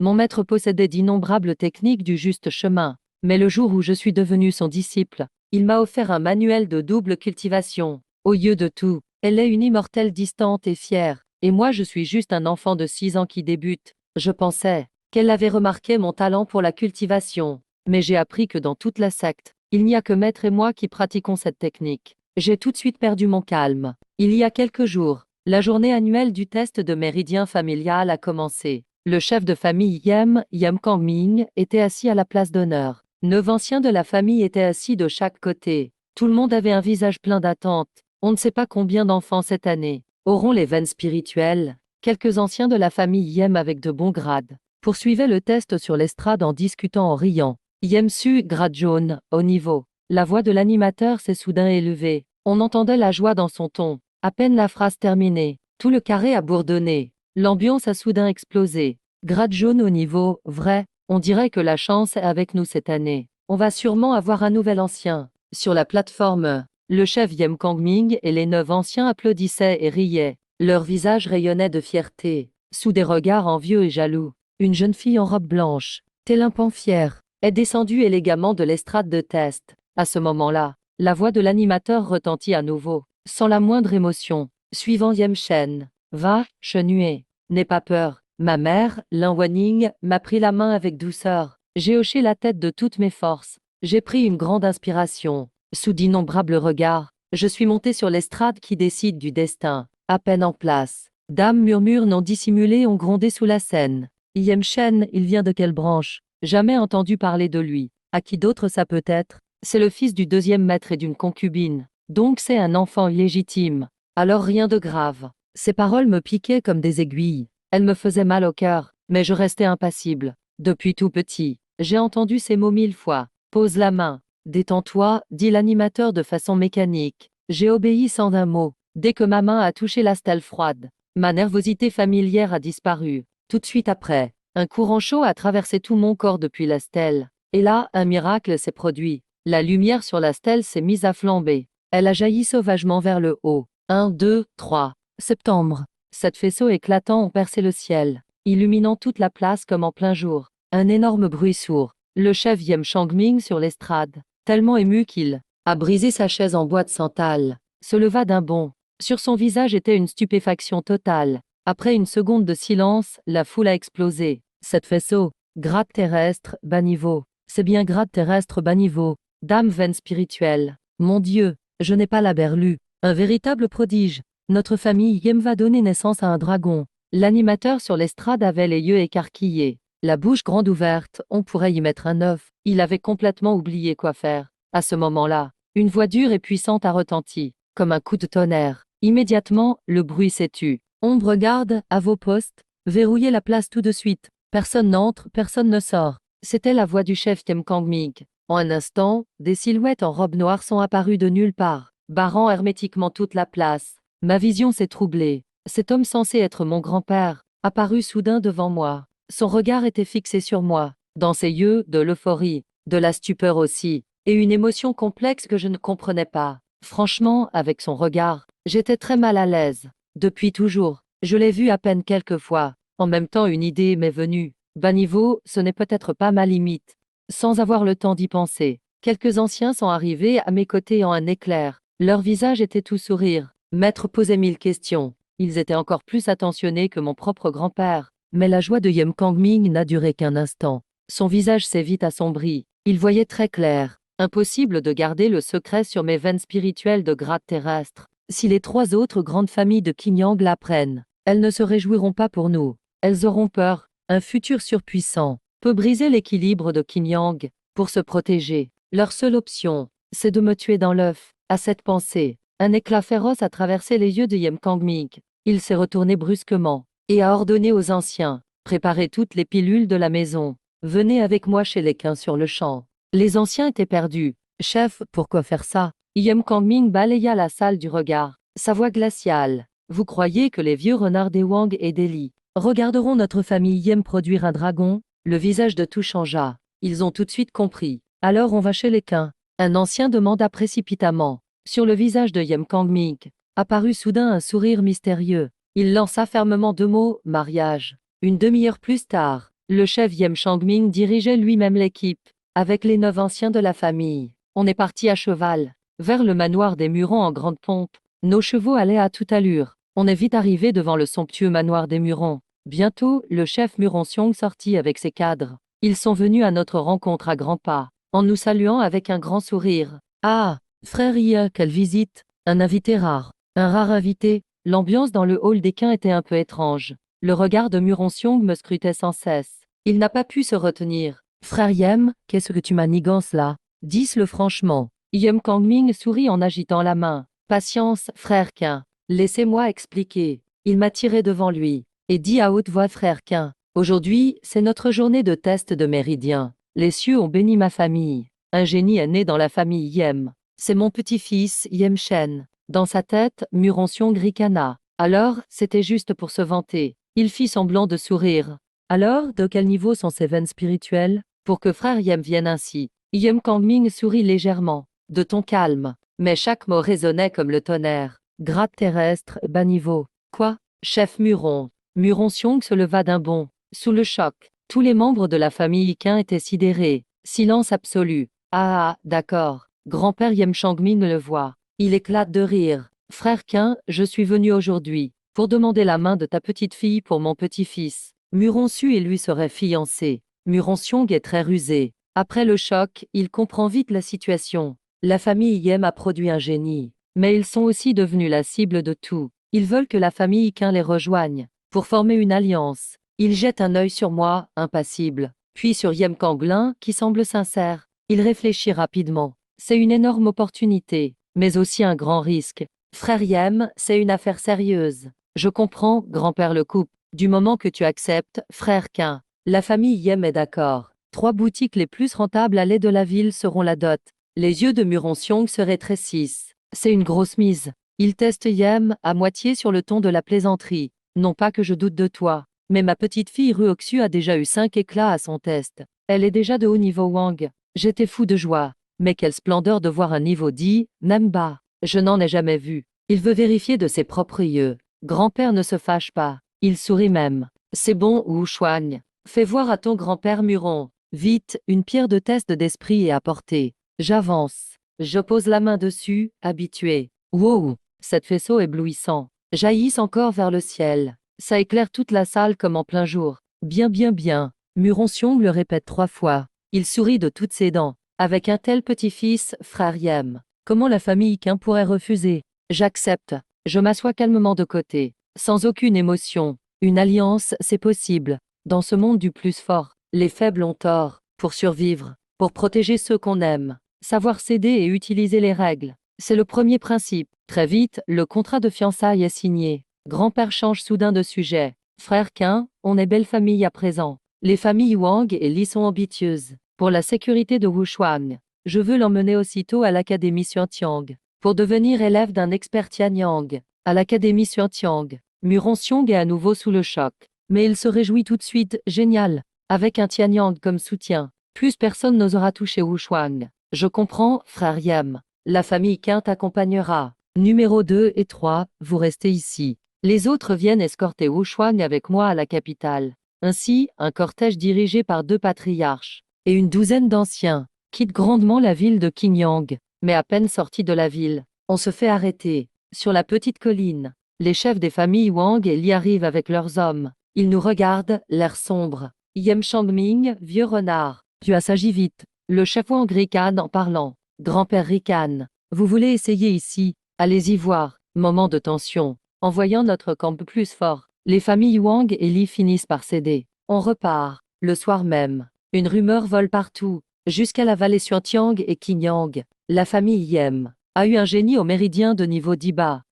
Mon maître possédait d'innombrables techniques du juste chemin, mais le jour où je suis devenu son disciple, il m'a offert un manuel de double cultivation. Au lieu de tout, elle est une immortelle distante et fière, et moi je suis juste un enfant de 6 ans qui débute. Je pensais qu'elle avait remarqué mon talent pour la cultivation, mais j'ai appris que dans toute la secte, il n'y a que maître et moi qui pratiquons cette technique. J'ai tout de suite perdu mon calme. Il y a quelques jours, la journée annuelle du test de méridien familial a commencé. Le chef de famille Yem Kangming, était assis à la place d'honneur. 9 anciens de la famille étaient assis de chaque côté. Tout le monde avait un visage plein d'attente. On ne sait pas combien d'enfants cette année auront les veines spirituelles. Quelques anciens de la famille Yem avec de bons grades poursuivaient le test sur l'estrade en discutant en riant. Yem Su, grade jaune, haut niveau. La voix de l'animateur s'est soudain élevée. On entendait la joie dans son ton. À peine la phrase terminée, tout le carré a bourdonné. L'ambiance a soudain explosé. Grade jaune au niveau, vrai, on dirait que la chance est avec nous cette année. On va sûrement avoir un nouvel ancien. Sur la plateforme, le chef Yem Kangming et les 9 anciens applaudissaient et riaient. Leurs visages rayonnaient de fierté, sous des regards envieux et jaloux. Une jeune fille en robe blanche, tel un pan fier, est descendue élégamment de l'estrade de test. À ce moment-là, la voix de l'animateur retentit à nouveau, sans la moindre émotion, suivant Yem Shen. Va, Chenuet, n'aie pas peur. Ma mère, Lin Wanning, m'a pris la main avec douceur. J'ai hoché la tête de toutes mes forces. J'ai pris une grande inspiration. Sous d'innombrables regards, je suis monté sur l'estrade qui décide du destin. À peine en place, dames murmures non dissimulés ont grondé sous la scène. Yem Shen, il vient de quelle branche? Jamais entendu parler de lui. À qui d'autre ça peut être? C'est le fils du deuxième maître et d'une concubine. Donc c'est un enfant illégitime. Alors rien de grave. Ces paroles me piquaient comme des aiguilles. Elles me faisaient mal au cœur, mais je restais impassible. Depuis tout petit, j'ai entendu ces mots 1000 fois. Pose la main. Détends-toi, dit l'animateur de façon mécanique. J'ai obéi sans un mot. Dès que ma main a touché la stèle froide, ma nervosité familière a disparu. Tout de suite après, un courant chaud a traversé tout mon corps depuis la stèle. Et là, un miracle s'est produit. La lumière sur la stèle s'est mise à flamber. Elle a jailli sauvagement vers le haut. 1, 2, 3. Septembre. 7 faisceaux éclatants ont percé le ciel, illuminant toute la place comme en plein jour. Un énorme bruit sourd. Le chef Yem Kangming sur l'estrade, tellement ému qu'il a brisé sa chaise en bois de santal, se leva d'un bond. Sur son visage était une stupéfaction totale. Après une seconde de silence, la foule a explosé. 7 faisceaux. Grade terrestre, bas niveau. C'est bien grade terrestre bas niveau. Dame veine spirituelle. Mon Dieu, je n'ai pas la berlue. Un véritable prodige. Notre famille Yem va donner naissance à un dragon. L'animateur sur l'estrade avait les yeux écarquillés, la bouche grande ouverte, on pourrait y mettre un œuf. Il avait complètement oublié quoi faire. À ce moment-là, une voix dure et puissante a retenti, comme un coup de tonnerre. Immédiatement, le bruit s'est tu. Ombre garde, à vos postes, verrouillez la place tout de suite. Personne n'entre, personne ne sort. C'était la voix du chef Yem Kangming. En un instant, des silhouettes en robe noire sont apparues de nulle part, barrant hermétiquement toute la place. Ma vision s'est troublée. Cet homme censé être mon grand-père apparut soudain devant moi. Son regard était fixé sur moi. Dans ses yeux, de l'euphorie, de la stupeur aussi, et une émotion complexe que je ne comprenais pas. Franchement, avec son regard, j'étais très mal à l'aise. Depuis toujours, je l'ai vu à peine quelques fois. En même temps, une idée m'est venue. Bas niveau, ce n'est peut-être pas ma limite. Sans avoir le temps d'y penser, quelques anciens sont arrivés à mes côtés en un éclair. Leur visage était tout sourire. Maître posait 1000 questions. Ils étaient encore plus attentionnés que mon propre grand-père. Mais la joie de Yem Kangming n'a duré qu'un instant. Son visage s'est vite assombri. Il voyait très clair. Impossible de garder le secret sur mes veines spirituelles de grade terrestre. Si les 3 autres grandes familles de Qingyang l'apprennent, elles ne se réjouiront pas pour nous. Elles auront peur. Un futur surpuissant peut briser l'équilibre de Qingyang. Pour se protéger, leur seule option, c'est de me tuer dans l'œuf. À cette pensée, un éclat féroce a traversé les yeux de Yem Kangming. Il s'est retourné brusquement et a ordonné aux anciens, préparez toutes les pilules de la maison. Venez avec moi chez les Quins sur le champ. Les anciens étaient perdus. Chef, pourquoi faire ça? Yem Kangming balaya la salle du regard. Sa voix glaciale. Vous croyez que les vieux renards des Wang et des Li regarderont notre famille Yem produire un dragon? Le visage de tout changea. Ils ont tout de suite compris. Alors on va chez les Quins. Un ancien demanda précipitamment. Sur le visage de Yem Kangming apparut soudain un sourire mystérieux. Il lança fermement 2 mots, mariage. Une demi-heure plus tard, Le chef Yem Changming dirigeait lui-même l'équipe. Avec les 9 anciens de la famille, on est parti à cheval, vers le manoir des Murons en grande pompe. Nos chevaux allaient à toute allure. On est vite arrivé devant le somptueux manoir des Murons. Bientôt, le chef Muronxiong sortit avec ses cadres. Ils sont venus à notre rencontre à grands pas, en nous saluant avec un grand sourire. Ah, frère Ia, quelle visite! Un invité rare. Un rare invité. L'ambiance dans le hall des Quins était un peu étrange. Le regard de Muronxiong me scrutait sans cesse. Il n'a pas pu se retenir. Frère Yem, qu'est-ce que tu manigances là? Dis-le franchement. Yem Kangming sourit en agitant la main. Patience, frère Quin. Laissez-moi expliquer. Il m'a tiré devant lui et dit à haute voix: frère Quin, aujourd'hui, c'est notre journée de test de méridien. Les cieux ont béni ma famille. Un génie est né dans la famille Yem. C'est mon petit-fils, Yem Shen. Dans sa tête, Muronxiong ricana. Alors, c'était juste pour se vanter. Il fit semblant de sourire. Alors, de quel niveau sont ses veines spirituelles, pour que frère Yem vienne ainsi? Yem Kangming sourit légèrement, de ton calme, mais chaque mot résonnait comme le tonnerre. Grade terrestre, bas niveau. Quoi? Chef Muron. Muronxiong se leva d'un bond. Sous le choc, tous les membres de la famille Quin étaient sidérés. Silence absolu. Ah, d'accord. Grand-père Yem Changming le voit. Il éclate de rire. Frère Quin, je suis venu aujourd'hui pour demander la main de ta petite fille pour mon petit-fils. Muronsu et lui seraient fiancés. Muronxiong est très rusé. Après le choc, il comprend vite la situation. La famille Yem a produit un génie, mais ils sont aussi devenus la cible de tout. Ils veulent que la famille Quin les rejoigne pour former une alliance. Il jette un œil sur moi, impassible, puis sur Yem Kanglin, qui semble sincère. Il réfléchit rapidement. C'est une énorme opportunité, mais aussi un grand risque. Frère Yem, c'est une affaire sérieuse. Je comprends, grand-père le coupe. Du moment que tu acceptes, frère Quin, la famille Yem est d'accord. 3 boutiques les plus rentables à l'aide de la ville seront la dot. Les yeux de Muronxiong se rétrécissent. C'est une grosse mise. Il teste Yem, à moitié sur le ton de la plaisanterie. Non pas que je doute de toi, mais ma petite fille Ruoxu a déjà eu 5 éclats à son test. Elle est déjà de haut niveau Wang. J'étais fou de joie. Mais quelle splendeur de voir un niveau 10, même bas. Je n'en ai jamais vu. Il veut vérifier de ses propres yeux. Grand-père ne se fâche pas. Il sourit même. C'est bon, Wu Shuang. Fais voir à ton grand-père Muron. Vite, une pierre de test d'esprit est apportée. J'avance. Je pose la main dessus, habitué. Wow! Cet faisceau éblouissant jaillisse encore vers le ciel. Ça éclaire toute la salle comme en plein jour. Bien, bien, bien. Muronxiong le répète 3 fois. Il sourit de toutes ses dents. Avec un tel petit-fils, frère Yem, comment la famille Quin pourrait refuser? J'accepte. Je m'assois calmement de côté, sans aucune émotion. Une alliance, c'est possible. Dans ce monde du plus fort, les faibles ont tort. Pour survivre, pour protéger ceux qu'on aime, savoir céder et utiliser les règles. C'est le premier principe. Très vite, le contrat de fiançailles est signé. Grand-père change soudain de sujet. Frère Quin, on est belle famille à présent. Les familles Wang et Li sont ambitieuses. Pour la sécurité de Wu Shuang, je veux l'emmener aussitôt à l'Académie Xuantiang, pour devenir élève d'un expert Tianyang. À l'Académie Xuantiang, Muronxiong est à nouveau sous le choc. Mais il se réjouit tout de suite, génial. Avec un Tianyang comme soutien, plus personne n'osera toucher Wu Shuang. Je comprends, frère Yem. La famille Quin t'accompagnera. Numéro 2 et 3, vous restez ici. Les autres viennent escorter Wu Shuang avec moi à la capitale. Ainsi, un cortège dirigé par 2 patriarches et une douzaine d'anciens quitte grandement la ville de Qingyang. Mais à peine sortis de la ville, on se fait arrêter. Sur la petite colline, les chefs des familles Wang et Li arrivent avec leurs hommes. Ils nous regardent, l'air sombre. Yem Changming, vieux renard. Tu assagis vite. Le chef Wang ricane en parlant. Grand-père ricane. Vous voulez essayer ici? Allez-y voir. Moment de tension. En voyant notre camp plus fort, les familles Wang et Li finissent par céder. On repart. Le soir même, une rumeur vole partout, jusqu'à la vallée Xuantiang et Qingyang. La famille Yem a eu un génie au méridien de niveau 10 bas.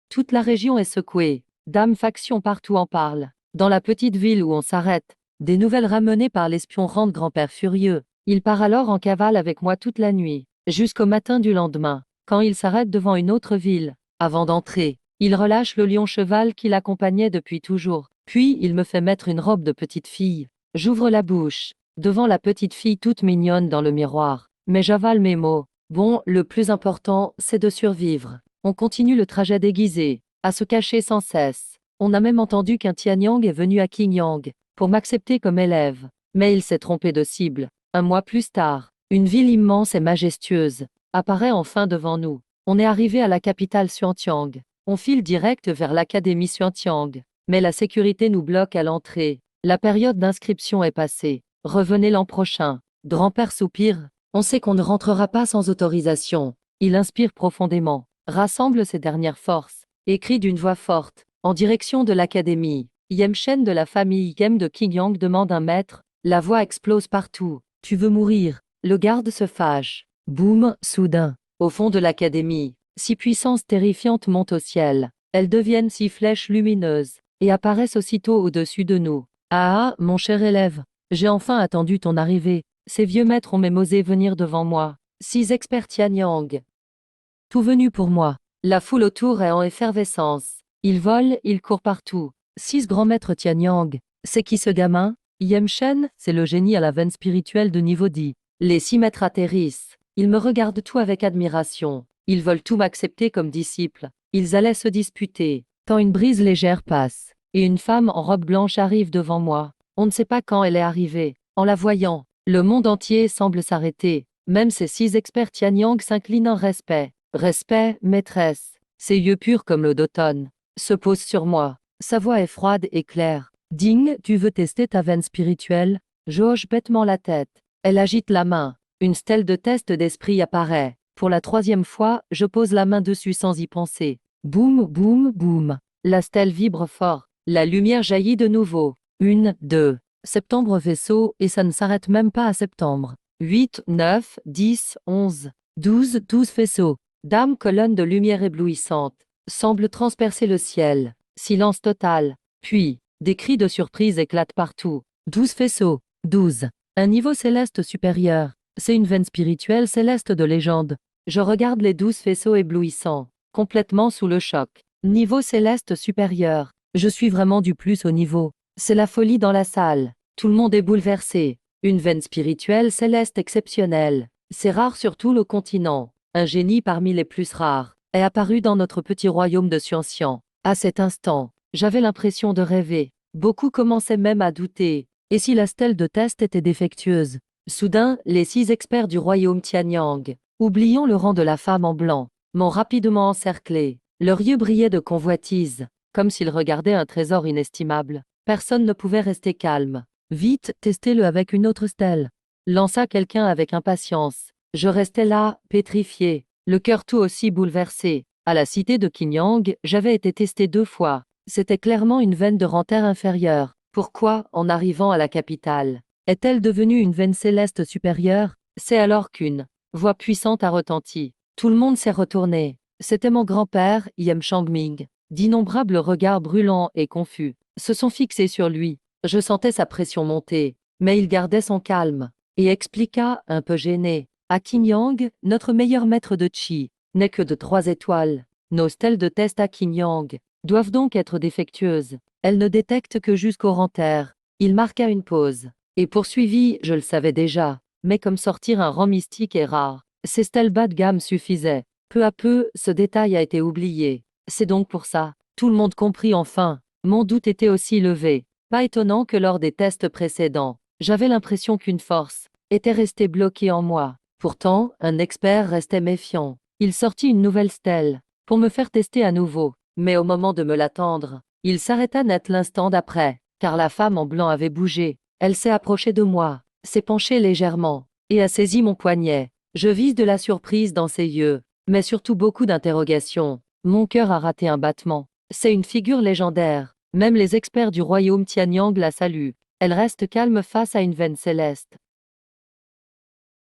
Toute la région est secouée. Dame faction partout en parlent. Dans la petite ville où on s'arrête, des nouvelles ramenées par l'espion rendent grand-père furieux. Il part alors en cavale avec moi toute la nuit, jusqu'au matin du lendemain, quand il s'arrête devant une autre ville. Avant d'entrer, il relâche le lion-cheval qui l'accompagnait depuis toujours. Puis il me fait mettre une robe de petite fille. J'ouvre la bouche, devant la petite fille toute mignonne dans le miroir. Mais j'avale mes mots. Bon, le plus important, c'est de survivre. On continue le trajet déguisé, à se cacher sans cesse. On a même entendu qu'un Tianyang est venu à Qingyang. pour m'accepter comme élève. Mais il s'est trompé de cible. Un mois plus tard, une ville immense et majestueuse apparaît enfin devant nous. On est arrivé à la capitale Xuantiang. On file direct vers l'académie Xuantiang. Mais la sécurité nous bloque à l'entrée. La période d'inscription est passée. Revenez l'an prochain. Grand-père soupire. On sait qu'on ne rentrera pas sans autorisation. Il inspire profondément, rassemble ses dernières forces, et crie d'une voix forte, en direction de l'académie. Yem Shen de la famille Yem de Qingyang demande un maître. La voix explose partout. Tu veux mourir? Le garde se fâche. Boum, soudain. Au fond de l'académie, six puissances terrifiantes montent au ciel. Elles deviennent six flèches lumineuses, et apparaissent aussitôt au-dessus de nous. Ah, mon cher élève, j'ai enfin attendu ton arrivée. Ces vieux maîtres ont même osé venir devant moi. Six experts Tianyang. Tout venu pour moi. La foule autour est en effervescence. Ils volent, ils courent partout. Six grands maîtres Tianyang. C'est qui ce gamin? Yem Shen, c'est le génie à la veine spirituelle de niveau 10. Les six maîtres atterrissent. Ils me regardent tout avec admiration. Ils veulent tout m'accepter comme disciple. Ils allaient se disputer. Quand une brise légère passe, et une femme en robe blanche arrive devant moi. On ne sait pas quand elle est arrivée. En la voyant, le monde entier semble s'arrêter. Même ces six experts Tianyang s'inclinent en respect. Respect, maîtresse. Ses yeux purs comme l'eau d'automne se posent sur moi. Sa voix est froide et claire. Ding, tu veux tester ta veine spirituelle? Je hoche bêtement la tête. Elle agite la main. Une stèle de test d'esprit apparaît. Pour la troisième fois, je pose la main dessus sans y penser. Boum, boum, boum. La stèle vibre fort. La lumière jaillit de nouveau. 1, 2. Septembre vaisseau, et ça ne s'arrête même pas à septembre. 8, 9, 10, 11, 12 faisceaux. Dame colonne de lumière éblouissante. Semble transpercer le ciel. Silence total. Puis, des cris de surprise éclatent partout. 12 faisceaux. 12. Un niveau céleste supérieur. C'est une veine spirituelle céleste de légende. Je regarde les 12 faisceaux éblouissants, complètement sous le choc. Niveau céleste supérieur. Je suis vraiment du plus haut niveau. C'est la folie dans la salle. Tout le monde est bouleversé. Une veine spirituelle céleste exceptionnelle. C'est rare sur tout le continent. Un génie parmi les plus rares est apparu dans notre petit royaume de Xuanxian. À cet instant, j'avais l'impression de rêver. Beaucoup commençaient même à douter. Et si la stèle de test était défectueuse? Soudain, les six experts du royaume Tianyang, oubliant le rang de la femme en blanc, m'ont rapidement encerclé. Leurs yeux brillaient de convoitise, comme s'ils regardaient un trésor inestimable. Personne ne pouvait rester calme. Vite, testez-le avec une autre stèle. Lança quelqu'un avec impatience. Je restais là, pétrifié, le cœur tout aussi bouleversé. À la cité de Qingyang, j'avais été testé 2 fois. C'était clairement une veine de rang terre inférieure. Pourquoi, en arrivant à la capitale, est-elle devenue une veine céleste supérieure? C'est alors qu'une voix puissante a retenti. Tout le monde s'est retourné. C'était mon grand-père, Yem Shangming. D'innombrables regards brûlants et confus se sont fixés sur lui. Je sentais sa pression monter, mais il gardait son calme, et expliqua, un peu gêné. À Qingyang, notre meilleur maître de Qi n'est que de 3 étoiles. Nos stèles de test à Qingyang doivent donc être défectueuses. Elles ne détectent que jusqu'au rang terre. Il marqua une pause, et poursuivit, je le savais déjà, mais comme sortir un rang mystique est rare, ces stèles bas de gamme suffisaient. Peu à peu, ce détail a été oublié. C'est donc pour ça. Tout le monde comprit enfin. Mon doute était aussi levé. Pas étonnant que lors des tests précédents, j'avais l'impression qu'une force était restée bloquée en moi. Pourtant, un expert restait méfiant. Il sortit une nouvelle stèle pour me faire tester à nouveau. Mais au moment de me l'attendre, il s'arrêta net l'instant d'après, car la femme en blanc avait bougé. Elle s'est approchée de moi, s'est penchée légèrement, et a saisi mon poignet. Je vis de la surprise dans ses yeux, mais surtout beaucoup d'interrogations. Mon cœur a raté un battement. C'est une figure légendaire. Même les experts du royaume Tianyang la saluent. Elle reste calme face à une veine céleste.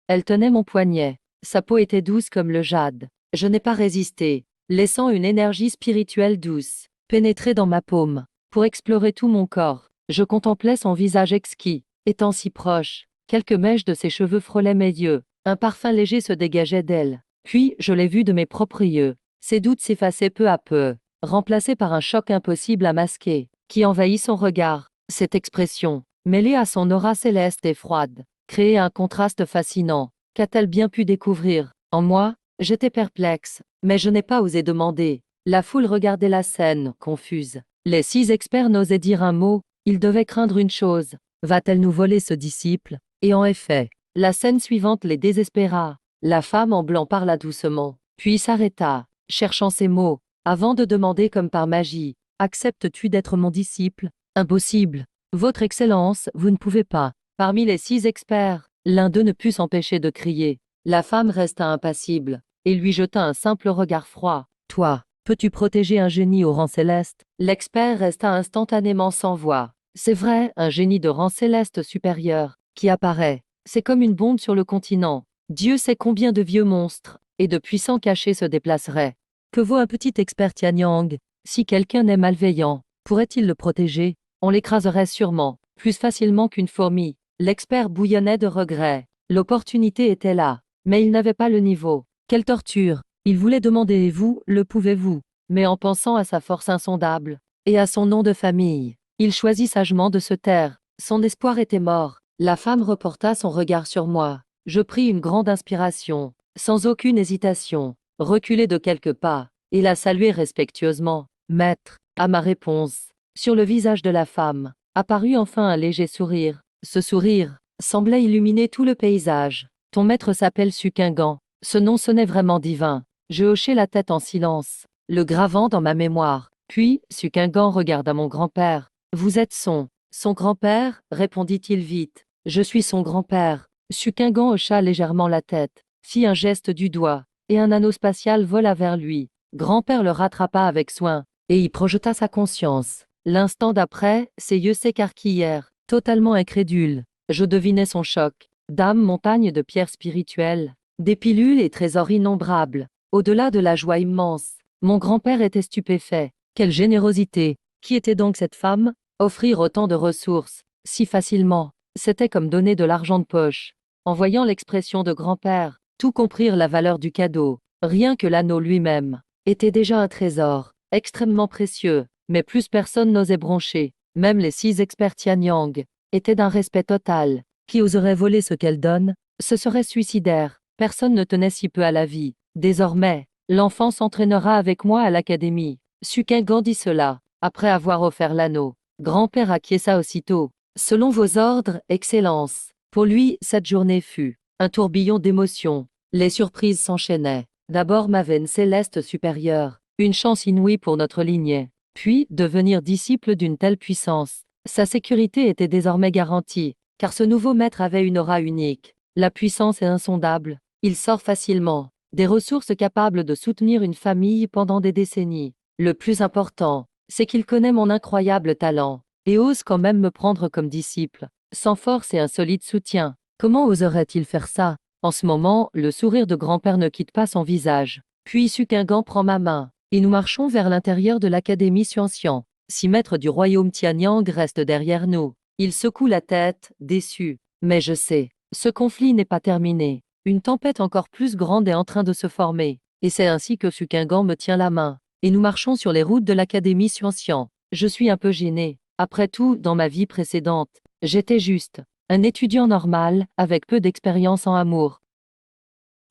Elle tenait mon poignet. Sa peau était douce comme le jade. Je n'ai pas résisté, laissant une énergie spirituelle douce pénétrer dans ma paume. Pour explorer tout mon corps, je contemplais son visage exquis, étant si proche. Quelques mèches de ses cheveux frôlaient mes yeux. Un parfum léger se dégageait d'elle. Puis, je l'ai vu de mes propres yeux. Ses doutes s'effaçaient peu à peu, remplacés par un choc impossible à masquer, qui envahit son regard. Cette expression, mêlée à son aura céleste et froide, créait un contraste fascinant. Qu'a-t-elle bien pu découvrir en moi? J'étais perplexe, mais je n'ai pas osé demander. La foule regardait la scène, confuse. Les 6 experts n'osaient dire un mot, Il devait craindre une chose. Va-t-elle nous voler ce disciple? Et en effet, la scène suivante les désespéra. La femme en blanc parla doucement, puis s'arrêta, cherchant ses mots, avant de demander comme par magie. Acceptes-tu d'être mon disciple? Impossible. Votre Excellence, vous ne pouvez pas. Parmi les 6 experts, l'un d'eux ne put s'empêcher de crier. La femme resta impassible, et lui jeta un simple regard froid. Toi, peux-tu protéger un génie au rang céleste? L'expert resta instantanément sans voix. C'est vrai, un génie de rang céleste supérieur, qui apparaît. C'est comme une bombe sur le continent. Dieu sait combien de vieux monstres, et de puissants cachets se déplaceraient. Que vaut un petit expert Tianyang? Si quelqu'un est malveillant, pourrait-il le protéger? On l'écraserait sûrement, plus facilement qu'une fourmi. L'expert bouillonnait de regret. L'opportunité était là, mais il n'avait pas le niveau. Quelle torture! Il voulait demander et vous, le pouvez-vous? Mais en pensant à sa force insondable, et à son nom de famille, il choisit sagement de se taire. Son espoir était mort. La femme reporta son regard sur moi. Je pris une grande inspiration, sans aucune hésitation, reculai de quelques pas, et la saluai respectueusement. Maître, à ma réponse, sur le visage de la femme, apparut enfin un léger sourire. Ce sourire semblait illuminer tout le paysage. Ton maître s'appelle Sukingan. Ce nom sonnait vraiment divin. Je hochai la tête en silence, le gravant dans ma mémoire. Puis, Sukingan regarda mon grand-père. Vous êtes son grand-père, répondit-il vite. Je suis son grand-père. Sukingan hocha légèrement la tête, fit un geste du doigt, et un anneau spatial vola vers lui. Grand-père le rattrapa avec soin, et y projeta sa conscience. L'instant d'après, ses yeux s'écarquillèrent, totalement incrédules. Je devinais son choc. Dame montagne de pierres spirituelles, des pilules et trésors innombrables. Au-delà de la joie immense, mon grand-père était stupéfait. Quelle générosité! Qui était donc cette femme? Offrir autant de ressources, si facilement, c'était comme donner de l'argent de poche. En voyant l'expression de grand-père, tout comprirent la valeur du cadeau. Rien que l'anneau lui-même était déjà un trésor, extrêmement précieux, mais plus personne n'osait broncher. Même les 6 experts Tianyang étaient d'un respect total. Qui oserait voler ce qu'elle donne? Ce serait suicidaire. Personne ne tenait si peu à la vie. Désormais, l'enfant s'entraînera avec moi à l'académie. Sukingan dit cela, après avoir offert l'anneau. Grand-père acquiesça aussitôt. Selon vos ordres, Excellence. Pour lui, cette journée fut un tourbillon d'émotions. Les surprises s'enchaînaient. D'abord ma veine céleste supérieure, une chance inouïe pour notre lignée. Puis, devenir disciple d'une telle puissance. Sa sécurité était désormais garantie, car ce nouveau maître avait une aura unique. La puissance est insondable. Il sort facilement des ressources capables de soutenir une famille pendant des décennies. Le plus important, c'est qu'il connaît mon incroyable talent, et ose quand même me prendre comme disciple. Sans force et un solide soutien, comment oserait-il faire ça? En ce moment, le sourire de grand-père ne quitte pas son visage. Puis Sukingan prend ma main, et nous marchons vers l'intérieur de l'académie Xianxian. 6 maîtres du royaume Tianyang restent derrière nous. Il secoue la tête, déçu. Mais je sais, ce conflit n'est pas terminé. Une tempête encore plus grande est en train de se former. Et c'est ainsi que Sukingan me tient la main. Et nous marchons sur les routes de l'académie Xianxian. Je suis un peu gêné. Après tout, dans ma vie précédente, j'étais juste un étudiant normal, avec peu d'expérience en amour.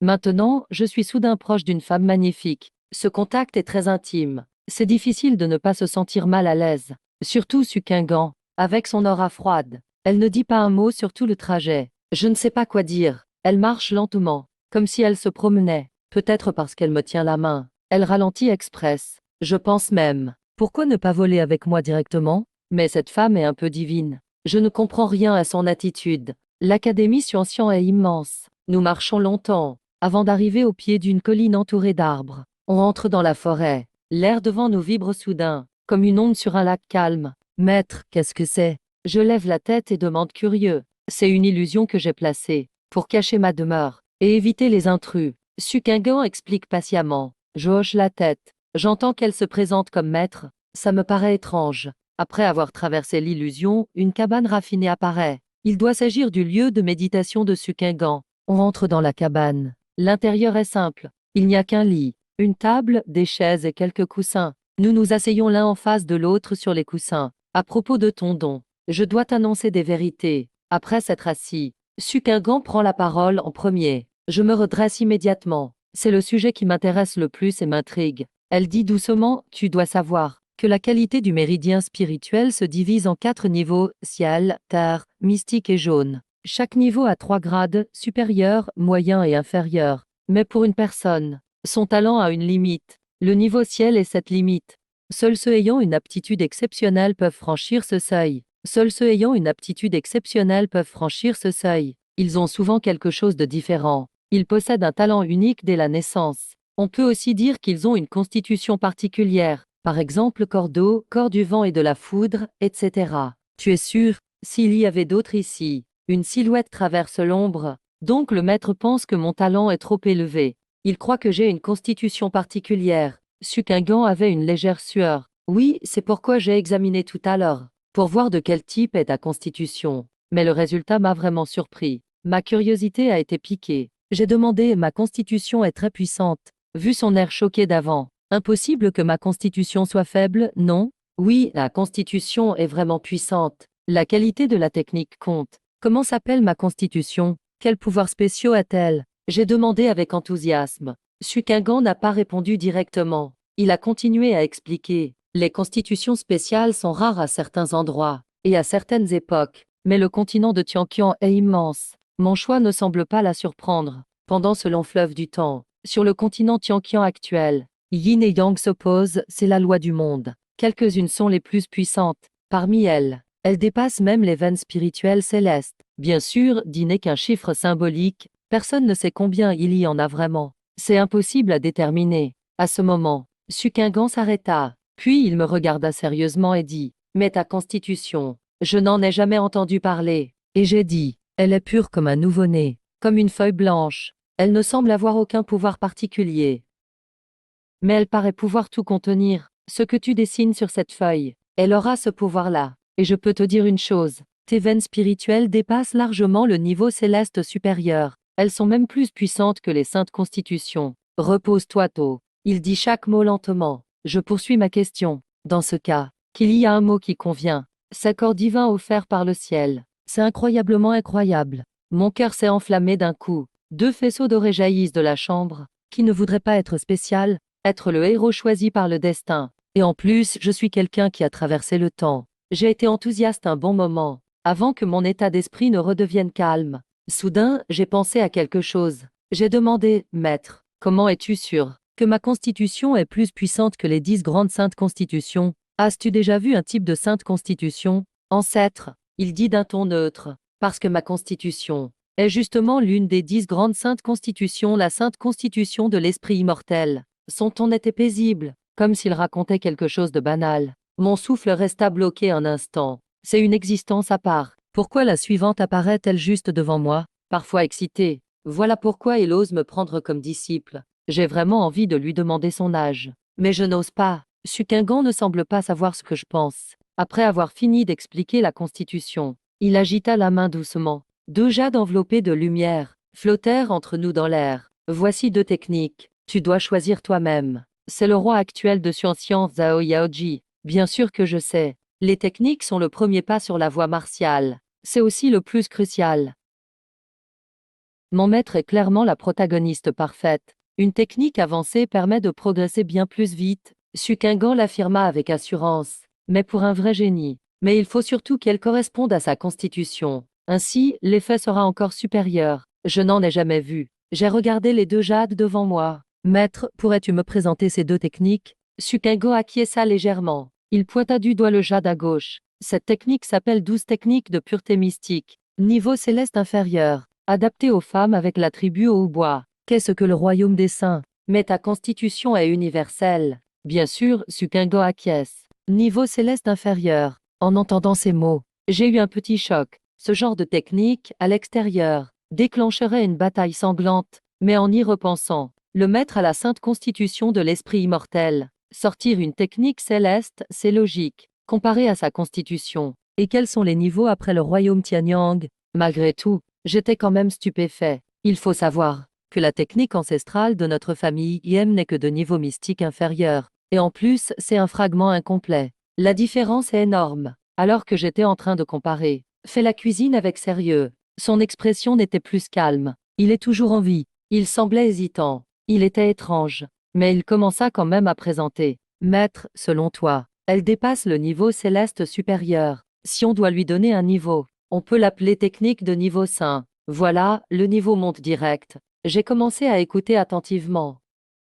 Maintenant, je suis soudain proche d'une femme magnifique. Ce contact est très intime. C'est difficile de ne pas se sentir mal à l'aise. Surtout Sukingan, avec son aura froide. Elle ne dit pas un mot sur tout le trajet. Je ne sais pas quoi dire. Elle marche lentement, comme si elle se promenait. Peut-être parce qu'elle me tient la main. Elle ralentit express. Je pense même, pourquoi ne pas voler avec moi directement? Mais cette femme est un peu divine. Je ne comprends rien à son attitude. L'académie Xianxian est immense. Nous marchons longtemps, avant d'arriver au pied d'une colline entourée d'arbres. On entre dans la forêt. L'air devant nous vibre soudain, comme une onde sur un lac calme. Maître, qu'est-ce que c'est? Je lève la tête et demande curieux. C'est une illusion que j'ai placée, pour cacher ma demeure, et éviter les intrus. Sukingan explique patiemment. Je hoche la tête. J'entends qu'elle se présente comme maître. Ça me paraît étrange. Après avoir traversé l'illusion, une cabane raffinée apparaît. Il doit s'agir du lieu de méditation de Sukingan. On entre dans la cabane. L'intérieur est simple. Il n'y a qu'un lit, une table, des chaises et quelques coussins. Nous nous asseyons l'un en face de l'autre sur les coussins. À propos de ton don, je dois t'annoncer des vérités. Après s'être assis, Sukingan prend la parole en premier. Je me redresse immédiatement. C'est le sujet qui m'intéresse le plus et m'intrigue. Elle dit doucement, tu dois savoir. que la qualité du méridien spirituel se divise en 4 niveaux, ciel, terre, mystique et jaune. Chaque niveau a 3 grades, supérieur, moyen et inférieur. Mais pour une personne, son talent a une limite. Le niveau ciel est cette limite. Seuls ceux ayant une aptitude exceptionnelle peuvent franchir ce seuil. Seuls ceux ayant une aptitude exceptionnelle peuvent franchir ce seuil. Ils ont souvent quelque chose de différent. Ils possèdent un talent unique dès la naissance. On peut aussi dire qu'ils ont une constitution particulière, par exemple corps d'eau, corps du vent et de la foudre, etc. Tu es sûr, s'il y avait d'autres ici, une silhouette traverse l'ombre, donc le maître pense que mon talent est trop élevé. Il croit que j'ai une constitution particulière. Sukingan avait une légère sueur. Oui, c'est pourquoi j'ai examiné tout à l'heure, pour voir de quel type est ta constitution. Mais le résultat m'a vraiment surpris. Ma curiosité a été piquée. J'ai demandé, ma constitution est très puissante. Vu son air choqué d'avant, impossible que ma constitution soit faible, non? Oui, la constitution est vraiment puissante. La qualité de la technique compte. Comment s'appelle ma constitution? Quels pouvoirs spéciaux a-t-elle? J'ai demandé avec enthousiasme. Sukingan n'a pas répondu directement. Il a continué à expliquer. Les constitutions spéciales sont rares à certains endroits et à certaines époques, mais le continent de Tianqian est immense. Mon choix ne semble pas la surprendre. Pendant ce long fleuve du temps, sur le continent Tianqian actuel, Yin et Yang s'opposent, c'est la loi du monde. Quelques-unes sont les plus puissantes. Parmi elles, elles dépassent même les veines spirituelles célestes. Bien sûr, 10 n'est qu'un chiffre symbolique, personne ne sait combien il y en a vraiment. C'est impossible à déterminer. À ce moment, Sukingan s'arrêta, puis il me regarda sérieusement et dit, « Mais ta constitution, je n'en ai jamais entendu parler. » Et j'ai dit, « Elle est pure comme un nouveau-né, comme une feuille blanche. Elle ne semble avoir aucun pouvoir particulier. Mais elle paraît pouvoir tout contenir. Ce que tu dessines sur cette feuille, elle aura ce pouvoir-là. Et je peux te dire une chose, tes veines spirituelles dépassent largement le niveau céleste supérieur. Elles sont même plus puissantes que les saintes constitutions. Repose-toi tôt. Il dit chaque mot lentement. Je poursuis ma question. Dans ce cas, qu'il y a un mot qui convient. C'est corps divin offert par le ciel. C'est incroyablement incroyable. Mon cœur s'est enflammé d'un coup. 2 faisceaux dorés jaillissent de la chambre. Qui ne voudrait pas être spécial, être le héros choisi par le destin? Et en plus, je suis quelqu'un qui a traversé le temps. J'ai été enthousiaste un bon moment, avant que mon état d'esprit ne redevienne calme. Soudain, j'ai pensé à quelque chose. J'ai demandé, Maître, comment es-tu sûr que ma constitution est plus puissante que les 10 grandes saintes constitutions? As-tu déjà vu un type de sainte constitution? Ancêtre, il dit d'un ton neutre, parce que ma constitution est justement l'une des 10 grandes saintes constitutions, la sainte constitution de l'esprit immortel. Son ton était paisible, comme s'il racontait quelque chose de banal. Mon souffle resta bloqué un instant. C'est une existence à part. Pourquoi la suivante apparaît-elle juste devant moi? Parfois excité. Voilà pourquoi il ose me prendre comme disciple. J'ai vraiment envie de lui demander son âge. Mais je n'ose pas. Sukingan ne semble pas savoir ce que je pense. Après avoir fini d'expliquer la constitution, il agita la main doucement. 2 jades enveloppés de lumière flottèrent entre nous dans l'air. Voici 2 techniques. Tu dois choisir toi-même. C'est le roi actuel de Xianxian Zhao Yaoji. Bien sûr que je sais. Les techniques sont le premier pas sur la voie martiale. C'est aussi le plus crucial. Mon maître est clairement la protagoniste parfaite. Une technique avancée permet de progresser bien plus vite. Sukingan l'affirma avec assurance. Mais pour un vrai génie. Mais il faut surtout qu'elle corresponde à sa constitution. Ainsi, l'effet sera encore supérieur. Je n'en ai jamais vu. J'ai regardé les 2 jades devant moi. Maître, pourrais-tu me présenter ces 2 techniques? Sukingan acquiesça légèrement. Il pointa du doigt le jade à gauche. Cette technique s'appelle 12 techniques de pureté mystique. Niveau céleste inférieur. Adaptée aux femmes avec la tribu au hautbois. Qu'est-ce que le royaume des saints? Mais ta constitution est universelle. Bien sûr, Sukingan acquiesce. Niveau céleste inférieur. En entendant ces mots, j'ai eu un petit choc. Ce genre de technique, à l'extérieur, déclencherait une bataille sanglante. Mais en y repensant, le maître a la sainte constitution de l'esprit immortel. Sortir une technique céleste, c'est logique, comparé à sa constitution. Et quels sont les niveaux après le royaume Tianyang? Malgré tout, j'étais quand même stupéfait. Il faut savoir que la technique ancestrale de notre famille Yem n'est que de niveau mystique inférieur. Et en plus, c'est un fragment incomplet. La différence est énorme. Alors que j'étais en train de comparer, fait la cuisine avec sérieux. Son expression n'était plus calme. Il est toujours en vie. Il semblait hésitant. Il était étrange. Mais il commença quand même à présenter. Maître, selon toi, Elle dépasse le niveau céleste supérieur. Si on doit lui donner un niveau, on peut l'appeler technique de niveau saint. Voilà, le niveau monte direct. J'ai commencé à écouter attentivement.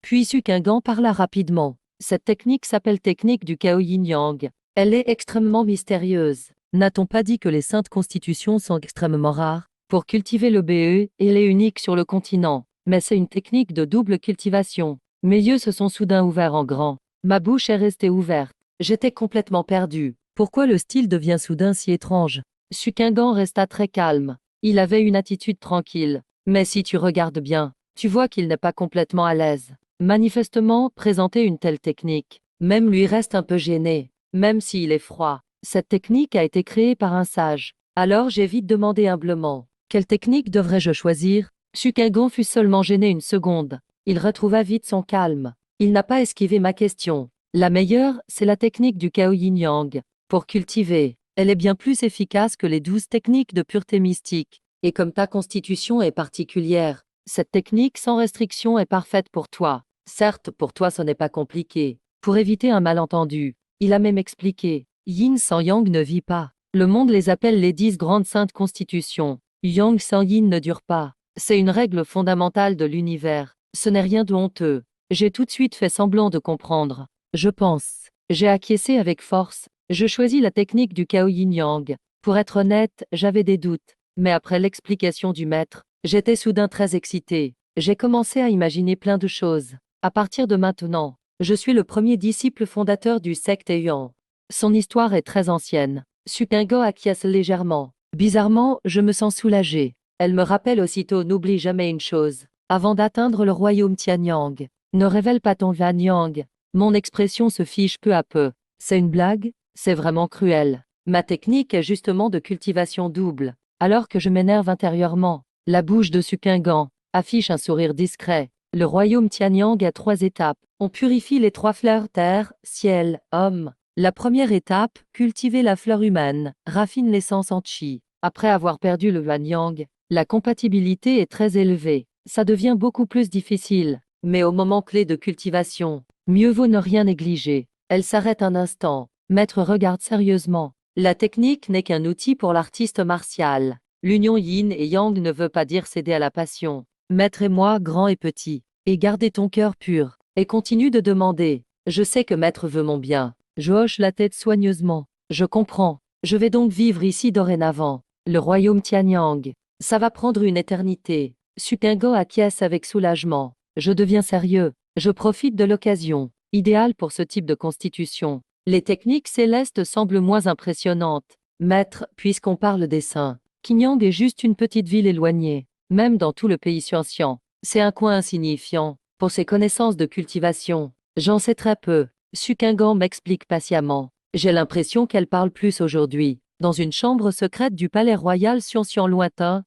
Puis Sukingan parla rapidement. Cette technique s'appelle technique du chaos yin-yang. Elle est extrêmement mystérieuse. N'a-t-on pas dit que les saintes constitutions sont extrêmement rares? Pour cultiver le BE, elle est unique sur le continent. Mais c'est une technique de double cultivation. Mes yeux se sont soudain ouverts en grand. Ma bouche est restée ouverte. J'étais complètement perdu. Pourquoi le style devient soudain si étrange? Sukingan resta très calme. Il avait une attitude tranquille. Mais si tu regardes bien, tu vois qu'il n'est pas complètement à l'aise. Manifestement, présenter une telle technique, même lui reste un peu gêné, même s'il est froid. Cette technique a été créée par un sage. Alors j'ai vite demandé humblement, quelle technique devrais-je choisir? Sukingan fut seulement gêné une seconde. Il retrouva vite son calme. Il n'a pas esquivé ma question. La meilleure, c'est la technique du chaos yin-yang. Pour cultiver, elle est bien plus efficace que les 12 techniques de pureté mystique. Et comme ta constitution est particulière, cette technique sans restriction est parfaite pour toi. Certes, pour toi ce n'est pas compliqué. Pour éviter un malentendu, il a même expliqué, Yin sans Yang ne vit pas. Le monde les appelle les 10 grandes saintes constitutions. Yang sans Yin ne dure pas. C'est une règle fondamentale de l'univers. Ce n'est rien de honteux. J'ai tout de suite fait semblant de comprendre. Je pense. J'ai acquiescé avec force. Je choisis la technique du chaos yin-yang. Pour être honnête, j'avais des doutes. Mais après l'explication du maître, j'étais soudain très excité. J'ai commencé à imaginer plein de choses. À partir de maintenant, je suis le premier disciple fondateur du secte Yuan. Son histoire est très ancienne. Sukingan acquiesce légèrement. Bizarrement, je me sens soulagé. Elle me rappelle aussitôt n'oublie jamais une chose. Avant d'atteindre le royaume Tianyang, ne révèle pas ton Vanyang. Mon expression se fiche peu à peu. C'est une blague? C'est vraiment cruel. Ma technique est justement de cultivation double. Alors que je m'énerve intérieurement, la bouche de Sukingan affiche un sourire discret. Le royaume Tianyang a 3 étapes. On purifie les 3 fleurs terre, ciel, homme. La première étape, cultiver la fleur humaine, raffine l'essence en chi. Après avoir perdu le Vanyang, la compatibilité est très élevée. Ça devient beaucoup plus difficile. Mais au moment clé de cultivation, mieux vaut ne rien négliger. Elle s'arrête un instant. Maître regarde sérieusement. La technique n'est qu'un outil pour l'artiste martial. L'union yin et yang ne veut pas dire céder à la passion. Maître et moi, grand et petit. Et gardez ton cœur pur. Et continue de demander. Je sais que maître veut mon bien. Je hoche la tête soigneusement. Je comprends. Je vais donc vivre ici dorénavant. Le royaume Tianyang. Ça va prendre une éternité. Sukingan acquiesce avec soulagement. Je deviens sérieux. Je profite de l'occasion. Idéal pour ce type de constitution. Les techniques célestes semblent moins impressionnantes. Maître, puisqu'on parle des saints, Qinyang est juste une petite ville éloignée. Même dans tout le pays Xianxian, c'est un coin insignifiant. Pour ses connaissances de cultivation, j'en sais très peu. Sukingan m'explique patiemment. J'ai l'impression qu'elle parle plus aujourd'hui. Dans une chambre secrète du palais royal Xianxian lointain.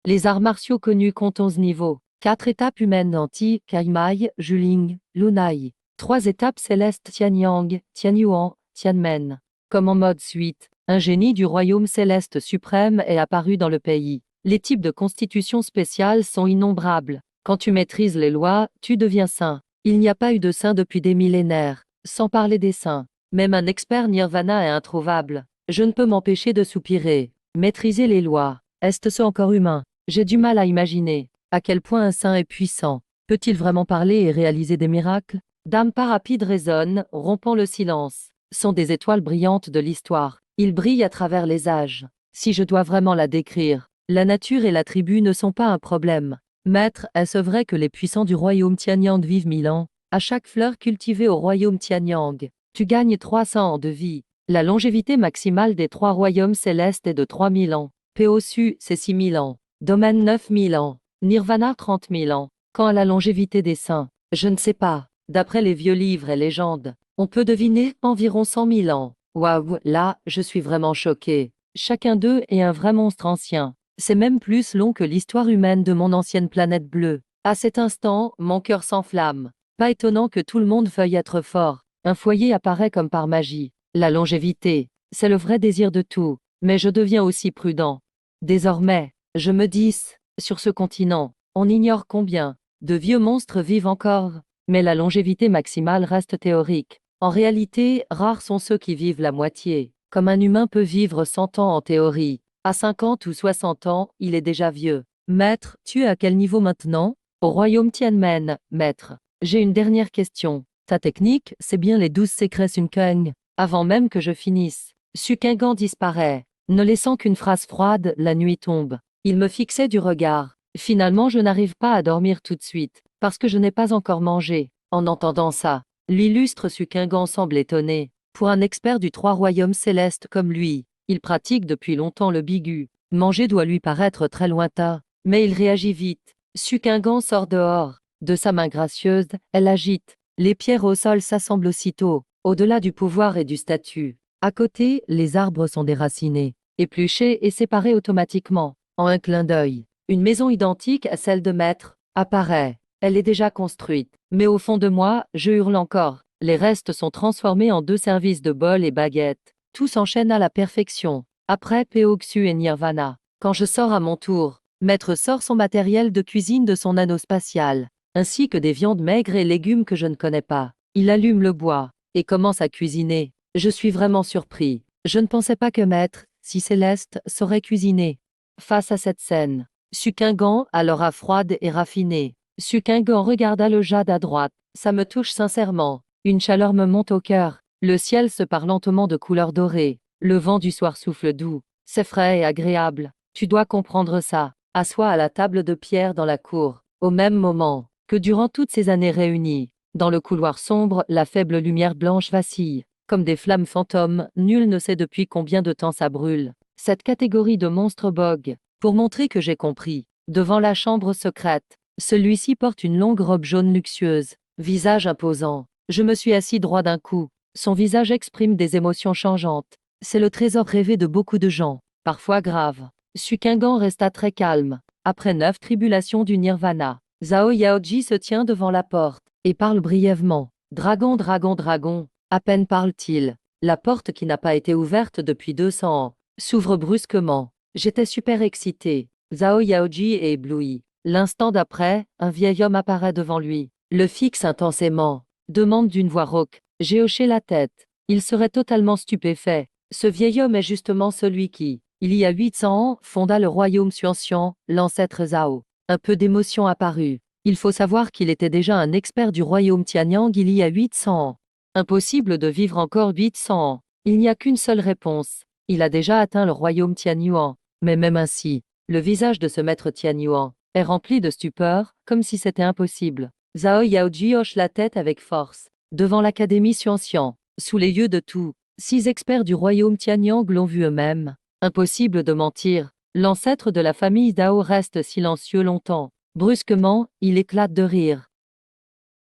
Les arts martiaux connus comptent 11 niveaux. 4 étapes humaines anti, Kaimai, Juling, Lunai. 3 étapes célestes Tianyang, Tianyuan, Tianmen. Comme en mode suite, un génie du royaume céleste suprême est apparu dans le pays. Les types de constitutions spéciales sont innombrables. Quand tu maîtrises les lois, tu deviens saint. Il n'y a pas eu de saint depuis des millénaires. Sans parler des saints. Même un expert nirvana est introuvable. Je ne peux m'empêcher de soupirer. Maîtriser les lois. Est-ce encore humain? J'ai du mal à imaginer. À quel point un saint est puissant. Peut-il vraiment parler et réaliser des miracles? Dame pas rapide résonne, rompant le silence. Sont des étoiles brillantes de l'histoire. Ils brillent à travers les âges. Si je dois vraiment la décrire, la nature et la tribu ne sont pas un problème. Maître, est-ce vrai que les puissants du royaume Tianyang vivent 1000 ans? À chaque fleur cultivée au royaume Tianyang, tu gagnes 300 ans de vie. La longévité maximale des 3 royaumes célestes est de 3000 ans. Peosu, c'est 6000 ans. Domaine 9000 ans. Nirvana 30 000 ans. Quant à la longévité des saints, je ne sais pas. D'après les vieux livres et légendes, on peut deviner environ 100 000 ans. Waouh, là, je suis vraiment choqué. Chacun d'eux est un vrai monstre ancien. C'est même plus long que l'histoire humaine de mon ancienne planète bleue. À cet instant, mon cœur s'enflamme. Pas étonnant que tout le monde veuille être fort. Un foyer apparaît comme par magie. La longévité, c'est le vrai désir de tout. Mais je deviens aussi prudent. Désormais, je me dis, sur ce continent, on ignore combien de vieux monstres vivent encore. Mais la longévité maximale reste théorique. En réalité, rares sont ceux qui vivent la moitié. Comme un humain peut vivre 100 ans en théorie. À 50 ou 60 ans, il est déjà vieux. Maître, tu es à quel niveau maintenant? Au royaume Tianmen, maître. J'ai une dernière question. Ta technique, c'est bien les 12 secrets Sun Kung. Avant même que je finisse, Su Kinggan disparaît. Ne laissant qu'une phrase froide, la nuit tombe. Il me fixait du regard. Finalement, je n'arrive pas à dormir tout de suite, parce que je n'ai pas encore mangé. En entendant ça, l'illustre Su Kinggan semble étonné. Pour un expert du Trois Royaumes célestes comme lui, il pratique depuis longtemps le bigu. Manger doit lui paraître très lointain, mais il réagit vite. Su Kinggan sort dehors. De sa main gracieuse, elle agite. Les pierres au sol s'assemblent aussitôt, au-delà du pouvoir et du statut. À côté, les arbres sont déracinés, épluchés et séparés automatiquement. En un clin d'œil, une maison identique à celle de Maître apparaît. Elle est déjà construite, mais au fond de moi, je hurle encore. Les restes sont transformés en 2 services de bol et baguettes. Tout s'enchaîne à la perfection. Après Peoksu et Nirvana. Quand je sors à mon tour, Maître sort son matériel de cuisine de son anneau spatial, ainsi que des viandes maigres et légumes que je ne connais pas. Il allume le bois et commence à cuisiner. Je suis vraiment surpris. Je ne pensais pas que Maître, si céleste, saurait cuisiner. Face à cette scène, Su Kinggan a l'aura froide et raffinée. Su Kinggan regarda le jade à droite. Ça me touche sincèrement. Une chaleur me monte au cœur. Le ciel se part lentement de couleur dorée. Le vent du soir souffle doux. C'est frais et agréable. Tu dois comprendre ça. Assois à la table de pierre dans la cour. Au même moment que durant toutes ces années réunies, dans le couloir sombre, la faible lumière blanche vacille. Comme des flammes fantômes, nul ne sait depuis combien de temps ça brûle. Cette catégorie de monstres bogue. Pour montrer que j'ai compris, devant la chambre secrète, celui-ci porte une longue robe jaune luxueuse, visage imposant. Je me suis assis droit d'un coup. Son visage exprime des émotions changeantes. C'est le trésor rêvé de beaucoup de gens, parfois grave. Su Kinggan resta très calme. Après 9 tribulations du nirvana, Zhao Yaoji se tient devant la porte et parle brièvement. Dragon, dragon, dragon. À peine parle-t-il. La porte qui n'a pas été ouverte depuis 200 ans s'ouvre brusquement. J'étais super excité. Zhao Yaoji est ébloui. L'instant d'après, un vieil homme apparaît devant lui. Le fixe intensément. Demande d'une voix rauque. J'ai hoché la tête. Il serait totalement stupéfait. Ce vieil homme est justement celui qui, il y a 800 ans, fonda le royaume Xuanxian, l'ancêtre Zhao. Un peu d'émotion apparut. Il faut savoir qu'il était déjà un expert du royaume Tianyang il y a 800 ans. Impossible de vivre encore 800 ans. Il n'y a qu'une seule réponse. Il a déjà atteint le royaume Tianyuan. Mais même ainsi, le visage de ce maître Tianyuan est rempli de stupeur, comme si c'était impossible. Zhao Yaoji hoche la tête avec force. Devant l'académie Xuanxian, sous les yeux de tous, 6 experts du royaume Tianyang l'ont vu eux-mêmes. Impossible de mentir. L'ancêtre de la famille Dao reste silencieux longtemps. Brusquement, il éclate de rire.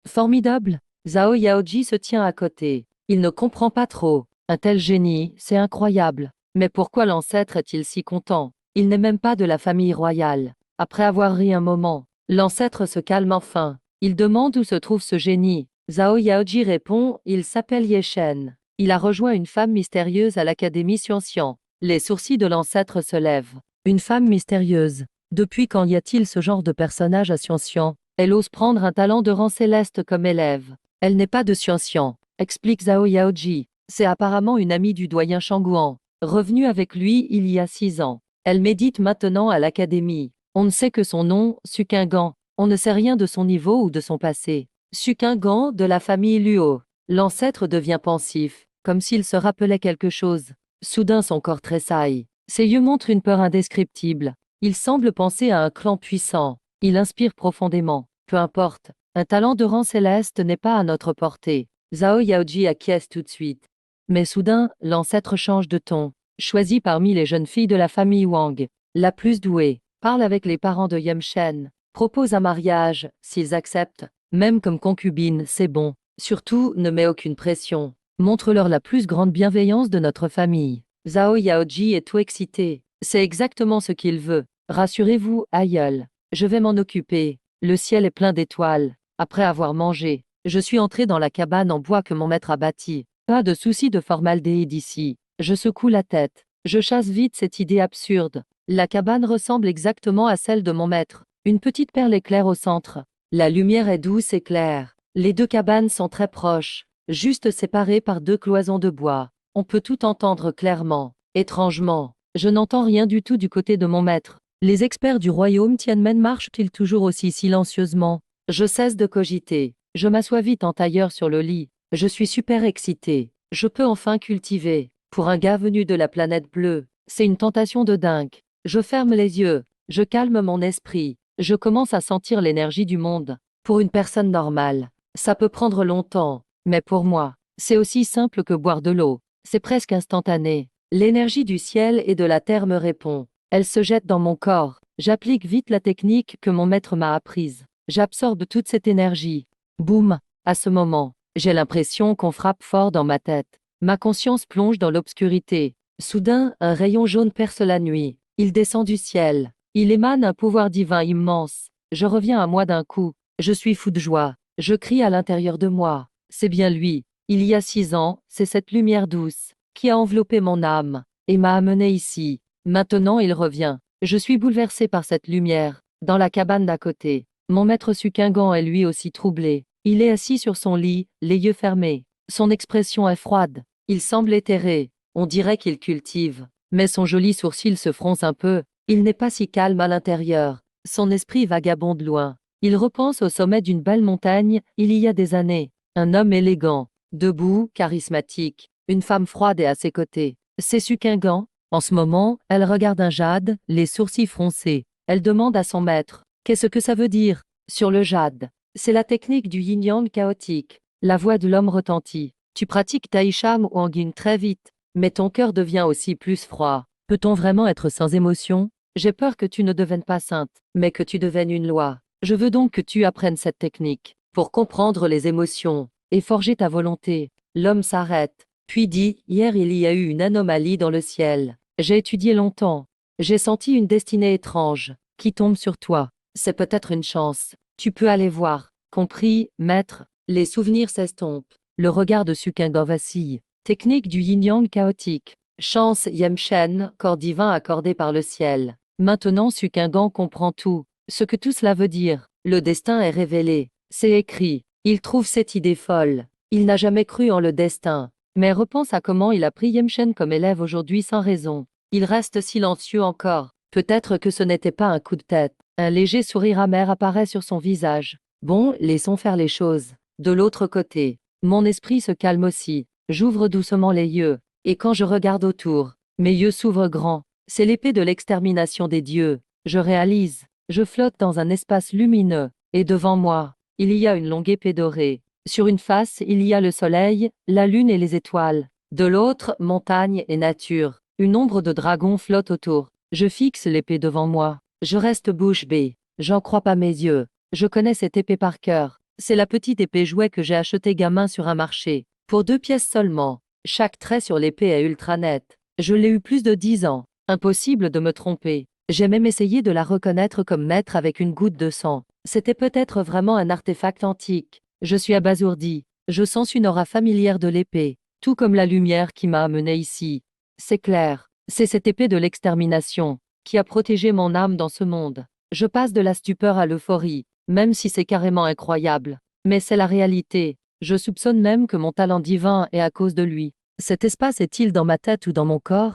Formidable. Zhao Yaoji se tient à côté. Il ne comprend pas trop. Un tel génie, c'est incroyable. Mais pourquoi l'ancêtre est-il si content? Il n'est même pas de la famille royale. Après avoir ri un moment, l'ancêtre se calme enfin. Il demande où se trouve ce génie. Zhao Yaoji répond, il s'appelle Ye Shen. Il a rejoint une femme mystérieuse à l'académie Xuanxian. Les sourcils de l'ancêtre se lèvent. Une femme mystérieuse. Depuis quand y a-t-il ce genre de personnage à Xuanxian? Elle ose prendre un talent de rang céleste comme élève. Elle n'est pas de Xuanxian, explique Zhao Yaoji. C'est apparemment une amie du doyen Shangguan, revenue avec lui il y a 6 ans. Elle médite maintenant à l'académie. On ne sait que son nom, Su Kinggan. On ne sait rien de son niveau ou de son passé. Su Kinggan de la famille Luo. L'ancêtre devient pensif, comme s'il se rappelait quelque chose. Soudain son corps tressaille. Ses yeux montrent une peur indescriptible. Il semble penser à un clan puissant. Il inspire profondément. Peu importe. Un talent de rang céleste n'est pas à notre portée. Zhao Yaoji acquiesce tout de suite. Mais soudain, l'ancêtre change de ton. Choisi parmi les jeunes filles de la famille Wang, la plus douée, parle avec les parents de Yemshen, propose un mariage, s'ils acceptent, même comme concubine, c'est bon. Surtout, ne mets aucune pression. Montre-leur la plus grande bienveillance de notre famille. Zhao Yaoji est tout excité. C'est exactement ce qu'il veut. Rassurez-vous, aïeul. Je vais m'en occuper. Le ciel est plein d'étoiles. Après avoir mangé, je suis entré dans la cabane en bois que mon maître a bâtie. Pas de souci de formaldéhyde ici. Je secoue la tête. Je chasse vite cette idée absurde. La cabane ressemble exactement à celle de mon maître. Une petite perle éclaire au centre. La lumière est douce et claire. Les 2 cabanes sont très proches. juste séparés par 2 cloisons de bois. On peut tout entendre clairement. Étrangement, je n'entends rien du tout du côté de mon maître. Les experts du royaume Tianmen marchent-ils toujours aussi silencieusement? Je cesse de cogiter. Je m'assois vite en tailleur sur le lit. Je suis super excité. Je peux enfin cultiver. Pour un gars venu de la planète bleue, c'est une tentation de dingue. Je ferme les yeux. Je calme mon esprit. Je commence à sentir l'énergie du monde. Pour une personne normale, ça peut prendre longtemps. Mais pour moi, c'est aussi simple que boire de l'eau. C'est presque instantané. L'énergie du ciel et de la terre me répond. Elle se jette dans mon corps. J'applique vite la technique que mon maître m'a apprise. J'absorbe toute cette énergie. Boum! À ce moment, j'ai l'impression qu'on frappe fort dans ma tête. Ma conscience plonge dans l'obscurité. Soudain, un rayon jaune perce la nuit. Il descend du ciel. Il émane un pouvoir divin immense. Je reviens à moi d'un coup. Je suis fou de joie. Je crie à l'intérieur de moi. C'est bien lui. Il y a 6 ans, c'est cette lumière douce qui a enveloppé mon âme et m'a amené ici. Maintenant il revient. Je suis bouleversé par cette lumière. Dans la cabane d'à côté, mon maître Sukingan est lui aussi troublé. Il est assis sur son lit, les yeux fermés. Son expression est froide. Il semble éthéré. On dirait qu'il cultive. Mais son joli sourcil se fronce un peu. Il n'est pas si calme à l'intérieur. Son esprit vagabonde loin. Il repense au sommet d'une belle montagne, il y a des années. Un homme élégant, debout, charismatique. Une femme froide est à ses côtés. C'est Sukingan. En ce moment, elle regarde un jade, les sourcils froncés. Elle demande à son maître. Qu'est-ce que ça veut dire? Sur le jade. C'est la technique du yin-yang chaotique. La voix de l'homme retentit. Tu pratiques Taisham ou Anguin très vite. Mais ton cœur devient aussi plus froid. Peut-on vraiment être sans émotion? J'ai peur que tu ne deviennes pas sainte, mais que tu deviennes une loi. Je veux donc que tu apprennes cette technique. Pour comprendre les émotions et forger ta volonté. L'homme s'arrête, puis dit, hier il y a eu une anomalie dans le ciel. J'ai étudié longtemps. J'ai senti une destinée étrange qui tombe sur toi. C'est peut-être une chance. Tu peux aller voir. Compris, maître? Les souvenirs s'estompent. Le regard de Sukingan vacille. Technique du yin-yang chaotique. Chance Yemshen, corps divin accordé par le ciel. Maintenant Sukingan comprend tout. Ce que tout cela veut dire. Le destin est révélé. C'est écrit. Il trouve cette idée folle. Il n'a jamais cru en le destin. Mais repense à comment il a pris Yemshen comme élève aujourd'hui sans raison. Il reste silencieux encore. Peut-être que ce n'était pas un coup de tête. Un léger sourire amer apparaît sur son visage. Bon, laissons faire les choses. De l'autre côté, mon esprit se calme aussi. J'ouvre doucement les yeux. Et quand je regarde autour, mes yeux s'ouvrent grands. C'est l'épée de l'extermination des dieux. Je réalise. Je flotte dans un espace lumineux. Et devant moi, il y a une longue épée dorée. Sur une face, il y a le soleil, la lune et les étoiles. De l'autre, montagne et nature. Une ombre de dragon flotte autour. Je fixe l'épée devant moi. Je reste bouche bée. J'en crois pas mes yeux. Je connais cette épée par cœur. C'est la petite épée jouet que j'ai achetée gamin sur un marché. Pour 2 pièces seulement. Chaque trait sur l'épée est ultra net. Je l'ai eu plus de 10 ans. Impossible de me tromper. J'ai même essayé de la reconnaître comme maître avec une goutte de sang. C'était peut-être vraiment un artefact antique. Je suis abasourdi. Je sens une aura familière de l'épée, tout comme la lumière qui m'a amené ici. C'est clair, c'est cette épée de l'extermination qui a protégé mon âme dans ce monde. Je passe de la stupeur à l'euphorie, même si c'est carrément incroyable. Mais c'est la réalité. Je soupçonne même que mon talent divin est à cause de lui. Cet espace est-il dans ma tête ou dans mon corps?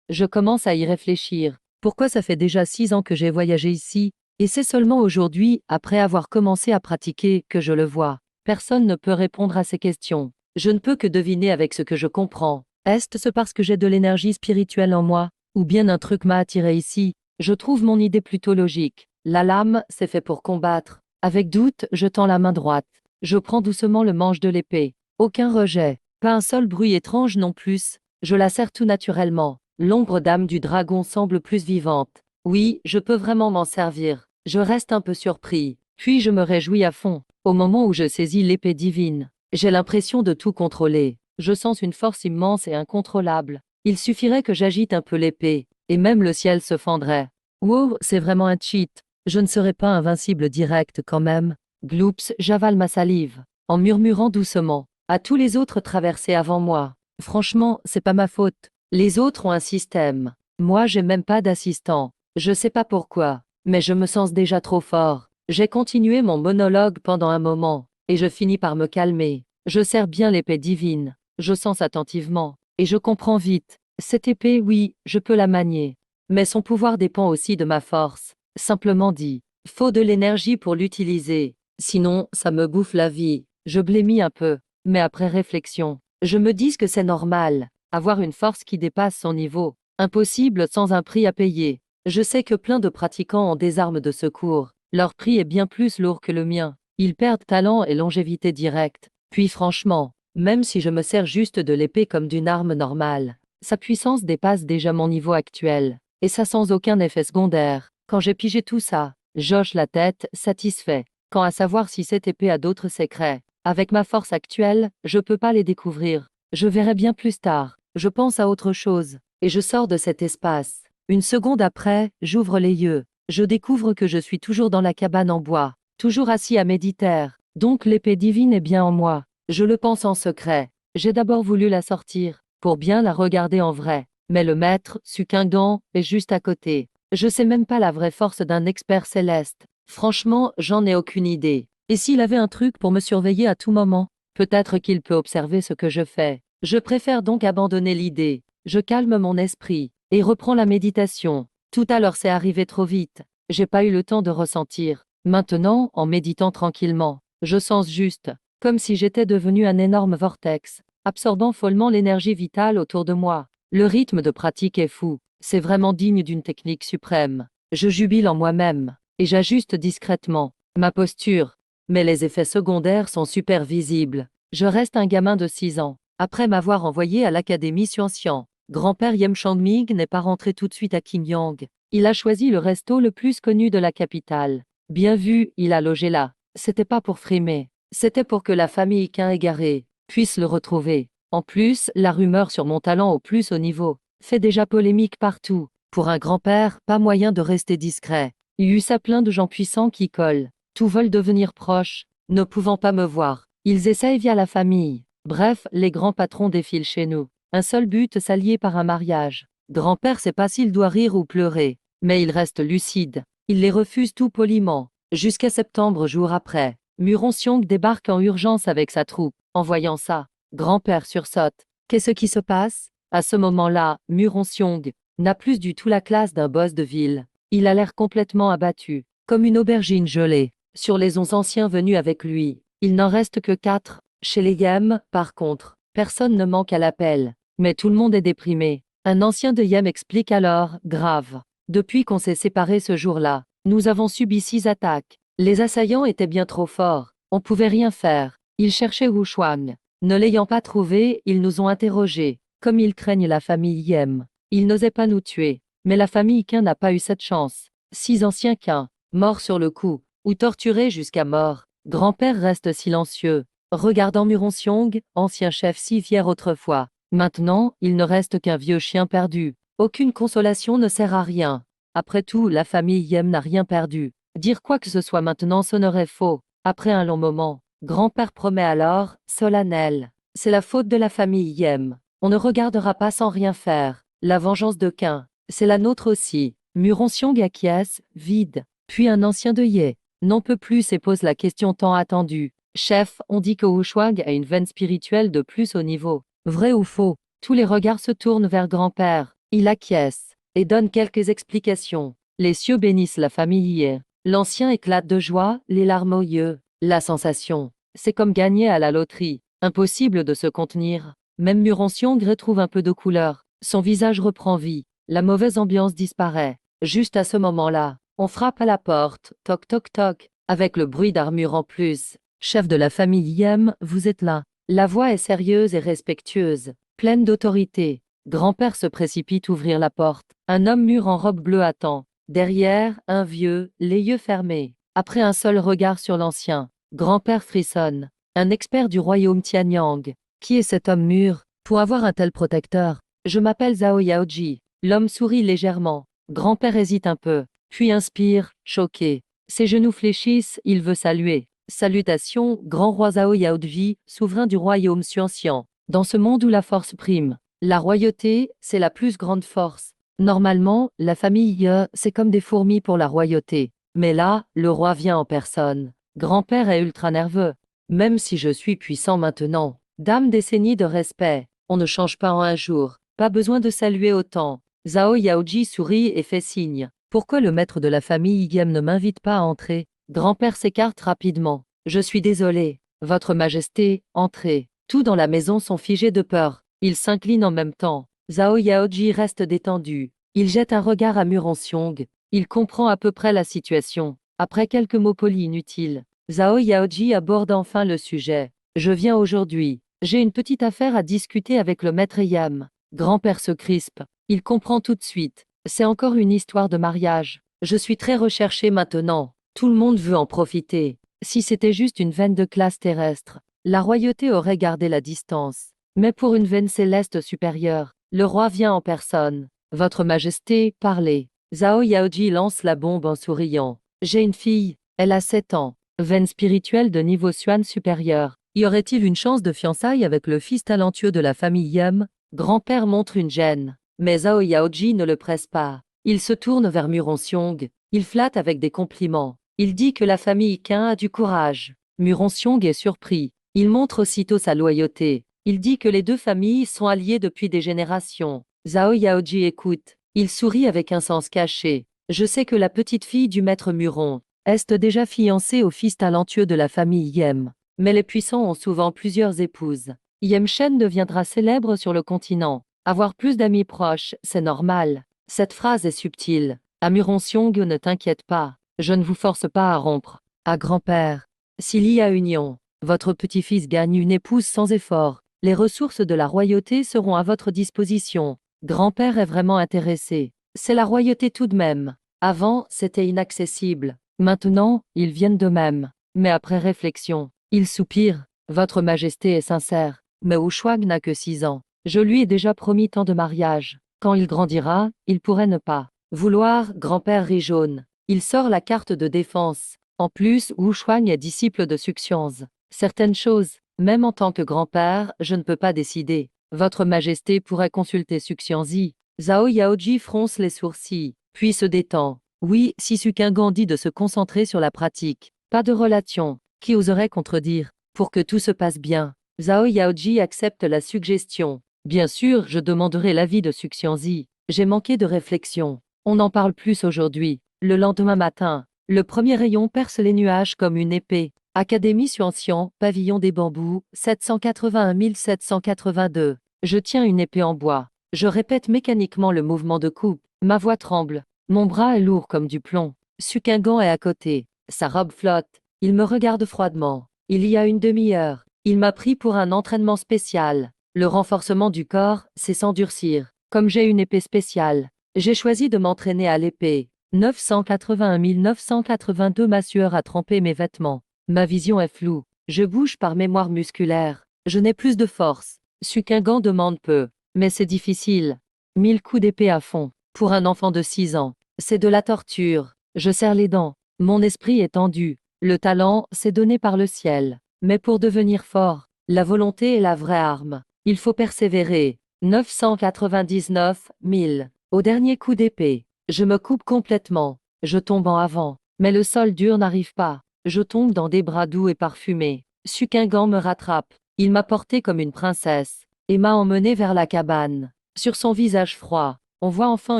Je commence à y réfléchir. Pourquoi ça fait déjà 6 ans que j'ai voyagé ici? Et c'est seulement aujourd'hui, après avoir commencé à pratiquer, que je le vois. Personne ne peut répondre à ces questions. Je ne peux que deviner avec ce que je comprends. Est-ce parce que j'ai de l'énergie spirituelle en moi? Ou bien un truc m'a attiré ici? Je trouve mon idée plutôt logique. La lame, c'est fait pour combattre. Avec doute, je tends la main droite. Je prends doucement le manche de l'épée. Aucun rejet. Pas un seul bruit étrange non plus. Je la serre tout naturellement. L'ombre d'âme du dragon semble plus vivante. Oui, je peux vraiment m'en servir. Je reste un peu surpris. Puis je me réjouis à fond. Au moment où je saisis l'épée divine, j'ai l'impression de tout contrôler. Je sens une force immense et incontrôlable. Il suffirait que j'agite un peu l'épée, et même le ciel se fendrait. Wow, c'est vraiment un cheat. Je ne serai pas invincible direct quand même. Gloops, j'avale ma salive, en murmurant doucement. À tous les autres traversés avant moi. Franchement, c'est pas ma faute. Les autres ont un système. Moi, j'ai même pas d'assistant. Je sais pas pourquoi, mais je me sens déjà trop fort. J'ai continué mon monologue pendant un moment, et je finis par me calmer. Je serre bien l'épée divine. Je sens attentivement. Et je comprends vite. Cette épée, oui, je peux la manier. Mais son pouvoir dépend aussi de ma force. Simplement dit. Faut de l'énergie pour l'utiliser. Sinon, ça me bouffe la vie. Je blêmis un peu. Mais après réflexion, je me dis que c'est normal. Avoir une force qui dépasse son niveau. Impossible sans un prix à payer. Je sais que plein de pratiquants ont des armes de secours. Leur prix est bien plus lourd que le mien. Ils perdent talent et longévité directe. Puis franchement, même si je me sers juste de l'épée comme d'une arme normale, sa puissance dépasse déjà mon niveau actuel. Et ça sans aucun effet secondaire. Quand j'ai pigé tout ça, j'hoche la tête, satisfait. Quant à savoir si cette épée a d'autres secrets, avec ma force actuelle, je peux pas les découvrir. Je verrai bien plus tard. Je pense à autre chose. Et je sors de cet espace. Une seconde après, j'ouvre les yeux. Je découvre que je suis toujours dans la cabane en bois, toujours assis à méditer. Donc l'épée divine est bien en moi. Je le pense en secret. J'ai d'abord voulu la sortir, pour bien la regarder en vrai. Mais le maître, Sukingan, est juste à côté. Je sais même pas la vraie force d'un expert céleste. Franchement, j'en ai aucune idée. Et s'il avait un truc pour me surveiller à tout moment? Peut-être qu'il peut observer ce que je fais. Je préfère donc abandonner l'idée. Je calme mon esprit et reprends la méditation. Tout à l'heure c'est arrivé trop vite. J'ai pas eu le temps de ressentir. Maintenant, en méditant tranquillement, je sens juste, comme si j'étais devenu un énorme vortex, absorbant follement l'énergie vitale autour de moi. Le rythme de pratique est fou. C'est vraiment digne d'une technique suprême. Je jubile en moi-même et j'ajuste discrètement ma posture. Mais les effets secondaires sont super visibles. Je reste un gamin de 6 ans. Après m'avoir envoyé à l'académie Xianxian, grand-père Yem Changming n'est pas rentré tout de suite à Qingyang. Il a choisi le resto le plus connu de la capitale. Bien vu, il a logé là. C'était pas pour frimer. C'était pour que la famille Qin égarée puisse le retrouver. En plus, la rumeur sur mon talent au plus haut niveau fait déjà polémique partout. Pour un grand-père, pas moyen de rester discret. Il y eut ça plein de gens puissants qui collent. Tous veulent devenir proches, ne pouvant pas me voir. Ils essayent via la famille. Bref, les grands patrons défilent chez nous. Un seul but, s'allier par un mariage. Grand-père sait pas s'il doit rire ou pleurer, mais il reste lucide. Il les refuse tout poliment. Jusqu'à septembre, jour après, Muronxiong débarque en urgence avec sa troupe. En voyant ça, grand-père sursaute. Qu'est-ce qui se passe? À ce moment-là, Muronxiong n'a plus du tout la classe d'un boss de ville. Il a l'air complètement abattu, comme une aubergine gelée. Sur les 11 anciens venus avec lui, il n'en reste que 4. Chez les Yem, par contre, personne ne manque à l'appel. Mais tout le monde est déprimé. Un ancien de Yem explique alors, grave. Depuis qu'on s'est séparés ce jour-là, nous avons subi 6 attaques. Les assaillants étaient bien trop forts. On pouvait rien faire. Ils cherchaient Wu Shuang. Ne l'ayant pas trouvé, ils nous ont interrogés. Comme ils craignent la famille Yem, ils n'osaient pas nous tuer. Mais la famille Qin n'a pas eu cette chance. 6 anciens Qin, morts sur le coup, ou torturés jusqu'à mort. Grand-père reste silencieux, regardant Muronxiong, ancien chef si fier autrefois. Maintenant, il ne reste qu'un vieux chien perdu. Aucune consolation ne sert à rien. Après tout, la famille Yem n'a rien perdu. Dire quoi que ce soit maintenant sonnerait faux. Après un long moment, grand-père promet alors, solennel. C'est la faute de la famille Yem. On ne regardera pas sans rien faire. La vengeance de Qin, c'est la nôtre aussi. Muronxiong acquiesce, vide. Puis un ancien de Ye n'en peut plus et pose la question tant attendue. Chef, on dit que Wu Shuang a une veine spirituelle de plus haut niveau. Vrai ou faux? Tous les regards se tournent vers grand-père. Il acquiesce et donne quelques explications. Les cieux bénissent la famille Ye. L'ancien éclate de joie, les larmes aux yeux. La sensation, c'est comme gagner à la loterie. Impossible de se contenir. Même Muronxiong retrouve un peu de couleur. Son visage reprend vie. La mauvaise ambiance disparaît. Juste à ce moment-là, on frappe à la porte. Toc toc toc. Avec le bruit d'armure en plus. Chef de la famille Yem, vous êtes là. La voix est sérieuse et respectueuse, pleine d'autorité. Grand-père se précipite ouvrir la porte. Un homme mûr en robe bleue attend. Derrière, un vieux, les yeux fermés. Après un seul regard sur l'ancien, grand-père frissonne. Un expert du royaume Tianyang. Qui est cet homme mûr? Pour avoir un tel protecteur, je m'appelle Zhao Yaoji. L'homme sourit légèrement. Grand-père hésite un peu, puis inspire, choqué. Ses genoux fléchissent, il veut saluer. Salutations, grand roi Zhao Yaoji, souverain du royaume Xianxian. Dans ce monde où la force prime, la royauté, c'est la plus grande force. Normalement, la famille Ye, c'est comme des fourmis pour la royauté. Mais là, le roi vient en personne. Grand-père est ultra nerveux. Même si je suis puissant maintenant, dame décennies de respect, on ne change pas en un jour, pas besoin de saluer autant. Zhao Yaoji sourit et fait signe. Pourquoi le maître de la famille Yigem ne m'invite pas à entrer? Grand-père s'écarte rapidement. Je suis désolé. Votre Majesté, entrez. Tous dans la maison sont figés de peur. Ils s'inclinent en même temps. Zhao Yaoji reste détendu. Il jette un regard à Muronxiong. Il comprend à peu près la situation. Après quelques mots polis inutiles, Zhao Yaoji aborde enfin le sujet. Je viens aujourd'hui. J'ai une petite affaire à discuter avec le maître Yam. Grand-père se crispe. Il comprend tout de suite. C'est encore une histoire de mariage. Je suis très recherché maintenant. Tout le monde veut en profiter. Si c'était juste une veine de classe terrestre, la royauté aurait gardé la distance. Mais pour une veine céleste supérieure, le roi vient en personne. Votre Majesté, parlez. Zhao Yaoji lance la bombe en souriant. J'ai une fille. Elle a 7 ans. Veine spirituelle de niveau Xuan supérieur. Y aurait-il une chance de fiançailles avec le fils talentueux de la famille Yam? Grand-père montre une gêne. Mais Zhao Yaoji ne le presse pas. Il se tourne vers Muronxiong. Il flatte avec des compliments. Il dit que la famille Qin a du courage. Muronxiong est surpris. Il montre aussitôt sa loyauté. Il dit que les deux familles sont alliées depuis des générations. Zhao Yaoji écoute. Il sourit avec un sens caché. Je sais que la petite fille du maître Muron est déjà fiancée au fils talentueux de la famille Yem. Mais les puissants ont souvent plusieurs épouses. Yem Shen deviendra célèbre sur le continent. Avoir plus d'amis proches, c'est normal. Cette phrase est subtile. À Muronxiong, ne t'inquiète pas. Je ne vous force pas à rompre. À grand-père. S'il y a union, votre petit-fils gagne une épouse sans effort. Les ressources de la royauté seront à votre disposition. Grand-père est vraiment intéressé. C'est la royauté tout de même. Avant, c'était inaccessible. Maintenant, ils viennent d'eux-mêmes. Mais après réflexion, il soupire. Votre Majesté est sincère. Mais Ushuang n'a que 6 ans. Je lui ai déjà promis tant de mariages. Quand il grandira, il pourrait ne pas vouloir. Grand-père rit jaune. Il sort la carte de défense. En plus, Wu Shuang est disciple de Suxianze. Certaines choses, même en tant que grand-père, je ne peux pas décider. Votre Majesté pourrait consulter Suxianzi. Zhao Yaoji fronce les sourcils, puis se détend. Oui, si Sukingan dit de se concentrer sur la pratique. Pas de relation. Qui oserait contredire? Pour que tout se passe bien. Zhao Yaoji accepte la suggestion. Bien sûr, je demanderai l'avis de Suxianzi. J'ai manqué de réflexion. On en parle plus aujourd'hui. Le lendemain matin, le premier rayon perce les nuages comme une épée. Académie Xuanxian, pavillon des bambous, 781 782. Je tiens une épée en bois. Je répète mécaniquement le mouvement de coupe. Ma voix tremble. Mon bras est lourd comme du plomb. Sukingan est à côté. Sa robe flotte. Il me regarde froidement. Il y a une demi-heure, il m'a pris pour un entraînement spécial. Le renforcement du corps, c'est s'endurcir. Comme j'ai une épée spéciale, j'ai choisi de m'entraîner à l'épée. 981 982. Ma sueur a trempé mes vêtements. Ma vision est floue. Je bouge par mémoire musculaire. Je n'ai plus de force. Sukingan demande peu. Mais c'est difficile. 1000 coups d'épée à fond. Pour un enfant de 6 ans. C'est de la torture. Je serre les dents. Mon esprit est tendu. Le talent, c'est donné par le ciel. Mais pour devenir fort, la volonté est la vraie arme. Il faut persévérer. 999 000. Au dernier coup d'épée, je me coupe complètement. Je tombe en avant. Mais le sol dur n'arrive pas. Je tombe dans des bras doux et parfumés. Sukingan me rattrape. Il m'a portée comme une princesse et m'a emmenée vers la cabane. Sur son visage froid, on voit enfin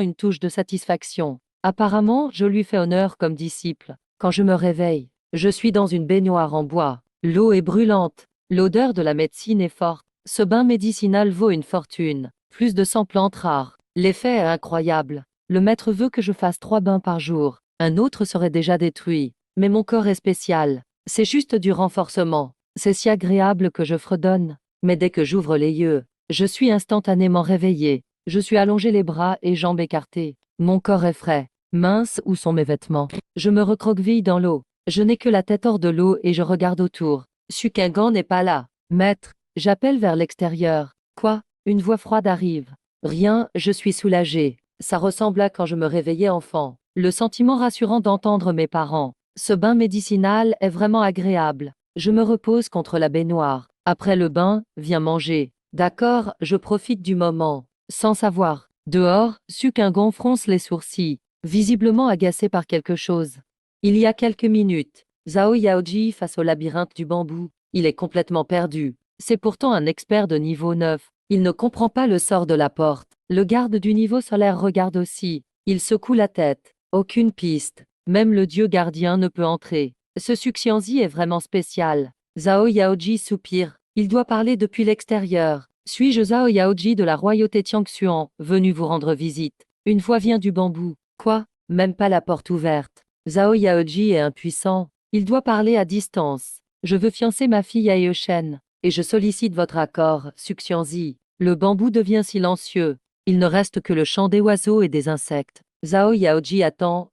une touche de satisfaction. Apparemment, je lui fais honneur comme disciple. Quand je me réveille, je suis dans une baignoire en bois. L'eau est brûlante. L'odeur de la médecine est forte. Ce bain médicinal vaut une fortune. Plus de 100 plantes rares. L'effet est incroyable. Le maître veut que je fasse 3 bains par jour. Un autre serait déjà détruit. Mais mon corps est spécial. C'est juste du renforcement. C'est si agréable que je fredonne. Mais dès que j'ouvre les yeux, je suis instantanément réveillé. Je suis allongé les bras et jambes écartées. Mon corps est frais. Mince, où sont mes vêtements? Je me recroqueville dans l'eau. Je n'ai que la tête hors de l'eau et je regarde autour. Sukingan n'est pas là. Maître, j'appelle vers l'extérieur. Quoi? Une voix froide arrive. Rien, je suis soulagé. Ça ressemble à quand je me réveillais enfant. Le sentiment rassurant d'entendre mes parents. Ce bain médicinal est vraiment agréable. Je me repose contre la baignoire. Après le bain, viens manger. D'accord, je profite du moment. Sans savoir. Dehors, Sukingan fronce les sourcils, visiblement agacé par quelque chose. Il y a quelques minutes, Zhao Yaoji face au labyrinthe du bambou. Il est complètement perdu. C'est pourtant un expert de niveau 9. Il ne comprend pas le sort de la porte. Le garde du niveau solaire regarde aussi. Il secoue la tête. Aucune piste. Même le dieu gardien ne peut entrer. Ce Xuxianzi est vraiment spécial. Zhao Yaoji soupire. Il doit parler depuis l'extérieur. Suis-je Zhao Yaoji de la royauté Tiangxuan, venu vous rendre visite? Une voix vient du bambou. Quoi? Même pas la porte ouverte. Zhao Yaoji est impuissant. Il doit parler à distance. Je veux fiancer ma fille à Yeshen, et je sollicite votre accord, Xuxianzi. Le bambou devient silencieux. Il ne reste que le chant des oiseaux et des insectes. Zhao Yaoji attend.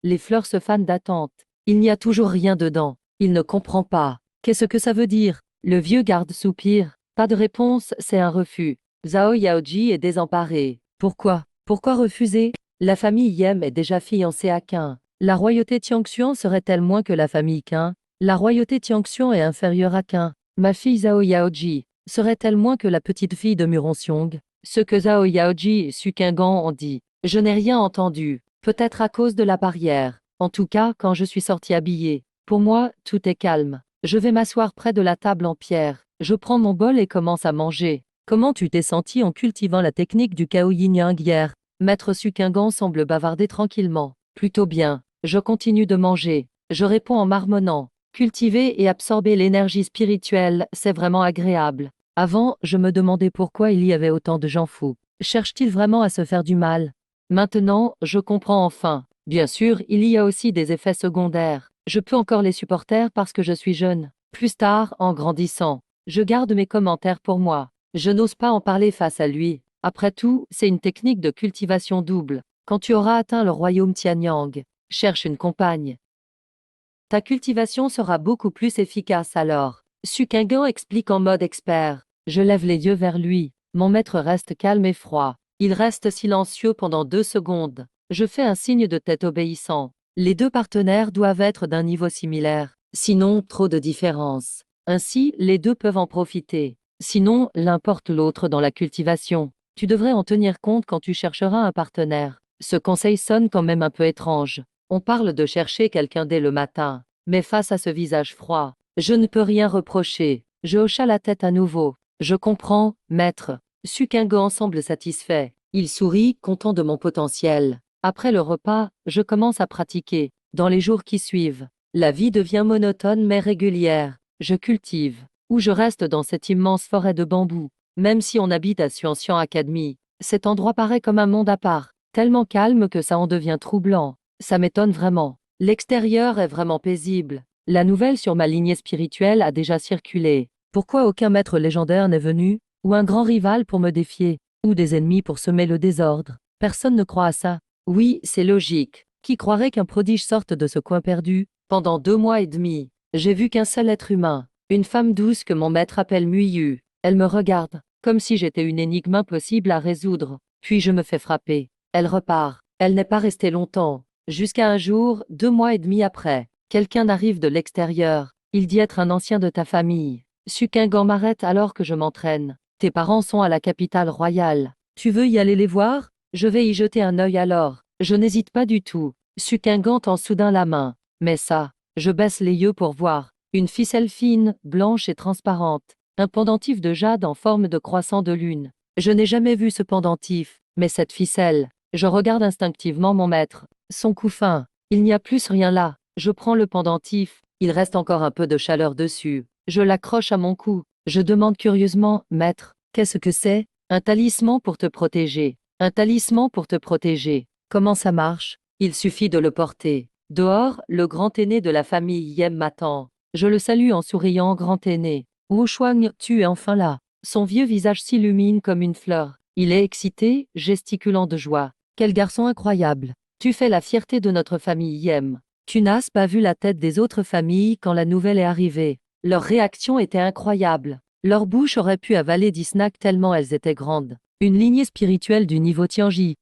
Les fleurs se fanent d'attente. Il n'y a toujours rien dedans. Il ne comprend pas. Qu'est-ce que ça veut dire? Le vieux garde soupire. Pas de réponse, c'est un refus. Zhao Yaoji est désemparé. Pourquoi? Pourquoi refuser? La famille Yem est déjà fiancée à Qin. La royauté Tiangxuan serait-elle moins que la famille Qin? La royauté Tiangxuan est inférieure à Qin. Ma fille Zhao Yaoji serait-elle moins que la petite fille de Muronxiong? Ce que Zhao Yaoji et Sukingan ont dit. Je n'ai rien entendu. Peut-être à cause de la barrière. En tout cas, quand je suis sortie habillée. Pour moi, tout est calme. Je vais m'asseoir près de la table en pierre. Je prends mon bol et commence à manger. Comment tu t'es senti en cultivant la technique du Cao Yin Yang hier? Maître Sukingan semble bavarder tranquillement. Plutôt bien. Je continue de manger. Je réponds en marmonnant. Cultiver et absorber l'énergie spirituelle, c'est vraiment agréable. Avant, je me demandais pourquoi il y avait autant de gens fous. Cherche-t-il vraiment à se faire du mal? Maintenant, je comprends enfin. Bien sûr, il y a aussi des effets secondaires. Je peux encore les supporter parce que je suis jeune. Plus tard, en grandissant, je garde mes commentaires pour moi. Je n'ose pas en parler face à lui. Après tout, c'est une technique de cultivation double. Quand tu auras atteint le royaume Tianyang, cherche une compagne. Ta cultivation sera beaucoup plus efficace alors. Sukingan explique en mode expert. Je lève les yeux vers lui. Mon maître reste calme et froid. Il reste silencieux pendant 2 secondes. Je fais un signe de tête obéissant. Les deux partenaires doivent être d'un niveau similaire. Sinon, trop de différence. Ainsi, les deux peuvent en profiter. Sinon, l'un porte l'autre dans la cultivation. Tu devrais en tenir compte quand tu chercheras un partenaire. Ce conseil sonne quand même un peu étrange. On parle de chercher quelqu'un dès le matin. Mais face à ce visage froid, je ne peux rien reprocher. Je hocha la tête à nouveau. Je comprends, maître. Sukingan semble satisfait. Il sourit, content de mon potentiel. Après le repas, je commence à pratiquer. Dans les jours qui suivent, la vie devient monotone mais régulière. Je cultive. Ou je reste dans cette immense forêt de bambous. Même si on habite à Xianxian Academy, cet endroit paraît comme un monde à part. Tellement calme que ça en devient troublant. Ça m'étonne vraiment. L'extérieur est vraiment paisible. La nouvelle sur ma lignée spirituelle a déjà circulé. Pourquoi aucun maître légendaire n'est venu? Ou un grand rival pour me défier? Ou des ennemis pour semer le désordre? Personne ne croit à ça. Oui, c'est logique. Qui croirait qu'un prodige sorte de ce coin perdu? Pendant 2 mois et demi, j'ai vu qu'un seul être humain. Une femme douce que mon maître appelle Muiyu. Elle me regarde, comme si j'étais une énigme impossible à résoudre. Puis je me fais frapper. Elle repart. Elle n'est pas restée longtemps. Jusqu'à un jour, 2 mois et demi après, quelqu'un arrive de l'extérieur. Il dit être un ancien de ta famille. Sukingan m'arrête alors que je m'entraîne. Tes parents sont à la capitale royale. Tu veux y aller les voir? Je vais y jeter un œil alors. Je n'hésite pas du tout. Sukingan tend soudain la main. Mais ça, je baisse les yeux pour voir. Une ficelle fine, blanche et transparente. Un pendentif de jade en forme de croissant de lune. Je n'ai jamais vu ce pendentif, mais cette ficelle. Je regarde instinctivement mon maître. Son cou fin. Il n'y a plus rien là. Je prends le pendentif. Il reste encore un peu de chaleur dessus. Je l'accroche à mon cou. Je demande curieusement, maître, qu'est-ce que c'est? Un talisman pour te protéger. Un talisman pour te protéger. Comment ça marche? Il suffit de le porter. Dehors, le grand aîné de la famille Yem m'attend. Je le salue en souriant, grand aîné. Wu Shuang, tu es enfin là. Son vieux visage s'illumine comme une fleur. Il est excité, gesticulant de joie. Quel garçon incroyable. Tu fais la fierté de notre famille Yem. Tu n'as pas vu la tête des autres familles quand la nouvelle est arrivée. Leur réaction était incroyable. Leur bouche aurait pu avaler 10 snacks tellement elles étaient grandes. Une lignée spirituelle du niveau Tianji.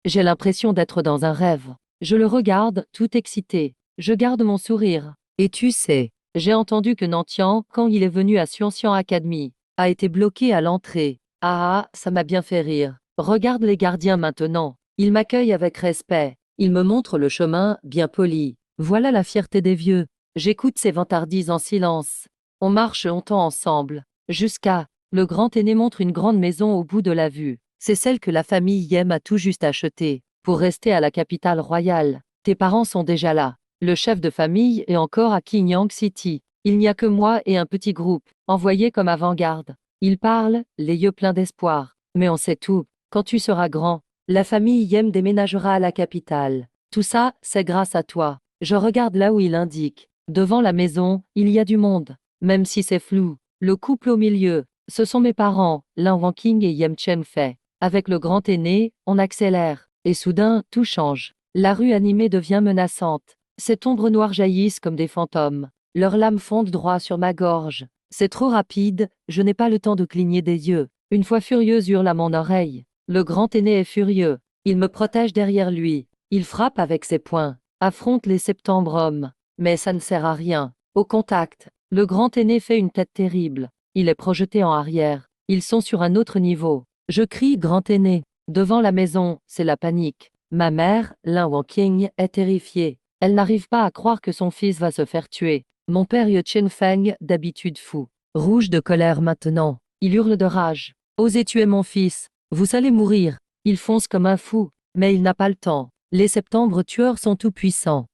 J'ai l'impression d'être dans un rêve. Je le regarde, tout excité. Je garde mon sourire. Et tu sais, j'ai entendu que Nantian, quand il est venu à Xianxian Academy, a été bloqué à l'entrée. Ah, ça m'a bien fait rire. Regarde les gardiens maintenant. Ils m'accueillent avec respect. Ils me montrent le chemin, bien poli. Voilà la fierté des vieux. J'écoute ces vantardises en silence. On marche longtemps ensemble, jusqu'à... Le grand aîné montre une grande maison au bout de la vue. C'est celle que la famille Yem a tout juste achetée, pour rester à la capitale royale. Tes parents sont déjà là. Le chef de famille est encore à Qingyang City. Il n'y a que moi et un petit groupe, envoyé comme avant-garde. Il parle, les yeux pleins d'espoir. Mais on sait tout. Quand tu seras grand, la famille Yem déménagera à la capitale. Tout ça, c'est grâce à toi. Je regarde là où il indique. Devant la maison, il y a du monde. Même si c'est flou. Le couple au milieu, ce sont mes parents, Lin Wangqing et Yem Chengfei. Avec le grand aîné, on accélère. Et soudain, tout change. La rue animée devient menaçante. Ces ombres noires jaillissent comme des fantômes. Leurs lames fondent droit sur ma gorge. C'est trop rapide, je n'ai pas le temps de cligner des yeux. Une voix furieuse hurle à mon oreille. Le grand aîné est furieux. Il me protège derrière lui. Il frappe avec ses poings. Affronte les septembre hommes. Mais ça ne sert à rien. Au contact, le grand aîné fait une tête terrible. Il est projeté en arrière. Ils sont sur un autre niveau. Je crie grand aîné. Devant la maison, c'est la panique. Ma mère, Lin Wangqing, est terrifiée. Elle n'arrive pas à croire que son fils va se faire tuer. Mon père Ye Feng, d'habitude fou. Rouge de colère maintenant. Il hurle de rage. Osez tuer mon fils. Vous allez mourir. Il fonce comme un fou. Mais il n'a pas le temps. Les septembre tueurs sont tout puissants.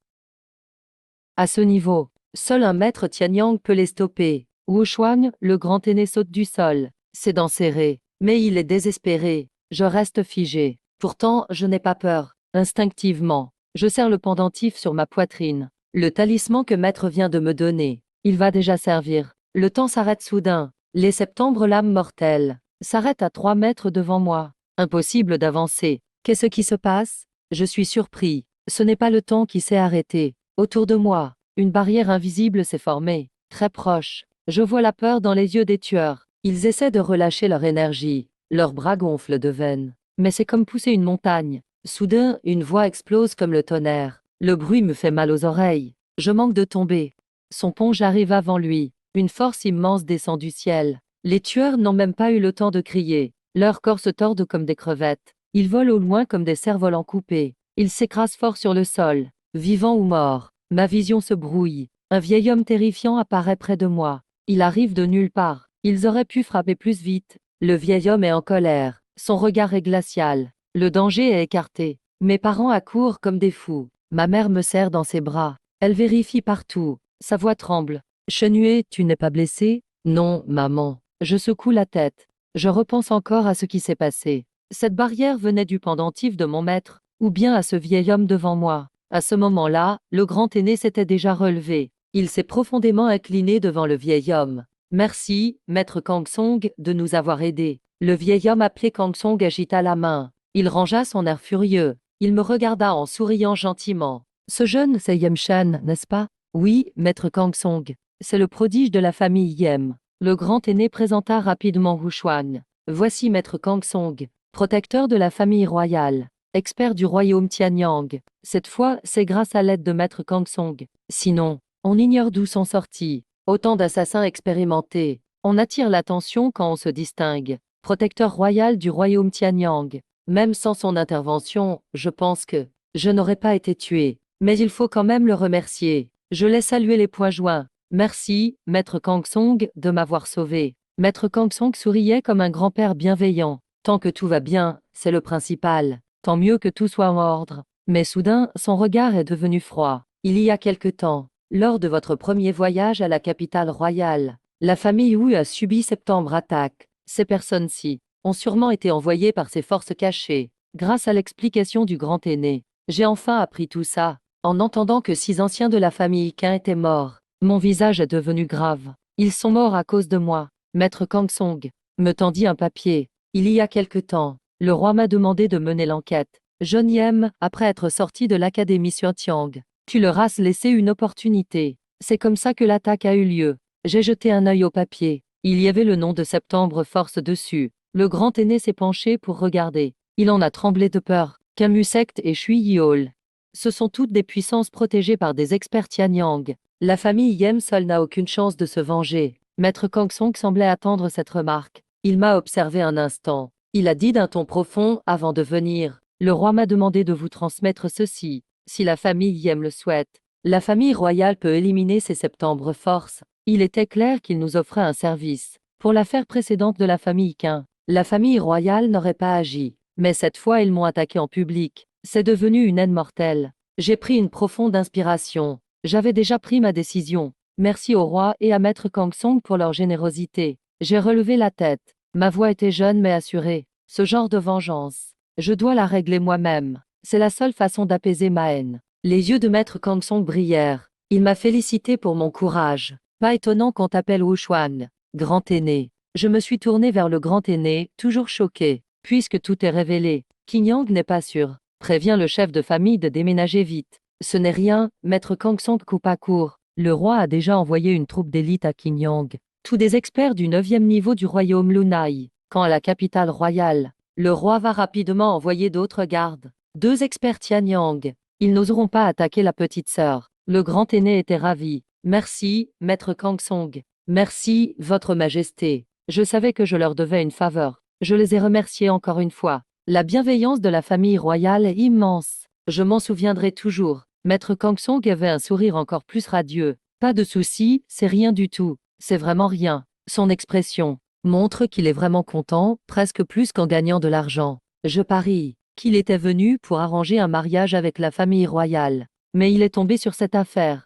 À ce niveau, seul un maître Tianyang peut les stopper. Wu Xuan, le grand aîné saute du sol. Ses dents serrées. Mais il est désespéré. Je reste figé. Pourtant, je n'ai pas peur. Instinctivement, je serre le pendentif sur ma poitrine. Le talisman que maître vient de me donner. Il va déjà servir. Le temps s'arrête soudain. Les septembre lames mortelles s'arrêtent à 3 mètres devant moi. Impossible d'avancer. Qu'est-ce qui se passe? Je suis surpris. Ce n'est pas le temps qui s'est arrêté. Autour de moi, une barrière invisible s'est formée. Très proche. Je vois la peur dans les yeux des tueurs. Ils essaient de relâcher leur énergie. Leurs bras gonflent de veine. Mais c'est comme pousser une montagne. Soudain, une voix explose comme le tonnerre. Le bruit me fait mal aux oreilles. Je manque de tomber. Son pont, j'arrive avant lui. Une force immense descend du ciel. Les tueurs n'ont même pas eu le temps de crier. Leurs corps se tordent comme des crevettes. Ils volent au loin comme des cerfs-volants coupés. Ils s'écrasent fort sur le sol. Vivant ou mort, ma vision se brouille. Un vieil homme terrifiant apparaît près de moi. Il arrive de nulle part. Ils auraient pu frapper plus vite. Le vieil homme est en colère. Son regard est glacial. Le danger est écarté. Mes parents accourent comme des fous. Ma mère me serre dans ses bras. Elle vérifie partout. Sa voix tremble. Chenuet, tu n'es pas blessé? Non, maman. Je secoue la tête. Je repense encore à ce qui s'est passé. Cette barrière venait du pendentif de mon maître, ou bien à ce vieil homme devant moi. À ce moment-là, le grand aîné s'était déjà relevé. Il s'est profondément incliné devant le vieil homme. Merci, maître Kang Song, de nous avoir aidés. Le vieil homme appelé Kang Song agita la main. Il rangea son air furieux. Il me regarda en souriant gentiment. Ce jeune, c'est Yem Shan, n'est-ce pas? Oui, maître Kang Song. C'est le prodige de la famille Yem. Le grand aîné présenta rapidement Wu Xuan. Voici maître Kang Song, protecteur de la famille royale, expert du royaume Tianyang. Cette fois, c'est grâce à l'aide de maître Kang Song. Sinon, on ignore d'où sont sortis. Autant d'assassins expérimentés. On attire l'attention quand on se distingue. Protecteur royal du royaume Tianyang. Même sans son intervention, je pense que je n'aurais pas été tué. Mais il faut quand même le remercier. Je l'ai salué les poings joints. Merci, maître Kang Song, de m'avoir sauvé. Maître Kang Song souriait comme un grand-père bienveillant. Tant que tout va bien, c'est le principal. Tant mieux que tout soit en ordre. Mais soudain, son regard est devenu froid. Il y a quelque temps, lors de votre premier voyage à la capitale royale, la famille Wu a subi septembre attaque. Ces personnes-ci ont sûrement été envoyées par ces forces cachées. Grâce à l'explication du grand aîné, j'ai enfin appris tout ça. En entendant que 6 anciens de la famille Qin étaient morts, mon visage est devenu grave. Ils sont morts à cause de moi. Maître Kang Song me tendit un papier. Il y a quelque temps, le roi m'a demandé de mener l'enquête. Jeune Yem, après être sorti de l'académie Xuantiang, tu leur as laissé une opportunité. C'est comme ça que l'attaque a eu lieu. J'ai jeté un œil au papier. Il y avait le nom de Septembre Force dessus. Le grand aîné s'est penché pour regarder. Il en a tremblé de peur. Camus Sect et Shui Yol. Ce sont toutes des puissances protégées par des experts Tianyang. La famille Yem seule n'a aucune chance de se venger. Maître Kang Song semblait attendre cette remarque. Il m'a observé un instant. Il a dit d'un ton profond avant de venir. Le roi m'a demandé de vous transmettre ceci. Si la famille Yem le souhaite, la famille royale peut éliminer ces septembre forces. Il était clair qu'il nous offrait un service. Pour l'affaire précédente de la famille Qin, la famille royale n'aurait pas agi. Mais cette fois ils m'ont attaqué en public. C'est devenu une haine mortelle. J'ai pris une profonde inspiration. J'avais déjà pris ma décision. Merci au roi et à maître Kang Song pour leur générosité. J'ai relevé la tête. Ma voix était jeune mais assurée. Ce genre de vengeance, je dois la régler moi-même. C'est la seule façon d'apaiser ma haine. Les yeux de maître Kang Song brillèrent. Il m'a félicité pour mon courage. Pas étonnant qu'on t'appelle Wu Xuan, grand aîné. Je me suis tourné vers le grand aîné, toujours choqué. Puisque tout est révélé, Qin Yang n'est pas sûr. Préviens le chef de famille de déménager vite. Ce n'est rien, maître Kang Song coupa court. Le roi a déjà envoyé une troupe d'élite à Qin Yang. Tous des experts du 9e niveau du royaume Lunai. Quand à la capitale royale, le roi va rapidement envoyer d'autres gardes. 2 experts Tianyang. Ils n'oseront pas attaquer la petite sœur. Le grand aîné était ravi. Merci, maître Kang Song. Merci, votre majesté. Je savais que je leur devais une faveur. Je les ai remerciés encore une fois. La bienveillance de la famille royale est immense. Je m'en souviendrai toujours. Maître Kang Song avait un sourire encore plus radieux. Pas de souci, c'est rien du tout. C'est vraiment rien. Son expression montre qu'il est vraiment content, presque plus qu'en gagnant de l'argent. Je parie qu'il était venu pour arranger un mariage avec la famille royale. Mais il est tombé sur cette affaire.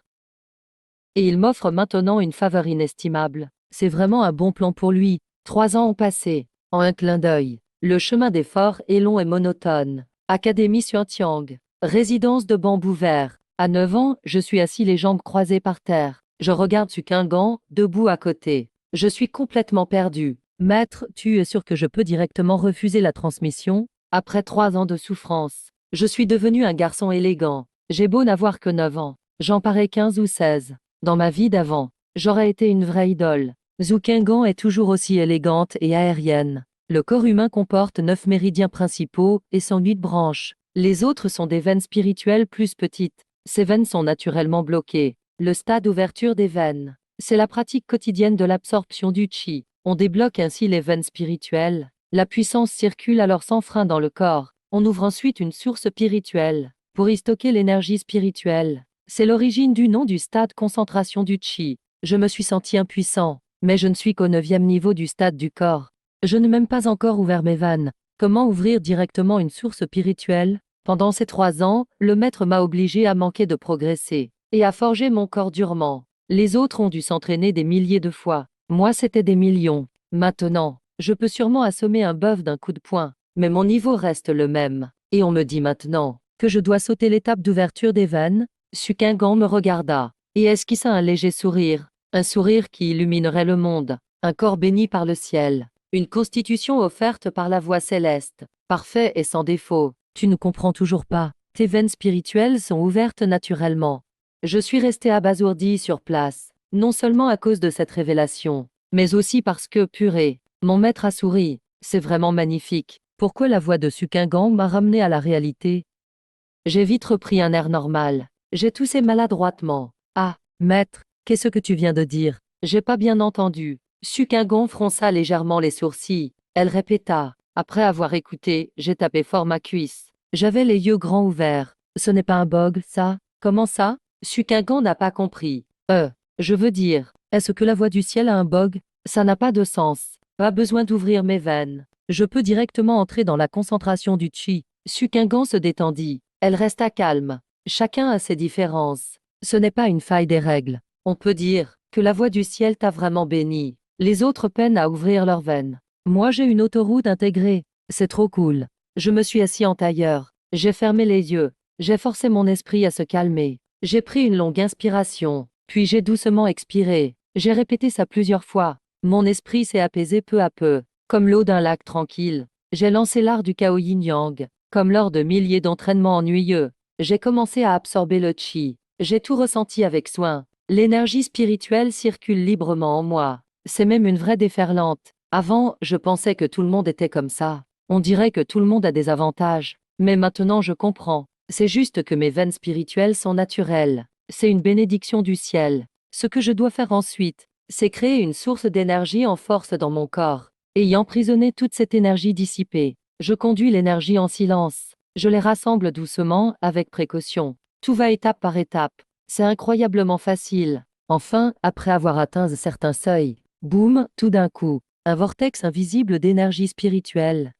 Et il m'offre maintenant une faveur inestimable. C'est vraiment un bon plan pour lui. 3 ans ont passé. En un clin d'œil. Le chemin des forts est long et monotone. Académie Xuantiang. Résidence de bambou vert. À 9 ans, je suis assis les jambes croisées par terre. Je regarde Sukingan, debout à côté. Je suis complètement perdu. Maître, tu es sûr que je peux directement refuser la transmission? Après 3 ans de souffrance, je suis devenu un garçon élégant. J'ai beau n'avoir que 9 ans. J'en parais 15 ou 16. Dans ma vie d'avant, j'aurais été une vraie idole. Zhu Kengan est toujours aussi élégante et aérienne. Le corps humain comporte 9 méridiens principaux et 108 branches. Les autres sont des veines spirituelles plus petites. Ces veines sont naturellement bloquées. Le stade ouverture des veines. C'est la pratique quotidienne de l'absorption du chi. On débloque ainsi les veines spirituelles. La puissance circule alors sans frein dans le corps. On ouvre ensuite une source spirituelle pour y stocker l'énergie spirituelle. C'est l'origine du nom du stade concentration du chi. Je me suis senti impuissant, mais je ne suis qu'au 9e niveau du stade du corps. Je n'ai même pas encore ouvert mes veines. Comment ouvrir directement une source spirituelle? Pendant ces 3 ans, le maître m'a obligé à manquer de progresser et à forger mon corps durement. Les autres ont dû s'entraîner des milliers de fois. Moi, c'était des millions. Maintenant, je peux sûrement assommer un bœuf d'un coup de poing, mais mon niveau reste le même. Et on me dit maintenant que je dois sauter l'étape d'ouverture des veines. Sukingan me regarda et esquissa un léger sourire, un sourire qui illuminerait le monde, un corps béni par le ciel, une constitution offerte par la voix céleste, parfait et sans défaut. Tu ne comprends toujours pas. Tes veines spirituelles sont ouvertes naturellement. Je suis resté abasourdi sur place, non seulement à cause de cette révélation, mais aussi parce que, purée, mon maître a souri. C'est vraiment magnifique. Pourquoi la voix de Sukingan m'a ramené à la réalité? J'ai vite repris un air normal. J'ai toussé maladroitement. Ah, maître, qu'est-ce que tu viens de dire? J'ai pas bien entendu. Sukingan fronça légèrement les sourcils. Elle répéta. Après avoir écouté, j'ai tapé fort ma cuisse. J'avais les yeux grands ouverts. Ce n'est pas un bug, ça? Comment ça? Sukingan n'a pas compris. Je veux dire, est-ce que la voix du ciel a un bug? Ça n'a pas de sens. Pas besoin d'ouvrir mes veines. Je peux directement entrer dans la concentration du chi. Sukingan se détendit. Elle resta calme. Chacun a ses différences. Ce n'est pas une faille des règles. On peut dire que la voix du ciel t'a vraiment béni. Les autres peinent à ouvrir leurs veines. Moi j'ai une autoroute intégrée. C'est trop cool. Je me suis assis en tailleur. J'ai fermé les yeux. J'ai forcé mon esprit à se calmer. J'ai pris une longue inspiration. Puis j'ai doucement expiré. J'ai répété ça plusieurs fois. Mon esprit s'est apaisé peu à peu, comme l'eau d'un lac tranquille. J'ai lancé l'art du Kao Yin Yang, comme lors de milliers d'entraînements ennuyeux. J'ai commencé à absorber le chi. J'ai tout ressenti avec soin. L'énergie spirituelle circule librement en moi. C'est même une vraie déferlante. Avant, je pensais que tout le monde était comme ça. On dirait que tout le monde a des avantages. Mais maintenant je comprends. C'est juste que mes veines spirituelles sont naturelles. C'est une bénédiction du ciel. Ce que je dois faire ensuite, c'est créer une source d'énergie en force dans mon corps. Et y emprisonner toute cette énergie dissipée. Je conduis l'énergie en silence. Je les rassemble doucement, avec précaution. Tout va étape par étape. C'est incroyablement facile. Enfin, après avoir atteint certains seuils, boum, tout d'un coup, un vortex invisible d'énergie spirituelle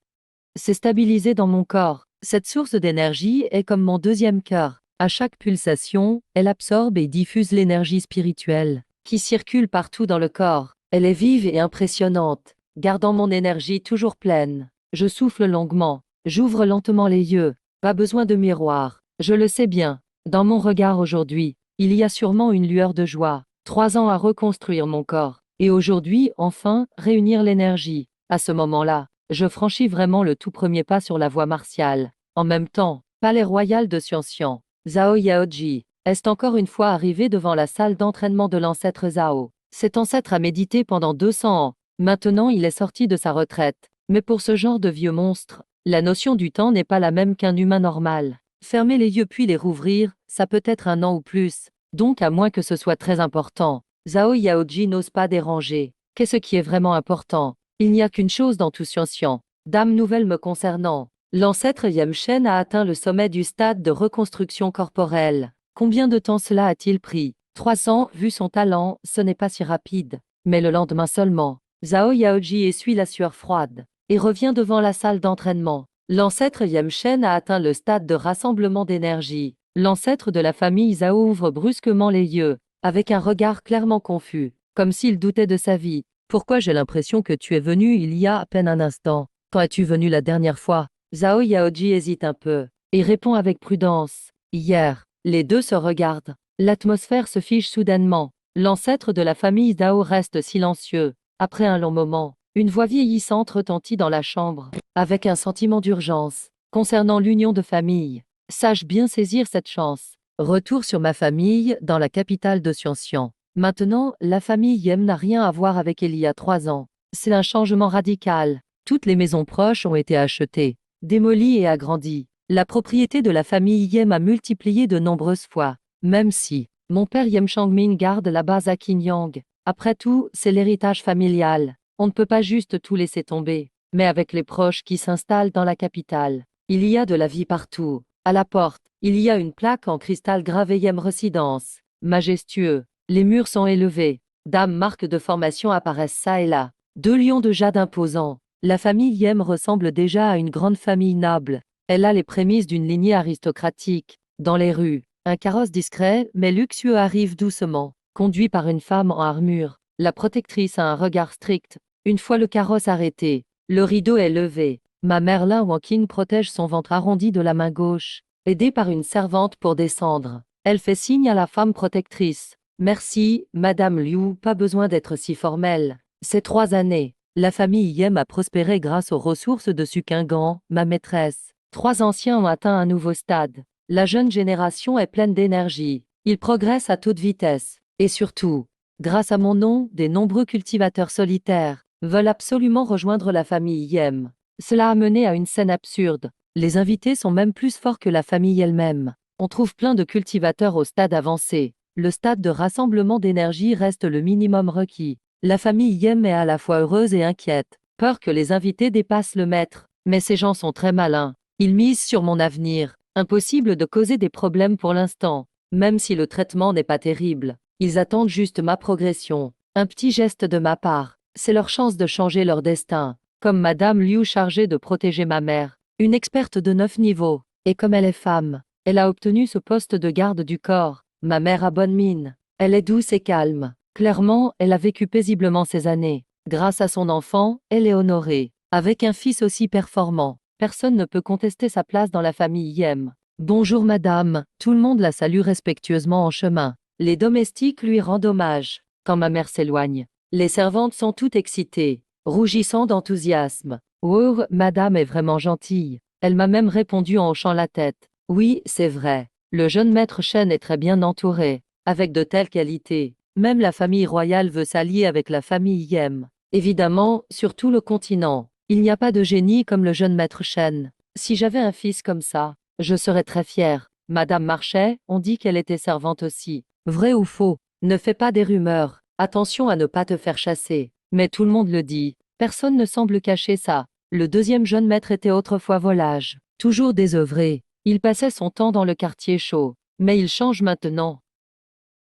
s'est stabilisé dans mon corps. Cette source d'énergie est comme mon deuxième cœur. À chaque pulsation, elle absorbe et diffuse l'énergie spirituelle qui circule partout dans le corps. Elle est vive et impressionnante, gardant mon énergie toujours pleine. Je souffle longuement, j'ouvre lentement les yeux. Pas besoin de miroir, je le sais bien. Dans mon regard aujourd'hui, il y a sûrement une lueur de joie. 3 ans à reconstruire mon corps. Et aujourd'hui, enfin, réunir l'énergie. À ce moment-là, je franchis vraiment le tout premier pas sur la voie martiale. En même temps, palais royal de Xianxian. Zhao Yaoji est encore une fois arrivé devant la salle d'entraînement de l'ancêtre Zhao. Cet ancêtre a médité pendant 200 ans. Maintenant, il est sorti de sa retraite. Mais pour ce genre de vieux monstre, la notion du temps n'est pas la même qu'un humain normal. Fermer les yeux puis les rouvrir, ça peut être un an ou plus. Donc à moins que ce soit très important, Zhao Yaoji n'ose pas déranger. Qu'est-ce qui est vraiment important? Il n'y a qu'une chose dans tout Xianxian. Dame nouvelle me concernant. L'ancêtre Yamchen a atteint le sommet du stade de reconstruction corporelle. Combien de temps cela a-t-il pris? 300, vu son talent, ce n'est pas si rapide. Mais le lendemain seulement, Zhao Yaoji essuie la sueur froide et revient devant la salle d'entraînement. L'ancêtre Yamchen a atteint le stade de rassemblement d'énergie. L'ancêtre de la famille Zhao ouvre brusquement les yeux, avec un regard clairement confus, comme s'il doutait de sa vie. Pourquoi j'ai l'impression que tu es venu il y a à peine un instant? Quand es-tu venu la dernière fois? Zhao Yaoji hésite un peu et répond avec prudence. Hier. Les deux se regardent. L'atmosphère se fige soudainement. L'ancêtre de la famille Zhao reste silencieux. Après un long moment, une voix vieillissante retentit dans la chambre, avec un sentiment d'urgence concernant l'union de famille. Sache bien saisir cette chance. Retour sur ma famille dans la capitale de Xianxian. Maintenant, la famille Yem n'a rien à voir avec il y a 3 ans. C'est un changement radical. Toutes les maisons proches ont été achetées, démolies et agrandies. La propriété de la famille Yem a multiplié de nombreuses fois, même si mon père Yem Changmin garde la base à Qinyang. Après tout, c'est l'héritage familial. On ne peut pas juste tout laisser tomber. Mais avec les proches qui s'installent dans la capitale, il y a de la vie partout. À la porte, il y a une plaque en cristal gravée Yem Résidence. Majestueux. Les murs sont élevés. Dames marques de formation apparaissent ça et là. 2 lions de jade imposants. La famille Yem ressemble déjà à une grande famille noble. Elle a les prémices d'une lignée aristocratique. Dans les rues, un carrosse discret mais luxueux arrive doucement, conduit par une femme en armure. La protectrice a un regard strict. Une fois le carrosse arrêté, le rideau est levé. Ma mère Lin Wanqing protège son ventre arrondi de la main gauche, aidée par une servante pour descendre. Elle fait signe à la femme protectrice. Merci, Madame Liu, pas besoin d'être si formelle. Ces 3 années, la famille Yem a prospéré grâce aux ressources de Sukingan, ma maîtresse. 3 anciens ont atteint un nouveau stade. La jeune génération est pleine d'énergie. Ils progressent à toute vitesse. Et surtout, grâce à mon nom, des nombreux cultivateurs solitaires veulent absolument rejoindre la famille Yem. Cela a mené à une scène absurde. Les invités sont même plus forts que la famille elle-même. On trouve plein de cultivateurs au stade avancé. Le stade de rassemblement d'énergie reste le minimum requis. La famille Yem est à la fois heureuse et inquiète, peur que les invités dépassent le maître. Mais ces gens sont très malins. Ils misent sur mon avenir. Impossible de causer des problèmes pour l'instant. Même si le traitement n'est pas terrible, ils attendent juste ma progression. Un petit geste de ma part. C'est leur chance de changer leur destin. Comme Madame Liu chargée de protéger ma mère, une experte de 9 niveaux. Et comme elle est femme, elle a obtenu ce poste de garde du corps. Ma mère a bonne mine. Elle est douce et calme. Clairement, elle a vécu paisiblement ces années. Grâce à son enfant, elle est honorée. Avec un fils aussi performant, personne ne peut contester sa place dans la famille Yem. Bonjour madame, tout le monde la salue respectueusement en chemin. Les domestiques lui rendent hommage. Quand ma mère s'éloigne, les servantes sont toutes excitées, rougissant d'enthousiasme. Oh, madame est vraiment gentille. Elle m'a même répondu en hochant la tête. Oui, c'est vrai. Le jeune maître Shen est très bien entouré. Avec de telles qualités, même la famille royale veut s'allier avec la famille Yem. Évidemment, sur tout le continent, il n'y a pas de génie comme le jeune maître Shen. Si j'avais un fils comme ça, je serais très fière. Madame Marchais, on dit qu'elle était servante aussi. Vrai ou faux? Ne fais pas des rumeurs. Attention à ne pas te faire chasser. Mais tout le monde le dit. Personne ne semble cacher ça. Le deuxième jeune maître était autrefois volage. Toujours désœuvré. Il passait son temps dans le quartier chaud. Mais il change maintenant.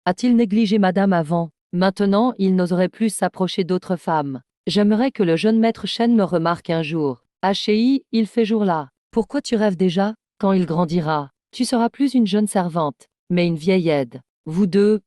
A-t-il négligé madame avant? Maintenant, il n'oserait plus s'approcher d'autres femmes. J'aimerais que le jeune maître Shen me remarque un jour. Achéi, il fait jour là. Pourquoi tu rêves déjà? Quand il grandira, tu seras plus une jeune servante, mais une vieille aide. Vous deux,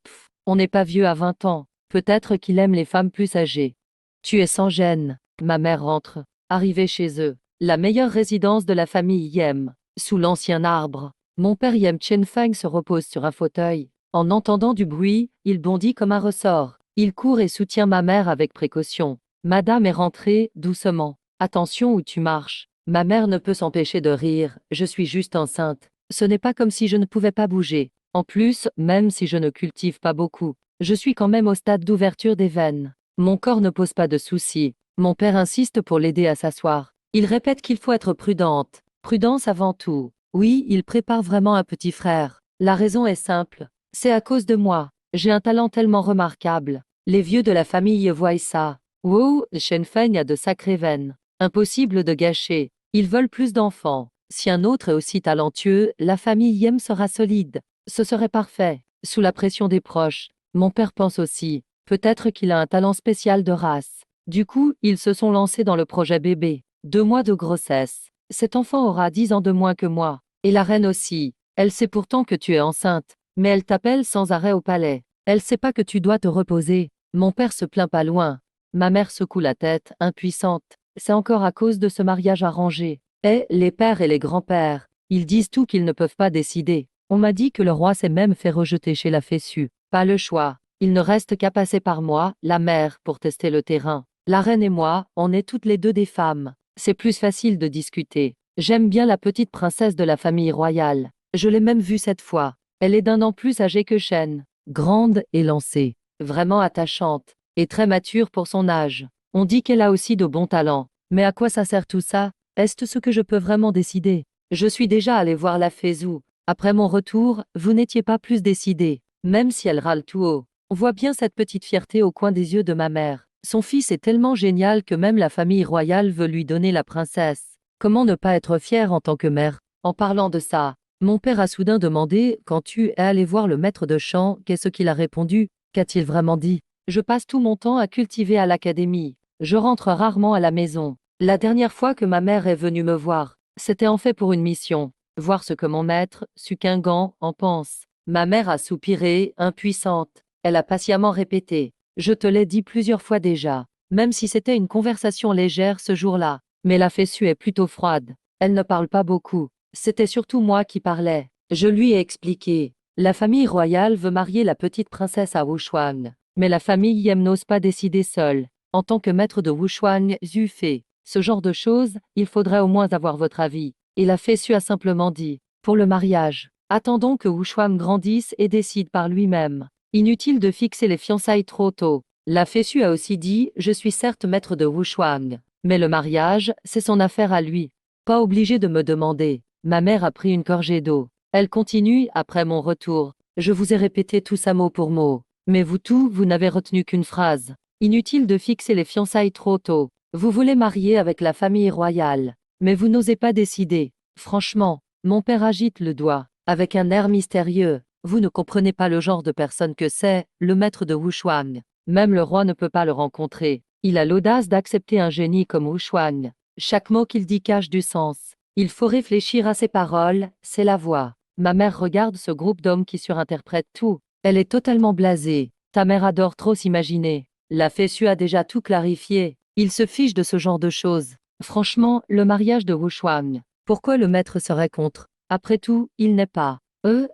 on n'est pas vieux à 20 ans. Peut-être qu'il aime les femmes plus âgées. Tu es sans gêne. Ma mère rentre. Arrivée chez eux. La meilleure résidence de la famille Yem. Sous l'ancien arbre. Mon père Yem Chenfeng se repose sur un fauteuil. En entendant du bruit, il bondit comme un ressort. Il court et soutient ma mère avec précaution. Madame est rentrée, doucement. Attention où tu marches. Ma mère ne peut s'empêcher de rire, je suis juste enceinte. Ce n'est pas comme si je ne pouvais pas bouger. En plus, même si je ne cultive pas beaucoup, je suis quand même au stade d'ouverture des veines. Mon corps ne pose pas de soucis. Mon père insiste pour l'aider à s'asseoir. Il répète qu'il faut être prudente. Prudence avant tout. Oui, il prépare vraiment un petit frère. La raison est simple. C'est à cause de moi. J'ai un talent tellement remarquable. Les vieux de la famille voient ça. Wow, Shenfeng a de sacrées veines. Impossible de gâcher. Ils veulent plus d'enfants. Si un autre est aussi talentueux, la famille Yem sera solide. Ce serait parfait. Sous la pression des proches. Mon père pense aussi. Peut-être qu'il a un talent spécial de race. Du coup, ils se sont lancés dans le projet bébé. 2 mois de grossesse. Cet enfant aura 10 ans de moins que moi. Et la reine aussi. Elle sait pourtant que tu es enceinte. Mais elle t'appelle sans arrêt au palais. Elle sait pas que tu dois te reposer. Mon père se plaint pas loin. Ma mère secoue la tête, impuissante. C'est encore à cause de ce mariage arrangé. Et les pères et les grands-pères, ils disent tout qu'ils ne peuvent pas décider. On m'a dit que le roi s'est même fait rejeter chez la Fessue. Pas le choix. Il ne reste qu'à passer par moi, la mère, pour tester le terrain. La reine et moi, on est toutes les deux des femmes. C'est plus facile de discuter. J'aime bien la petite princesse de la famille royale. Je l'ai même vue cette fois. Elle est d'1 an plus âgée que Shen. Grande et lancée. Vraiment attachante. Et très mature pour son âge. On dit qu'elle a aussi de bons talents. Mais à quoi ça sert tout ça? Est-ce ce que je peux vraiment décider? Je suis déjà allée voir la Fezou. Après mon retour, vous n'étiez pas plus décidée. Même si elle râle tout haut. On voit bien cette petite fierté au coin des yeux de ma mère. Son fils est tellement génial que même la famille royale veut lui donner la princesse. Comment ne pas être fière en tant que mère? En parlant de ça, mon père a soudain demandé, quand tu es allé voir le maître de chant, qu'est-ce qu'il a répondu? Qu'a-t-il vraiment dit? Je passe tout mon temps à cultiver à l'académie. Je rentre rarement à la maison. La dernière fois que ma mère est venue me voir, c'était en fait pour une mission. Voir ce que mon maître, Sukingan, en pense. Ma mère a soupiré, impuissante. Elle a patiemment répété. Je te l'ai dit plusieurs fois déjà. Même si c'était une conversation légère ce jour-là. Mais la Fessue est plutôt froide. Elle ne parle pas beaucoup. C'était surtout moi qui parlais. Je lui ai expliqué. La famille royale veut marier la petite princesse à Wushuang. Mais la famille Yem n'ose pas décider seule. En tant que maître de Wushuang, Zhu fait ce genre de choses, il faudrait au moins avoir votre avis. Et la Fessue a simplement dit. Pour le mariage, attendons que Wushuang grandisse et décide par lui-même. Inutile de fixer les fiançailles trop tôt. La Fessue a aussi dit, je suis certes maître de Wushuang. Mais le mariage, c'est son affaire à lui. Pas obligé de me demander. Ma mère a pris une gorgée d'eau. Elle continue, après mon retour. Je vous ai répété tout ça mot pour mot. Mais vous n'avez retenu qu'une phrase. Inutile de fixer les fiançailles trop tôt. Vous voulez marier avec la famille royale. Mais vous n'osez pas décider. Franchement, mon père agite le doigt, avec un air mystérieux. Vous ne comprenez pas le genre de personne que c'est, le maître de Wushuang. Même le roi ne peut pas le rencontrer. Il a l'audace d'accepter un génie comme Wushuang. Chaque mot qu'il dit cache du sens. Il faut réfléchir à ses paroles, c'est la voix. Ma mère regarde ce groupe d'hommes qui surinterprètent tout. Elle est totalement blasée. Ta mère adore trop s'imaginer. La Fessue a déjà tout clarifié. Il se fiche de ce genre de choses. Franchement, le mariage de Wushuang. Pourquoi le maître serait contre? Après tout, il n'est pas.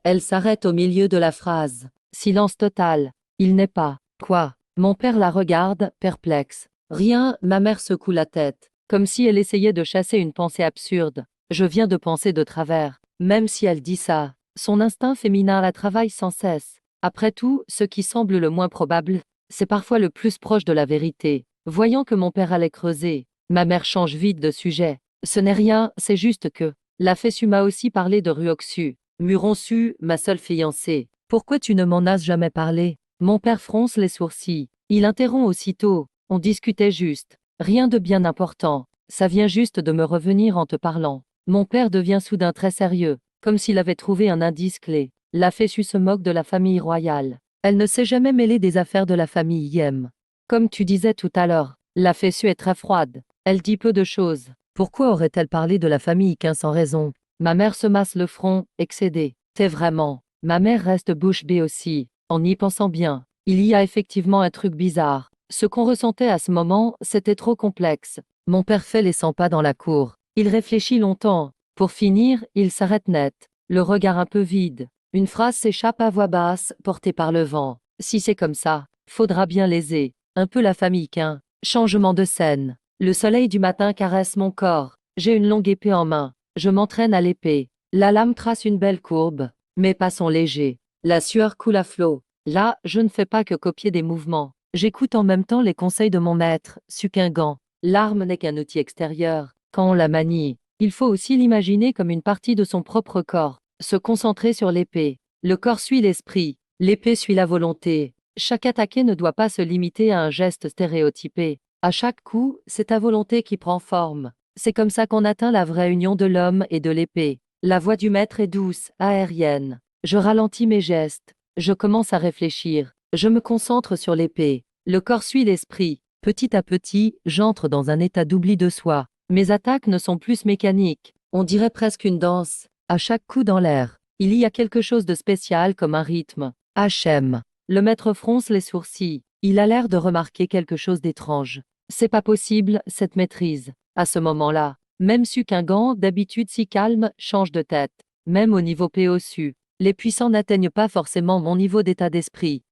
Elle s'arrête au milieu de la phrase. Silence total. Il n'est pas. Quoi? Mon père la regarde, perplexe. Rien, ma mère secoue la tête. Comme si elle essayait de chasser une pensée absurde. Je viens de penser de travers. Même si elle dit ça, son instinct féminin la travaille sans cesse. Après tout, ce qui semble le moins probable, c'est parfois le plus proche de la vérité. Voyant que mon père allait creuser, ma mère change vite de sujet. Ce n'est rien, c'est juste que la Fessue m'a aussi parlé de Ruoxu. Muronsu, ma seule fiancée. Pourquoi tu ne m'en as jamais parlé? Mon père fronce les sourcils. Il interrompt aussitôt. On discutait juste. Rien de bien important. Ça vient juste de me revenir en te parlant. Mon père devient soudain très sérieux, comme s'il avait trouvé un indice clé. La Fessue se moque de la famille royale. Elle ne s'est jamais mêlée des affaires de la famille Yem. Comme tu disais tout à l'heure, la fessue est très froide. Elle dit peu de choses. Pourquoi aurait-elle parlé de la famille Quin sans raison? Ma mère se masse le front, excédée. T'es vraiment. Ma mère reste bouche bée aussi, en y pensant bien. Il y a effectivement un truc bizarre. Ce qu'on ressentait à ce moment, c'était trop complexe. Mon père fait les 100 pas dans la cour. Il réfléchit longtemps. Pour finir, il s'arrête net, le regard un peu vide. Une phrase s'échappe à voix basse, portée par le vent. Si c'est comme ça, faudra bien léser. Un peu la famille Quin. Changement de scène. Le soleil du matin caresse mon corps. J'ai une longue épée en main. Je m'entraîne à l'épée. La lame trace une belle courbe. Mes pas sont légers. La sueur coule à flot. Là, je ne fais pas que copier des mouvements. J'écoute en même temps les conseils de mon maître, Sukingan. L'arme n'est qu'un outil extérieur. Quand on la manie, il faut aussi l'imaginer comme une partie de son propre corps. Se concentrer sur l'épée. Le corps suit l'esprit. L'épée suit la volonté. Chaque attaqué ne doit pas se limiter à un geste stéréotypé. À chaque coup, c'est ta volonté qui prend forme. C'est comme ça qu'on atteint la vraie union de l'homme et de l'épée. La voix du maître est douce, aérienne. Je ralentis mes gestes. Je commence à réfléchir. Je me concentre sur l'épée. Le corps suit l'esprit. Petit à petit, j'entre dans un état d'oubli de soi. Mes attaques ne sont plus mécaniques. On dirait presque une danse. À chaque coup dans l'air, il y a quelque chose de spécial comme un rythme. HM. Le maître fronce les sourcils. Il a l'air de remarquer quelque chose d'étrange. C'est pas possible, cette maîtrise. À ce moment-là, même Sukingan, d'habitude si calme, change de tête. Même au niveau POSU, les puissants n'atteignent pas forcément mon niveau d'état d'esprit.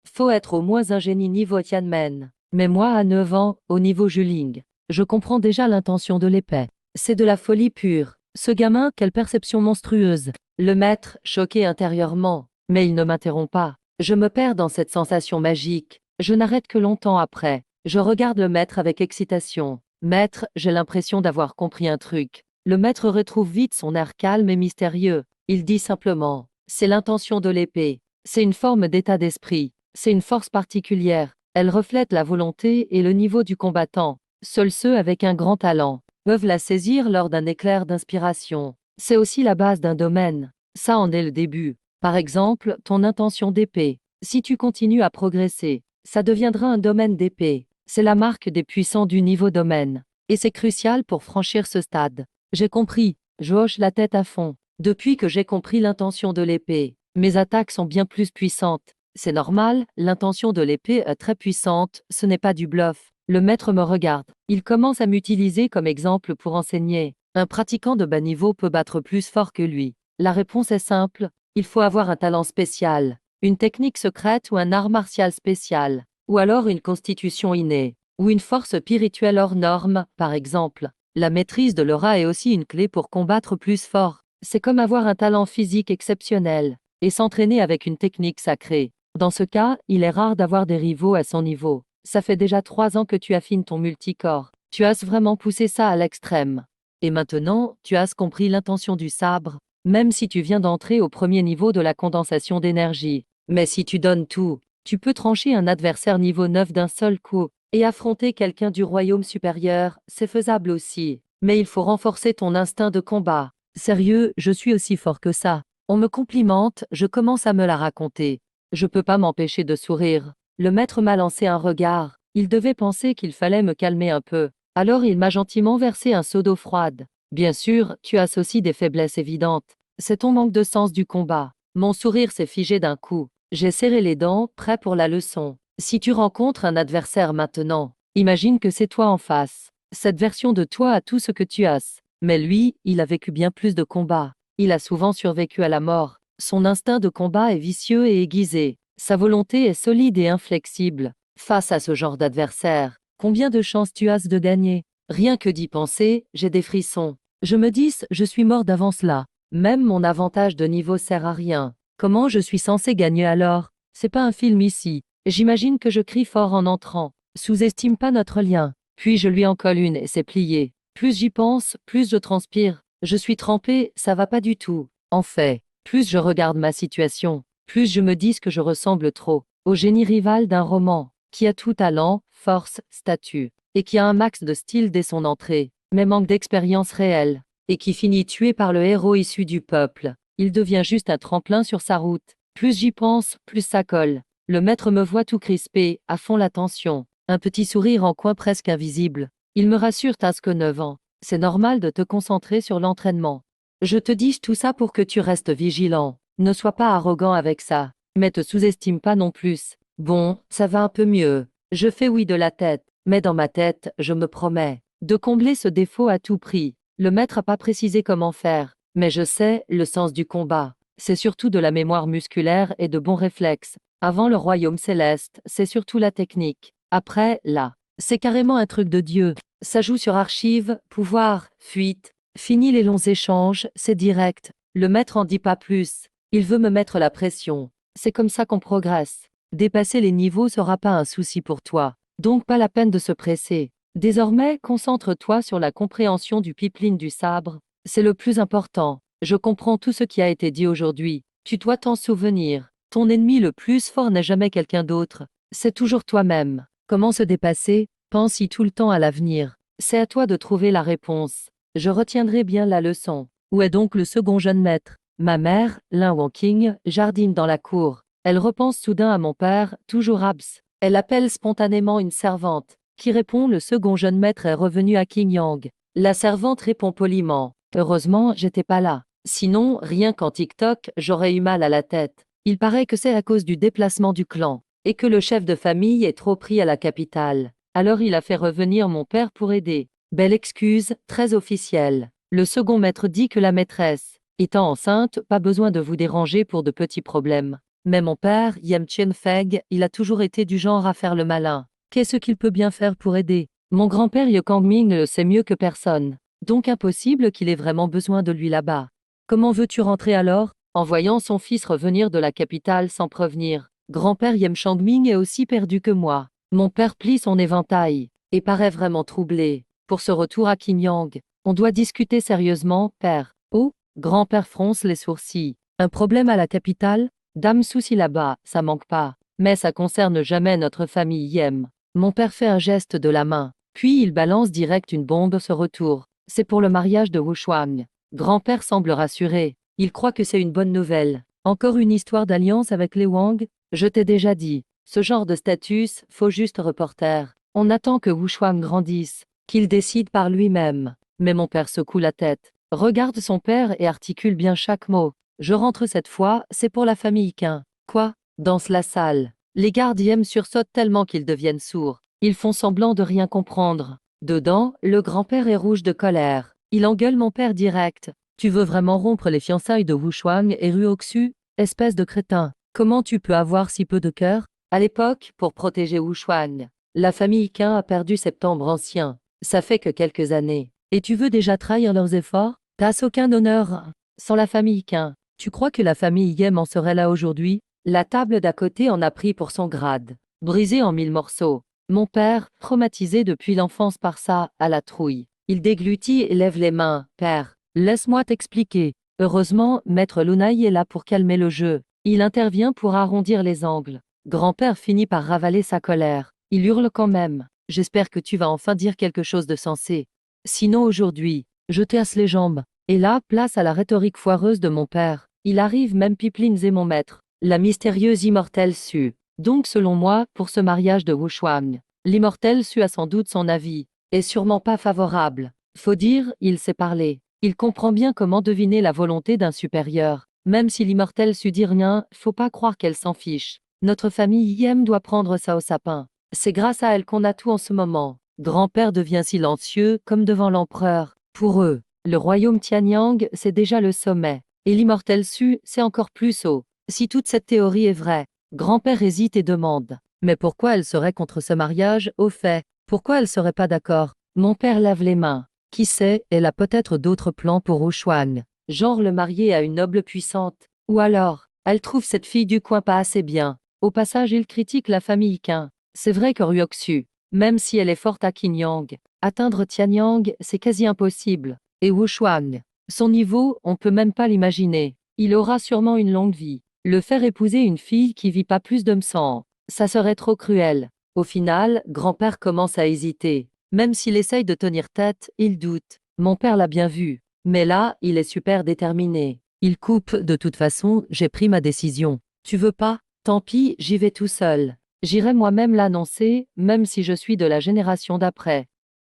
Faut être au moins un génie niveau Tianmen. Mais moi, à 9 ans, au niveau Juling, je comprends déjà l'intention de l'épée. C'est de la folie pure. Ce gamin, quelle perception monstrueuse. Le maître, choqué intérieurement. Mais il ne m'interrompt pas. Je me perds dans cette sensation magique. Je n'arrête que longtemps après. Je regarde le maître avec excitation. Maître, j'ai l'impression d'avoir compris un truc. Le maître retrouve vite son air calme et mystérieux. Il dit simplement, c'est l'intention de l'épée. C'est une forme d'état d'esprit. C'est une force particulière. Elle reflète la volonté et le niveau du combattant. Seuls ceux avec un grand talent peuvent la saisir lors d'un éclair d'inspiration. C'est aussi la base d'un domaine. Ça en est le début. Par exemple, ton intention d'épée. Si tu continues à progresser, ça deviendra un domaine d'épée. C'est la marque des puissants du niveau domaine. Et c'est crucial pour franchir ce stade. J'ai compris. Je hoche la tête à fond. Depuis que j'ai compris l'intention de l'épée, mes attaques sont bien plus puissantes. C'est normal, l'intention de l'épée est très puissante, ce n'est pas du bluff. Le maître me regarde. Il commence à m'utiliser comme exemple pour enseigner. Un pratiquant de bas niveau peut battre plus fort que lui. La réponse est simple. Il faut avoir un talent spécial, une technique secrète ou un art martial spécial, ou alors une constitution innée, ou une force spirituelle hors norme, par exemple. La maîtrise de l'aura est aussi une clé pour combattre plus fort. C'est comme avoir un talent physique exceptionnel et s'entraîner avec une technique sacrée. Dans ce cas, il est rare d'avoir des rivaux à son niveau. Ça fait déjà 3 ans que tu affines ton multicorps. Tu as vraiment poussé ça à l'extrême. Et maintenant, tu as compris l'intention du sabre, même si tu viens d'entrer au premier niveau de la condensation d'énergie. Mais si tu donnes tout, tu peux trancher un adversaire niveau 9 d'un seul coup, et affronter quelqu'un du royaume supérieur, c'est faisable aussi. Mais il faut renforcer ton instinct de combat. Sérieux, je suis aussi fort que ça. On me complimente, je commence à me la raconter. Je peux pas m'empêcher de sourire. Le maître m'a lancé un regard. Il devait penser qu'il fallait me calmer un peu. Alors il m'a gentiment versé un seau d'eau froide. Bien sûr, tu as aussi des faiblesses évidentes. C'est ton manque de sens du combat. Mon sourire s'est figé d'un coup. J'ai serré les dents, prêt pour la leçon. Si tu rencontres un adversaire maintenant, imagine que c'est toi en face. Cette version de toi a tout ce que tu as. Mais lui, il a vécu bien plus de combats. Il a souvent survécu à la mort. Son instinct de combat est vicieux et aiguisé. Sa volonté est solide et inflexible. Face à ce genre d'adversaire, combien de chances tu as de gagner? Rien que d'y penser, j'ai des frissons. Je me dis, je suis mort d'avance là. Même mon avantage de niveau sert à rien. Comment je suis censé gagner alors? C'est pas un film ici. J'imagine que je crie fort en entrant. Sous-estime pas notre lien. Puis je lui en colle une et c'est plié. Plus j'y pense, plus je transpire. Je suis trempé, ça va pas du tout. En fait, plus je regarde ma situation, plus je me dis que je ressemble trop au génie rival d'un roman, qui a tout talent, force, statut, et qui a un max de style dès son entrée, mais manque d'expérience réelle, et qui finit tué par le héros issu du peuple. Il devient juste un tremplin sur sa route. Plus j'y pense, plus ça colle. Le maître me voit tout crispé, à fond la tension. Un petit sourire en coin presque invisible. Il me rassure, t'as que 9 ans. C'est normal de te concentrer sur l'entraînement. Je te dis tout ça pour que tu restes vigilant. Ne sois pas arrogant avec ça. Mais te sous-estime pas non plus. Bon, ça va un peu mieux. Je fais oui de la tête. Mais dans ma tête, je me promets de combler ce défaut à tout prix. Le maître n'a pas précisé comment faire. Mais je sais, le sens du combat. C'est surtout de la mémoire musculaire et de bons réflexes. Avant le royaume céleste, c'est surtout la technique. Après, là, c'est carrément un truc de Dieu. Ça joue sur archives, pouvoir, fuite. Fini les longs échanges, c'est direct. Le maître en dit pas plus. Il veut me mettre la pression. C'est comme ça qu'on progresse. Dépasser les niveaux sera pas un souci pour toi. Donc pas la peine de se presser. Désormais, concentre-toi sur la compréhension du pipeline du sabre. C'est le plus important. Je comprends tout ce qui a été dit aujourd'hui. Tu dois t'en souvenir. Ton ennemi le plus fort n'est jamais quelqu'un d'autre. C'est toujours toi-même. Comment se dépasser? Pense-y tout le temps à l'avenir. C'est à toi de trouver la réponse. Je retiendrai bien la leçon. Où est donc le second jeune maître? Ma mère, Lin Wangqing, jardine dans la cour. Elle repense soudain à mon père, toujours abs. Elle appelle spontanément une servante, qui répond le second jeune maître est revenu à Qingyang. La servante répond poliment. Heureusement, j'étais pas là. Sinon, rien qu'en TikTok, j'aurais eu mal à la tête. Il paraît que c'est à cause du déplacement du clan, et que le chef de famille est trop pris à la capitale. Alors il a fait revenir mon père pour aider. Belle excuse, très officielle. Le second maître dit que la maîtresse, étant enceinte, pas besoin de vous déranger pour de petits problèmes. Mais mon père, Yem Chien Feg, il a toujours été du genre à faire le malin. Qu'est-ce qu'il peut bien faire pour aider? Mon grand-père Ye Kangming le sait mieux que personne. Donc impossible qu'il ait vraiment besoin de lui là-bas. Comment veux-tu rentrer alors? En voyant son fils revenir de la capitale sans prévenir. Grand-père Yem Changming est aussi perdu que moi. Mon père plie son éventail, et paraît vraiment troublé. Pour ce retour à Qingyang, on doit discuter sérieusement, père. Oh, grand-père fronce les sourcils. Un problème à la capitale? Dame souci là-bas, ça manque pas. Mais ça concerne jamais notre famille Yem. Mon père fait un geste de la main, puis il balance direct une bombe ce retour. C'est pour le mariage de Wu Shuang. Grand-père semble rassuré. Il croit que c'est une bonne nouvelle. Encore une histoire d'alliance avec les Wang? Je t'ai déjà dit. Ce genre de status, faux juste reporter. On attend que Wu Shuang grandisse, qu'il décide par lui-même. Mais mon père secoue la tête, regarde son père et articule bien chaque mot. Je rentre cette fois, c'est pour la famille Qin. Quoi? Danse la salle. Les gardiens sursautent tellement qu'ils deviennent sourds. Ils font semblant de rien comprendre. Dedans, le grand-père est rouge de colère. Il engueule mon père direct. Tu veux vraiment rompre les fiançailles de Wu Shuang et Ruoxu? Espèce de crétin. Comment tu peux avoir si peu de cœur? À l'époque, pour protéger Wu Shuang, la famille Qin a perdu Septembre Ancien. Ça fait que quelques années. Et tu veux déjà trahir leurs efforts? T'as aucun honneur sans la famille Qin. Tu crois que la famille Yem en serait là aujourd'hui? La table d'à côté en a pris pour son grade, brisée en 1000 morceaux. Mon père, traumatisé depuis l'enfance par ça, à la trouille. Il déglutit et lève les mains. Père, laisse-moi t'expliquer. Heureusement, Maître Lunai est là pour calmer le jeu. Il intervient pour arrondir les angles. Grand-père finit par ravaler sa colère. Il hurle quand même. J'espère que tu vas enfin dire quelque chose de sensé. Sinon aujourd'hui, je casse les jambes. Et là, place à la rhétorique foireuse de mon père. Il arrive même Piplins et mon maître. La mystérieuse immortelle Su. Donc selon moi, pour ce mariage de Wu Shuang, l'immortel Su a sans doute son avis. Est sûrement pas favorable. Faut dire, il sait parler. Il comprend bien comment deviner la volonté d'un supérieur. Même si l'immortel Su dit rien, faut pas croire qu'elle s'en fiche. Notre famille Yem doit prendre ça au sapin. C'est grâce à elle qu'on a tout en ce moment. Grand-père devient silencieux, comme devant l'empereur. Pour eux, le royaume Tianyang, c'est déjà le sommet. Et l'immortel Su, c'est encore plus haut. Si toute cette théorie est vraie, grand-père hésite et demande. Mais pourquoi elle serait contre ce mariage, au fait? Pourquoi elle serait pas d'accord? Mon père lave les mains. Qui sait, elle a peut-être d'autres plans pour Wu Shuang. Genre le marier à une noble puissante. Ou alors, elle trouve cette fille du coin pas assez bien. Au passage, il critique la famille Qin. C'est vrai que Ruoxu, même si elle est forte à Qingyang, atteindre Tianyang, c'est quasi impossible. Et Wu Shuang, son niveau, on peut même pas l'imaginer. Il aura sûrement une longue vie. Le faire épouser une fille qui vit pas plus de 100 ans, ça serait trop cruel. Au final, grand-père commence à hésiter. Même s'il essaye de tenir tête, il doute. Mon père l'a bien vu. Mais là, il est super déterminé. Il coupe, de toute façon, j'ai pris ma décision. Tu veux pas? Tant pis, j'y vais tout seul. J'irai moi-même l'annoncer, même si je suis de la génération d'après.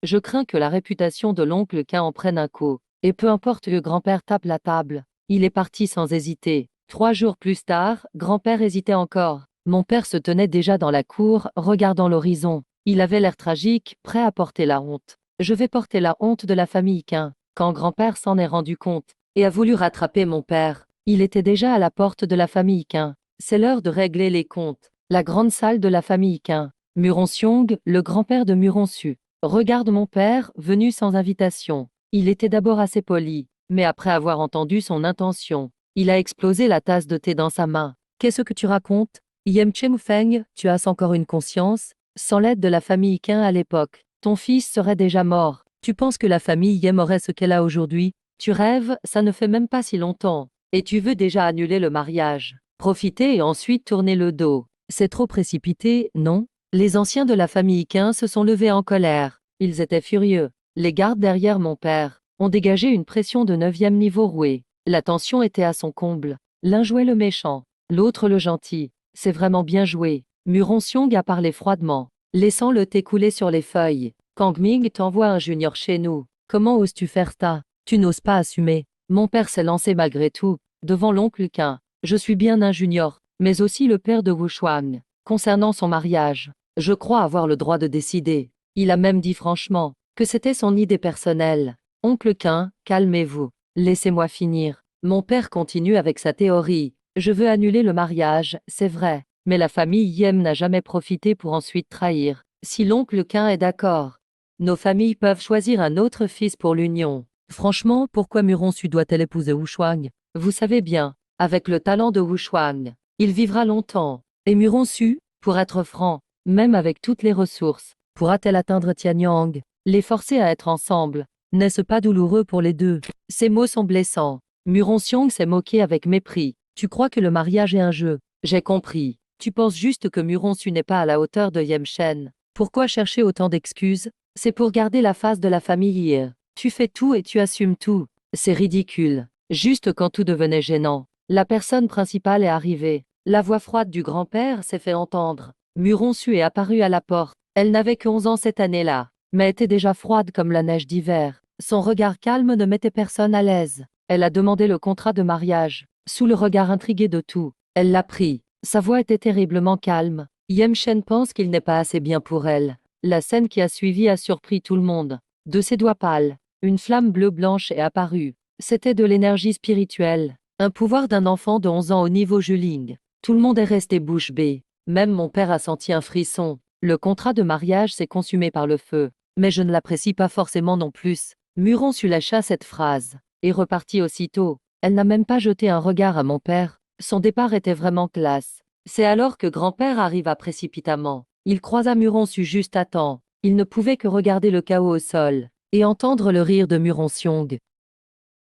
Je crains que la réputation de l'oncle Quin en prenne un coup. Et peu importe, le grand-père tape la table. Il est parti sans hésiter. 3 jours plus tard, grand-père hésitait encore. Mon père se tenait déjà dans la cour, regardant l'horizon. Il avait l'air tragique, prêt à porter la honte. Je vais porter la honte de la famille Quin. Quand grand-père s'en est rendu compte et a voulu rattraper mon père, il était déjà à la porte de la famille Quin. C'est l'heure de régler les comptes. La grande salle de la famille Quin. Muronsiong, le grand-père de Muronsu. Regarde mon père, venu sans invitation. Il était d'abord assez poli, mais après avoir entendu son intention, il a explosé la tasse de thé dans sa main. Qu'est-ce que tu racontes? Yem Feng, tu as encore une conscience? Sans l'aide de la famille Quin à l'époque, ton fils serait déjà mort. Tu penses que la famille Yem aurait ce qu'elle a aujourd'hui? Tu rêves, ça ne fait même pas si longtemps. Et tu veux déjà annuler le mariage. Profiter et ensuite tourner le dos. C'est trop précipité, non? Les anciens de la famille Quin se sont levés en colère. Ils étaient furieux. Les gardes derrière mon père ont dégagé une pression de 9e niveau roué. La tension était à son comble. L'un jouait le méchant, l'autre le gentil. C'est vraiment bien joué. Muronsiong a parlé froidement, laissant le thé couler sur les feuilles. Kang Ming t'envoie un junior chez nous. Comment oses-tu faire ça? Tu n'oses pas assumer. Mon père s'est lancé malgré tout, devant l'oncle Quin. Je suis bien un junior, mais aussi le père de Wu Shuang. Concernant son mariage, je crois avoir le droit de décider. Il a même dit franchement que c'était son idée personnelle. Oncle Quin, calmez-vous. Laissez-moi finir. Mon père continue avec sa théorie. Je veux annuler le mariage, c'est vrai. Mais la famille Yem n'a jamais profité pour ensuite trahir. Si l'oncle Quin est d'accord, nos familles peuvent choisir un autre fils pour l'union. Franchement, pourquoi Muronsu doit-elle épouser Wu Shuang? Vous savez bien, avec le talent de Wu Shuang, il vivra longtemps. Et Muronsu, pour être franc, même avec toutes les ressources, pourra-t-elle atteindre Tianyang? Les forcer à être ensemble, n'est-ce pas douloureux pour les deux? Ces mots sont blessants. Muronsiong s'est moqué avec mépris. Tu crois que le mariage est un jeu? J'ai compris. Tu penses juste que Muronsu n'est pas à la hauteur de Yemchen. Pourquoi chercher autant d'excuses? C'est pour garder la face de la famille. Tu fais tout et tu assumes tout. C'est ridicule. Juste quand tout devenait gênant, la personne principale est arrivée. La voix froide du grand-père s'est fait entendre. Muronsu est apparue à la porte. Elle n'avait que 11 ans cette année-là, mais était déjà froide comme la neige d'hiver. Son regard calme ne mettait personne à l'aise. Elle a demandé le contrat de mariage. Sous le regard intrigué de tout, elle l'a pris. Sa voix était terriblement calme. Yemchen pense qu'il n'est pas assez bien pour elle. La scène qui a suivi a surpris tout le monde. De ses doigts pâles, une flamme bleu-blanche est apparue. C'était de l'énergie spirituelle. Un pouvoir d'un enfant de 11 ans au niveau Juling. Tout le monde est resté bouche bée. Même mon père a senti un frisson. Le contrat de mariage s'est consumé par le feu. Mais je ne l'apprécie pas forcément non plus. Muronsu lâcha cette phrase et repartit aussitôt. Elle n'a même pas jeté un regard à mon père. Son départ était vraiment classe. C'est alors que grand-père arriva précipitamment. Il croisa Muronsu juste à temps. Il ne pouvait que regarder le chaos au sol et entendre le rire de Muronsiong.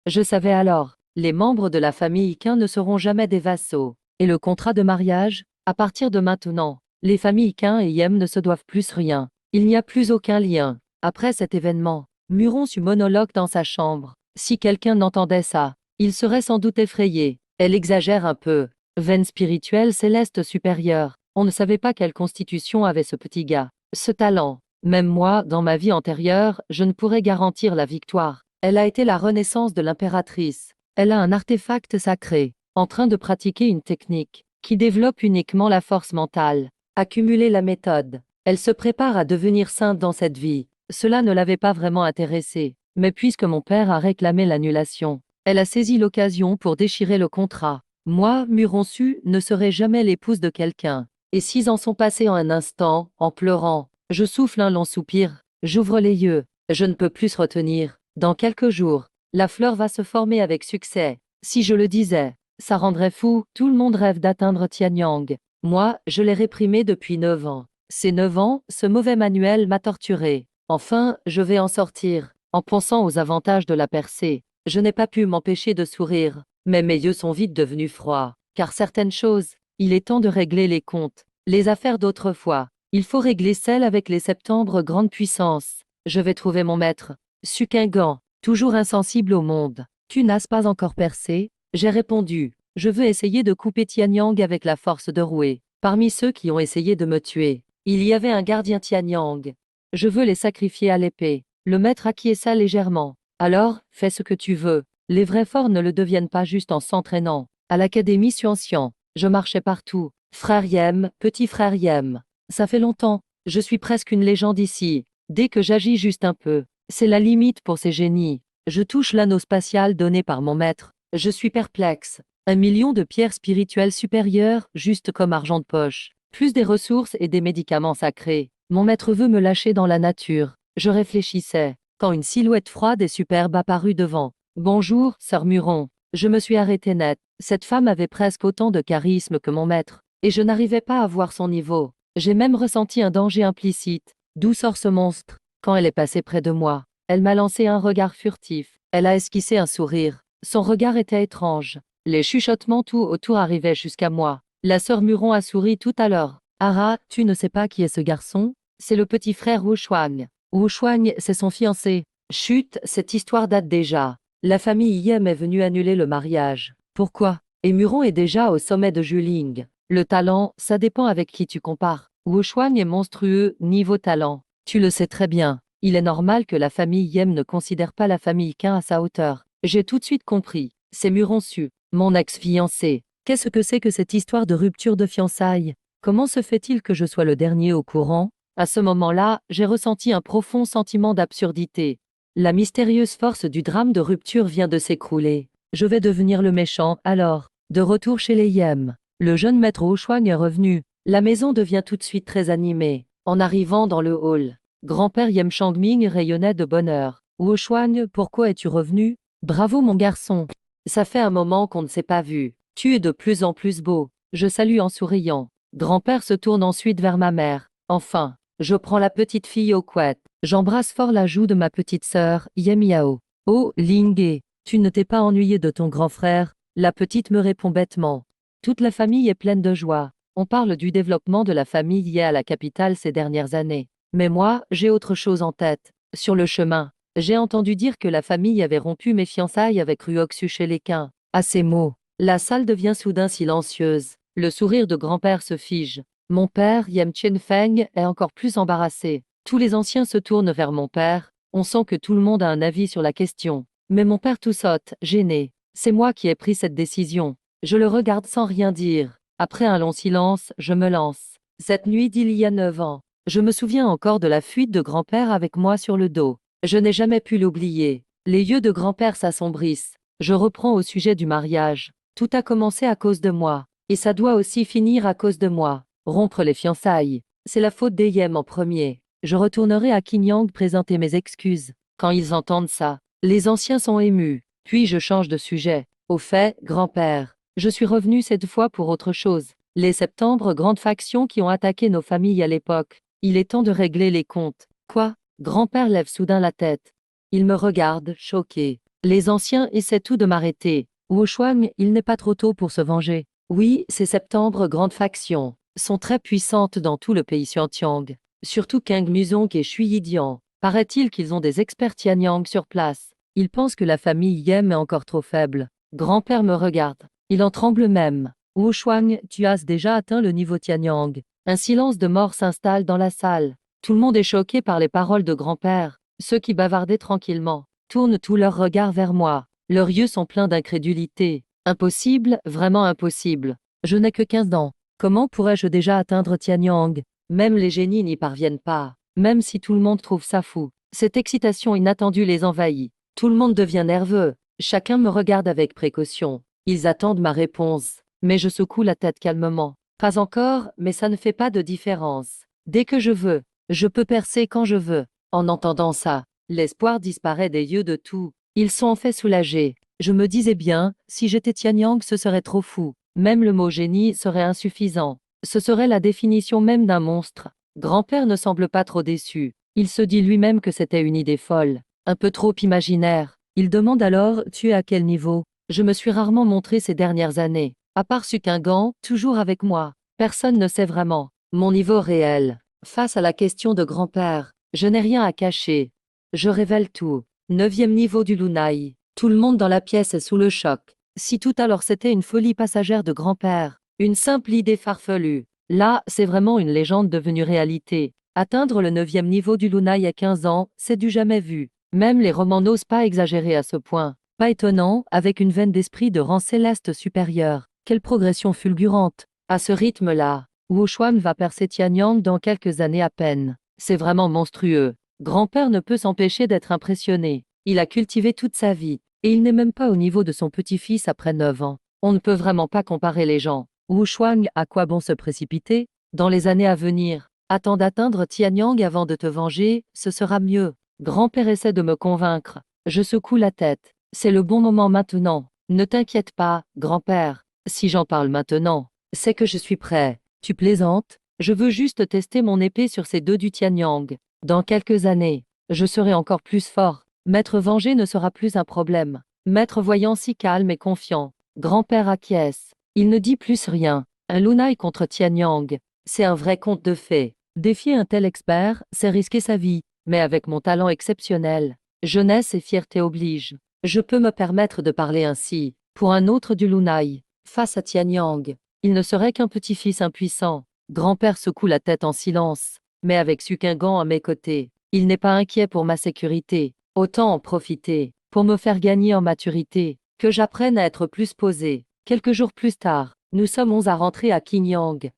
Je savais alors, les membres de la famille Quin ne seront jamais des vassaux. Et le contrat de mariage, à partir de maintenant, les familles Quin et Yem ne se doivent plus rien. Il n'y a plus aucun lien. Après cet événement, Muronsu monologue dans sa chambre. Si quelqu'un n'entendait ça, il serait sans doute effrayé. Elle exagère un peu. Veine spirituelle céleste supérieure. On ne savait pas quelle constitution avait ce petit gars. Ce talent. Même moi, dans ma vie antérieure, je ne pourrais garantir la victoire. Elle a été la renaissance de l'impératrice. Elle a un artefact sacré, en train de pratiquer une technique, qui développe uniquement la force mentale. Accumuler la méthode. Elle se prépare à devenir sainte dans cette vie. Cela ne l'avait pas vraiment intéressée. Mais puisque mon père a réclamé l'annulation, elle a saisi l'occasion pour déchirer le contrat. Moi, Muronsu, ne serai jamais l'épouse de quelqu'un. Et 6 ans sont passés en un instant, en pleurant. Je souffle un long soupir. J'ouvre les yeux. Je ne peux plus retenir. Dans quelques jours, la fleur va se former avec succès. Si je le disais, ça rendrait fou. Tout le monde rêve d'atteindre Tianyang. Moi, je l'ai réprimé depuis 9 ans. Ces 9 ans, ce mauvais manuel m'a torturé. Enfin, je vais en sortir. En pensant aux avantages de la percée, je n'ai pas pu m'empêcher de sourire. Mais mes yeux sont vite devenus froids. Car certaines choses, il est temps de régler les comptes. Les affaires d'autrefois. Il faut régler celles avec les septembre grandes puissances. Je vais trouver mon maître. Sukingan, toujours insensible au monde. Tu n'as pas encore percé? J'ai répondu. Je veux essayer de couper Tianyang avec la force de rouer. Parmi ceux qui ont essayé de me tuer, il y avait un gardien Tianyang. Je veux les sacrifier à l'épée. Le maître acquiesça légèrement. Alors, fais ce que tu veux. Les vrais forts ne le deviennent pas juste en s'entraînant. À l'académie Xuanxian, je marchais partout. Frère Yem, petit frère Yem. Ça fait longtemps. Je suis presque une légende ici. Dès que j'agis juste un peu, c'est la limite pour ces génies. Je touche l'anneau spatial donné par mon maître. Je suis perplexe. 1 million de pierres spirituelles supérieures, juste comme argent de poche. Plus des ressources et des médicaments sacrés. Mon maître veut me lâcher dans la nature. Je réfléchissais, quand une silhouette froide et superbe apparut devant. Bonjour, sœur Muron. Je me suis arrêté net. Cette femme avait presque autant de charisme que mon maître, et je n'arrivais pas à voir son niveau. J'ai même ressenti un danger implicite. D'où sort ce monstre? Quand elle est passée près de moi, elle m'a lancé un regard furtif. Elle a esquissé un sourire. Son regard était étrange. Les chuchotements tout autour arrivaient jusqu'à moi. La sœur Muron a souri tout à l'heure. Ara, tu ne sais pas qui est ce garçon? C'est le petit frère Wu Shuang. Wu Shuang, c'est son fiancé. Chut, cette histoire date déjà. La famille Yem est venue annuler le mariage. Pourquoi? Et Muron est déjà au sommet de Juling. Le talent, ça dépend avec qui tu compares. Wu Shuang est monstrueux, niveau talent. Tu le sais très bien. Il est normal que la famille Yem ne considère pas la famille Qin à sa hauteur. J'ai tout de suite compris. C'est Muron Su, mon ex-fiancé. Qu'est-ce que c'est que cette histoire de rupture de fiançailles? Comment se fait-il que je sois le dernier au courant? À ce moment-là, j'ai ressenti un profond sentiment d'absurdité. La mystérieuse force du drame de rupture vient de s'écrouler. Je vais devenir le méchant, alors. De retour chez les Yem. Le jeune maître Oshuang est revenu. La maison devient tout de suite très animée. En arrivant dans le hall, grand-père Yem Changming rayonnait de bonheur. Oshuang, pourquoi es-tu revenu? Bravo mon garçon. Ça fait un moment qu'on ne s'est pas vu. Tu es de plus en plus beau. Je salue en souriant. Grand-père se tourne ensuite vers ma mère. Enfin, je prends la petite fille au couette. J'embrasse fort la joue de ma petite sœur, Yem Yao. Oh, Lingé, tu ne t'es pas ennuyé de ton grand frère? La petite me répond bêtement. Toute la famille est pleine de joie. On parle du développement de la famille liée à la capitale ces dernières années. Mais moi, j'ai autre chose en tête. Sur le chemin, j'ai entendu dire que la famille avait rompu mes fiançailles avec Ruoxu chez les Qin. À ces mots, la salle devient soudain silencieuse. Le sourire de grand-père se fige. Mon père, Yem Feng, est encore plus embarrassé. Tous les anciens se tournent vers mon père. On sent que tout le monde a un avis sur la question. Mais mon père tout saute, gêné. C'est moi qui ai pris cette décision. Je le regarde sans rien dire. Après un long silence, je me lance. Cette nuit d'il y a 9 ans, je me souviens encore de la fuite de grand-père avec moi sur le dos. Je n'ai jamais pu l'oublier. Les yeux de grand-père s'assombrissent. Je reprends au sujet du mariage. Tout a commencé à cause de moi. Et ça doit aussi finir à cause de moi. Rompre les fiançailles, c'est la faute des Yem en premier. Je retournerai à Qinyang présenter mes excuses. Quand ils entendent ça, les anciens sont émus. Puis je change de sujet. Au fait, grand-père, je suis revenu cette fois pour autre chose. Les septembre grandes factions qui ont attaqué nos familles à l'époque. Il est temps de régler les comptes. Quoi? Grand-père lève soudain la tête. Il me regarde, choqué. Les anciens essaient tout de m'arrêter. Wu Shuang, il n'est pas trop tôt pour se venger. Oui, ces septembre grandes factions sont très puissantes dans tout le pays Xuantiang. Surtout Kang Muzong et Shui Yidian. Paraît-il qu'ils ont des experts Tianyang sur place. Ils pensent que la famille Yem est encore trop faible. Grand-père me regarde. Il en tremble même. Wu Shuang, tu as déjà atteint le niveau Tianyang. Un silence de mort s'installe dans la salle. Tout le monde est choqué par les paroles de grand-père. Ceux qui bavardaient tranquillement tournent tous leurs regards vers moi. Leurs yeux sont pleins d'incrédulité. Impossible, vraiment impossible. Je n'ai que 15 ans. Comment pourrais-je déjà atteindre Tianyang? Même les génies n'y parviennent pas. Même si tout le monde trouve ça fou. Cette excitation inattendue les envahit. Tout le monde devient nerveux. Chacun me regarde avec précaution. Ils attendent ma réponse. Mais je secoue la tête calmement. Pas encore, mais ça ne fait pas de différence. Dès que je veux, je peux percer quand je veux. En entendant ça, l'espoir disparaît des yeux de tous. Ils sont en fait soulagés. Je me disais bien, si j'étais Tianyang, ce serait trop fou. Même le mot génie serait insuffisant. Ce serait la définition même d'un monstre. Grand-père ne semble pas trop déçu. Il se dit lui-même que c'était une idée folle, un peu trop imaginaire. Il demande alors, tu es à quel niveau? Je me suis rarement montré ces dernières années. À part Sukingan, toujours avec moi. Personne ne sait vraiment mon niveau réel. Face à la question de grand-père, je n'ai rien à cacher. Je révèle tout. 9e niveau du Lunai. Tout le monde dans la pièce est sous le choc. Si tout alors c'était une folie passagère de grand-père, une simple idée farfelue, là, c'est vraiment une légende devenue réalité. Atteindre le 9e niveau du Lunai à 15 ans, c'est du jamais vu. Même les romans n'osent pas exagérer à ce point. Pas étonnant, avec une veine d'esprit de rang céleste supérieur. Quelle progression fulgurante! À ce rythme-là, Wu Xuan va percer Tianyang dans quelques années à peine. C'est vraiment monstrueux. Grand-père ne peut s'empêcher d'être impressionné. Il a cultivé toute sa vie, et il n'est même pas au niveau de son petit-fils après 9 ans. On ne peut vraiment pas comparer les gens. Wu Xuan, à quoi bon se précipiter? Dans les années à venir, attends d'atteindre Tianyang avant de te venger, ce sera mieux. Grand-père essaie de me convaincre. Je secoue la tête. C'est le bon moment maintenant. Ne t'inquiète pas, grand-père. Si j'en parle maintenant, c'est que je suis prêt. Tu plaisantes? Je veux juste tester mon épée sur ces deux du Tianyang. Dans quelques années, je serai encore plus fort. M'être vengé ne sera plus un problème. Maître voyant si calme et confiant. Grand-père acquiesce. Il ne dit plus rien. Un Lunai contre Tianyang. C'est un vrai conte de fées. Défier un tel expert, c'est risquer sa vie. Mais avec mon talent exceptionnel, jeunesse et fierté obligent. Je peux me permettre de parler ainsi. Pour un autre du Lunai, face à Tianyang, il ne serait qu'un petit-fils impuissant. Grand-père secoue la tête en silence. Mais avec Sukingan à mes côtés, il n'est pas inquiet pour ma sécurité. Autant en profiter, pour me faire gagner en maturité, que j'apprenne à être plus posé. Quelques jours plus tard, nous sommes à rentrer à Qinyang.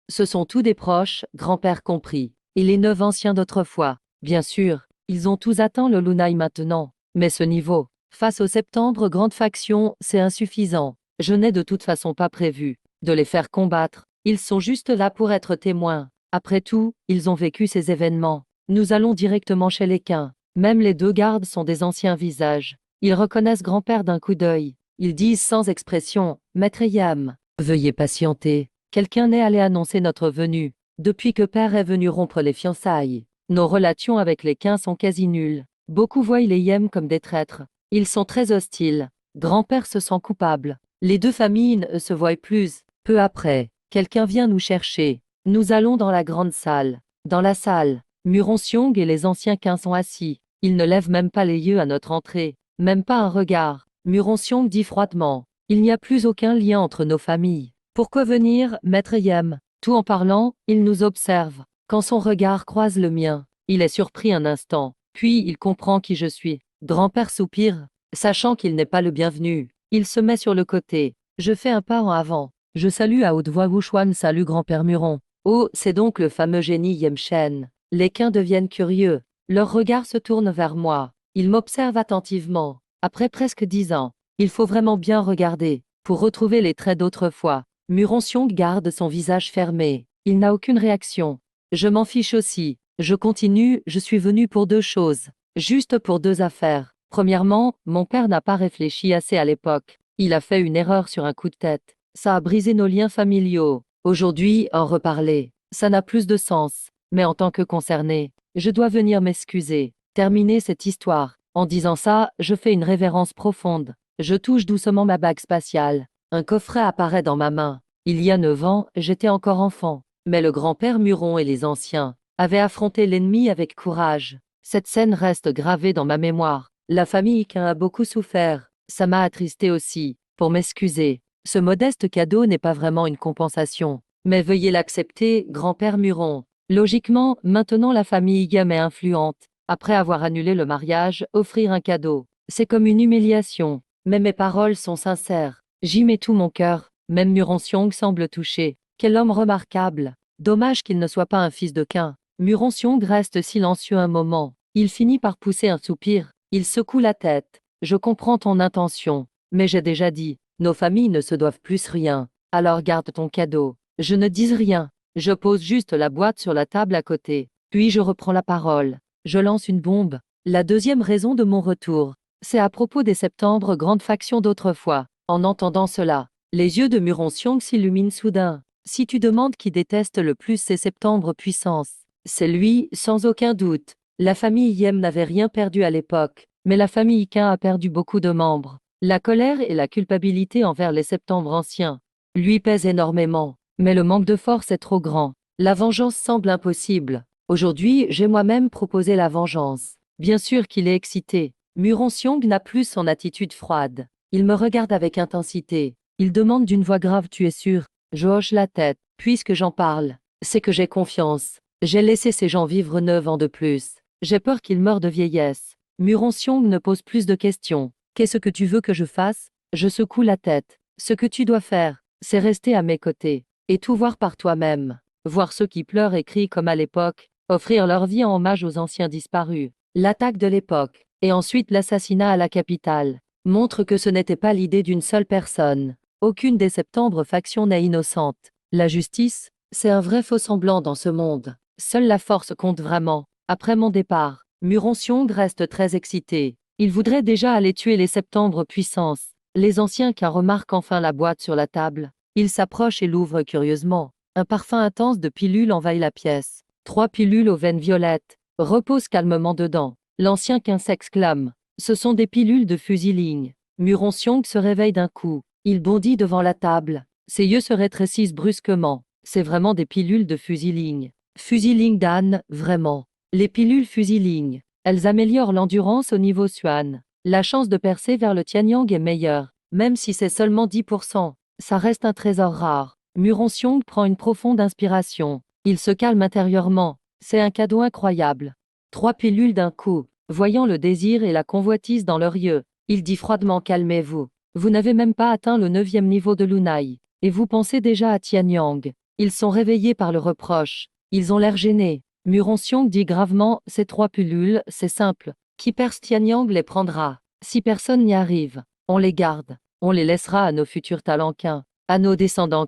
Ce sont tous des proches, grand-père compris, et les 9 anciens d'autrefois. Bien sûr, ils ont tous atteint le Lunai maintenant, mais ce niveau, face au septembre grande faction, c'est insuffisant. Je n'ai de toute façon pas prévu de les faire combattre, ils sont juste là pour être témoins. Après tout, ils ont vécu ces événements. Nous allons directement chez les Qin. Même les deux gardes sont des anciens visages. Ils reconnaissent grand-père d'un coup d'œil. Ils disent sans expression, Maître Yam, veuillez patienter. Quelqu'un est allé annoncer notre venue. Depuis que père est venu rompre les fiançailles, nos relations avec les Qin sont quasi nulles. Beaucoup voient les Yem comme des traîtres. Ils sont très hostiles. Grand-père se sent coupable. Les deux familles ne se voient plus. Peu après, quelqu'un vient nous chercher. Nous allons dans la grande salle. Dans la salle, Muronxiong et les anciens Qin sont assis. Ils ne lèvent même pas les yeux à notre entrée. Même pas un regard. Muronxiong dit froidement. Il n'y a plus aucun lien entre nos familles. Pourquoi venir, maître Yam? Tout en parlant, il nous observe. Quand son regard croise le mien, il est surpris un instant. Puis il comprend qui je suis. Grand-père soupire. Sachant qu'il n'est pas le bienvenu, il se met sur le côté. Je fais un pas en avant. Je salue à haute voix Wu Xuan, salut grand-père Muron. Oh, c'est donc le fameux génie Yemchen. Les Qin deviennent curieux. Leur regard se tourne vers moi. Ils m'observent attentivement. Après presque 10 ans, il faut vraiment bien regarder pour retrouver les traits d'autrefois. Muronxiong garde son visage fermé. Il n'a aucune réaction. Je m'en fiche aussi. Je continue, je suis venu pour deux choses. Juste pour deux affaires. Premièrement, mon père n'a pas réfléchi assez à l'époque. Il a fait une erreur sur un coup de tête. Ça a brisé nos liens familiaux. Aujourd'hui, en reparler, ça n'a plus de sens. Mais en tant que concerné, je dois venir m'excuser. Terminer cette histoire. En disant ça, je fais une révérence profonde. Je touche doucement ma bague spatiale. Un coffret apparaît dans ma main. Il y a 9 ans, j'étais encore enfant. Mais le grand-père Muron et les anciens avaient affronté l'ennemi avec courage. Cette scène reste gravée dans ma mémoire. La famille Qin a beaucoup souffert. Ça m'a attristé aussi. Pour m'excuser, ce modeste cadeau n'est pas vraiment une compensation. Mais veuillez l'accepter, grand-père Muron. Logiquement, maintenant la famille Yam est influente. Après avoir annulé le mariage, offrir un cadeau, c'est comme une humiliation. Mais mes paroles sont sincères. J'y mets tout mon cœur. Même Muronxiong semble touché. Quel homme remarquable. Dommage qu'il ne soit pas un fils de Qin. Muronxiong reste silencieux un moment. Il finit par pousser un soupir. Il secoue la tête. Je comprends ton intention. Mais j'ai déjà dit, nos familles ne se doivent plus rien. Alors garde ton cadeau. Je ne dis rien. Je pose juste la boîte sur la table à côté. Puis je reprends la parole. Je lance une bombe. La deuxième raison de mon retour, c'est à propos des septembre grandes factions d'autrefois. En entendant cela, les yeux de Muronxiong s'illuminent soudain. Si tu demandes qui déteste le plus ces septembre puissances, c'est lui, sans aucun doute. La famille Yem n'avait rien perdu à l'époque, mais la famille Qin a perdu beaucoup de membres. La colère et la culpabilité envers les septembre anciens lui pèsent énormément, mais le manque de force est trop grand. La vengeance semble impossible. Aujourd'hui, j'ai moi-même proposé la vengeance. Bien sûr qu'il est excité. Muronxiong n'a plus son attitude froide. Il me regarde avec intensité. Il demande d'une voix grave: tu es sûr? Je hoche la tête. Puisque j'en parle, c'est que j'ai confiance. J'ai laissé ces gens vivre 9 ans de plus. J'ai peur qu'ils meurent de vieillesse. Muronxiong ne pose plus de questions. Qu'est-ce que tu veux que je fasse? Je secoue la tête. Ce que tu dois faire, c'est rester à mes côtés. Et tout voir par toi-même. Voir ceux qui pleurent et crient comme à l'époque. Offrir leur vie en hommage aux anciens disparus. L'attaque de l'époque. Et ensuite l'assassinat à la capitale. Montre que ce n'était pas l'idée d'une seule personne. Aucune des septembre factions n'est innocente. La justice, c'est un vrai faux-semblant dans ce monde. Seule la force compte vraiment. Après mon départ, Muronxiong reste très excité. Il voudrait déjà aller tuer les septembre puissance. Les anciens qu'un remarquent enfin la boîte sur la table. Il s'approche et l'ouvre curieusement. Un parfum intense de pilules envahit la pièce. 3 pilules aux veines violettes reposent calmement dedans. L'ancien qu'un s'exclame. Ce sont des pilules de fusil-ligne. Muronxiong se réveille d'un coup. Il bondit devant la table. Ses yeux se rétrécissent brusquement. C'est vraiment des pilules de fusil-ligne. Fusil-ligne d'âne, vraiment. Les pilules fusil-ligne. Elles améliorent l'endurance au niveau Xuan. La chance de percer vers le Tianyang est meilleure. Même si c'est seulement 10%, ça reste un trésor rare. Muronxiong prend une profonde inspiration. Il se calme intérieurement. C'est un cadeau incroyable. 3 pilules d'un coup. Voyant le désir et la convoitise dans leurs yeux, il dit froidement: calmez-vous. Vous n'avez même pas atteint le 9e niveau de Lunai. Et vous pensez déjà à Tianyang. Ils sont réveillés par le reproche. Ils ont l'air gênés. Muronxiong dit gravement: ces 3 pilules, c'est simple. Qui perce Tianyang les prendra. Si personne n'y arrive, on les garde. On les laissera à nos futurs Talanquins, à nos descendants.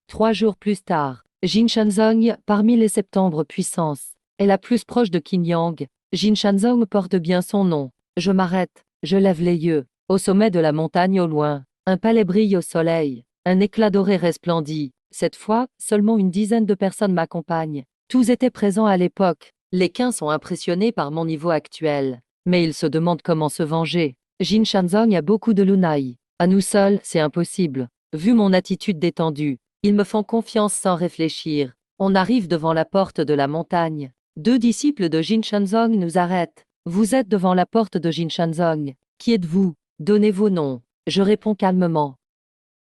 3 jours plus tard, Jin Shanzong, parmi les septembre puissance, est la plus proche de Qinyang. Jin Shanzong porte bien son nom. Je m'arrête, je lève les yeux. Au sommet de la montagne au loin, un palais brille au soleil. Un éclat doré resplendit. Cette fois, seulement une dizaine de personnes m'accompagnent. Tous étaient présents à l'époque. Les Qins sont impressionnés par mon niveau actuel. Mais ils se demandent comment se venger. Jin Shanzong a beaucoup de Lunai. À nous seuls, c'est impossible. Vu mon attitude détendue, ils me font confiance sans réfléchir. On arrive devant la porte de la montagne. 2 disciples de Jin Shanzong nous arrêtent. Vous êtes devant la porte de Jin Shanzong. Qui êtes-vous? Donnez vos noms. Je réponds calmement.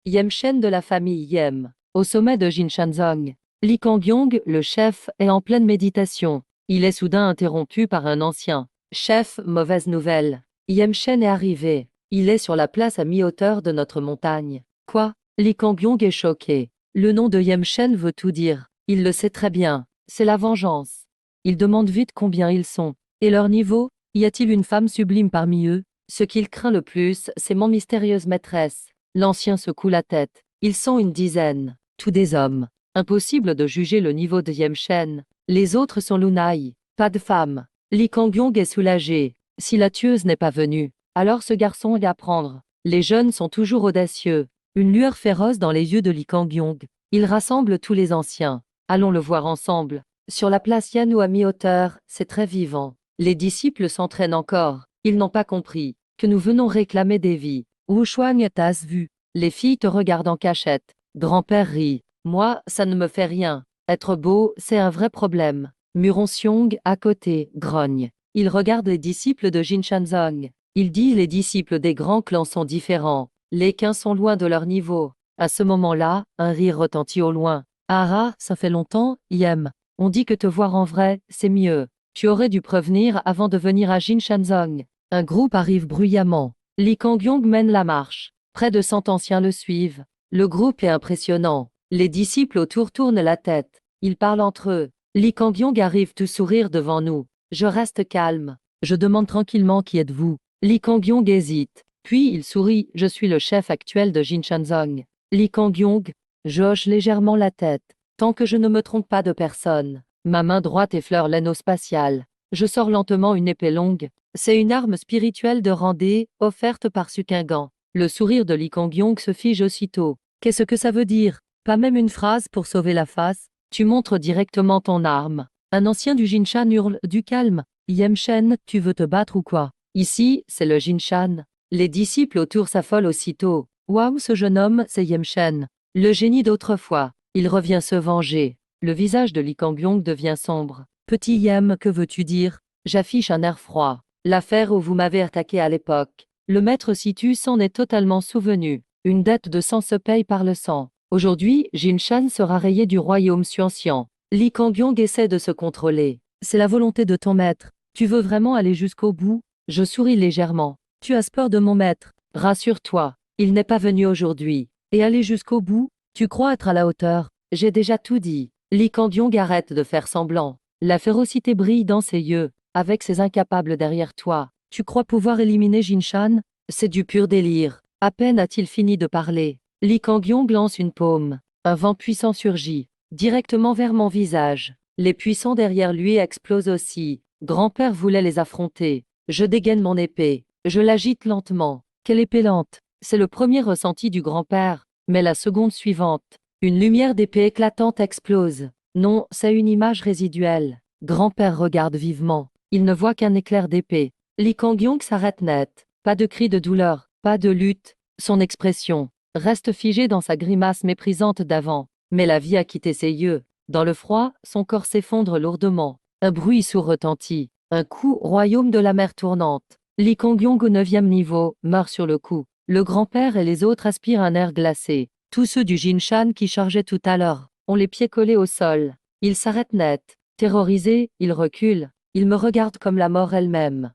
Yem Shen de la famille Yem. Au sommet de Jin Shanzong, Li Kangyong, le chef, est en pleine méditation. Il est soudain interrompu par un ancien. Chef, mauvaise nouvelle. Yem Shen est arrivé. Il est sur la place à mi-hauteur de notre montagne. Quoi? Li Kangyong est choqué. Le nom de Yem Shen veut tout dire. Il le sait très bien. C'est la vengeance. Il demande vite combien ils sont. Et leur niveau? Y a-t-il une femme sublime parmi eux? Ce qu'il craint le plus, c'est mon mystérieuse maîtresse. L'ancien secoue la tête. Ils sont une dizaine. Tous des hommes. Impossible de juger le niveau de Yem Shen. Les autres sont Lunai. Pas de femmes. Li Kangyong est soulagé. Si la tueuse n'est pas venue, alors ce garçon est à prendre. Les jeunes sont toujours audacieux. Une lueur féroce dans les yeux de Li Kangyong. Il rassemble tous les anciens. Allons le voir ensemble. Sur la place Yanou à mi-hauteur, c'est très vivant. Les disciples s'entraînent encore. Ils n'ont pas compris que nous venons réclamer des vies. Wu Shuang, t'as vu? Les filles te regardent en cachette. Grand-père rit. Moi, ça ne me fait rien. Être beau, c'est un vrai problème. Muronxiong, à côté, grogne. Il regarde les disciples de Jin Shanzong. Il dit: les disciples des grands clans sont différents. Les Qins sont loin de leur niveau. À ce moment-là, un rire retentit au loin. Ah, ça fait longtemps, Yem. On dit que te voir en vrai, c'est mieux. Tu aurais dû prévenir avant de venir à Jin Shanzong. Un groupe arrive bruyamment. Li Kangyong mène la marche. Près de 100 anciens le suivent. Le groupe est impressionnant. Les disciples autour tournent la tête. Ils parlent entre eux. Li Kangyong arrive tout sourire devant nous. Je reste calme. Je demande tranquillement: qui êtes-vous? Li Kangyong hésite. Puis il sourit: je suis le chef actuel de Jin Shanzong. Li Kangyong? Je hoche légèrement la tête. Tant que je ne me trompe pas de personne. Ma main droite effleure l'anneau spatial. Je sors lentement une épée longue. C'est une arme spirituelle de Randé, offerte par Sukingan. Le sourire de Li Kangyong se fige aussitôt. Qu'est-ce que ça veut dire? Pas même une phrase pour sauver la face? Tu montres directement ton arme. Un ancien du Jinshan hurle: du calme. Yem Shen, tu veux te battre ou quoi? Ici, c'est le Jinshan. Les disciples autour s'affolent aussitôt. Waouh, ce jeune homme, c'est Yem Shen. Le génie d'autrefois. Il revient se venger. Le visage de Li Kangyong devient sombre. Petit Yem, que veux-tu dire? J'affiche un air froid. L'affaire où vous m'avez attaqué à l'époque. Le maître Situ s'en est totalement souvenu. Une dette de sang se paye par le sang. Aujourd'hui, Jinshan sera rayé du royaume Xuanxian. Li Kangyong essaie de se contrôler. C'est la volonté de ton maître. Tu veux vraiment aller jusqu'au bout? Je souris légèrement. Tu as peur de mon maître. Rassure-toi, il n'est pas venu aujourd'hui. Et aller jusqu'au bout? Tu crois être à la hauteur? J'ai déjà tout dit. Li Kangyong arrête de faire semblant. La férocité brille dans ses yeux. Avec ces incapables derrière toi, tu crois pouvoir éliminer Jinshan? C'est du pur délire. À peine a-t-il fini de parler. Li Kangyong lance une paume. Un vent puissant surgit, directement vers mon visage. Les puissants derrière lui explosent aussi. Grand-père voulait les affronter. Je dégaine mon épée. Je l'agite lentement. Quelle épée lente! C'est le premier ressenti du grand-père. Mais la seconde suivante, une lumière d'épée éclatante explose. Non, c'est une image résiduelle. Grand-père regarde vivement. Il ne voit qu'un éclair d'épée. Li Kangyong s'arrête net. Pas de cri de douleur, pas de lutte. Son expression reste figée dans sa grimace méprisante d'avant. Mais la vie a quitté ses yeux. Dans le froid, son corps s'effondre lourdement. Un bruit sourd retentit. Un coup, royaume de la mer tournante. Li Kangyong au 9e niveau meurt sur le coup. Le grand-père et les autres aspirent un air glacé. Tous ceux du Jinshan qui chargeaient tout à l'heure ont les pieds collés au sol. Ils s'arrêtent net. Terrorisés, ils reculent. Ils me regardent comme la mort elle-même.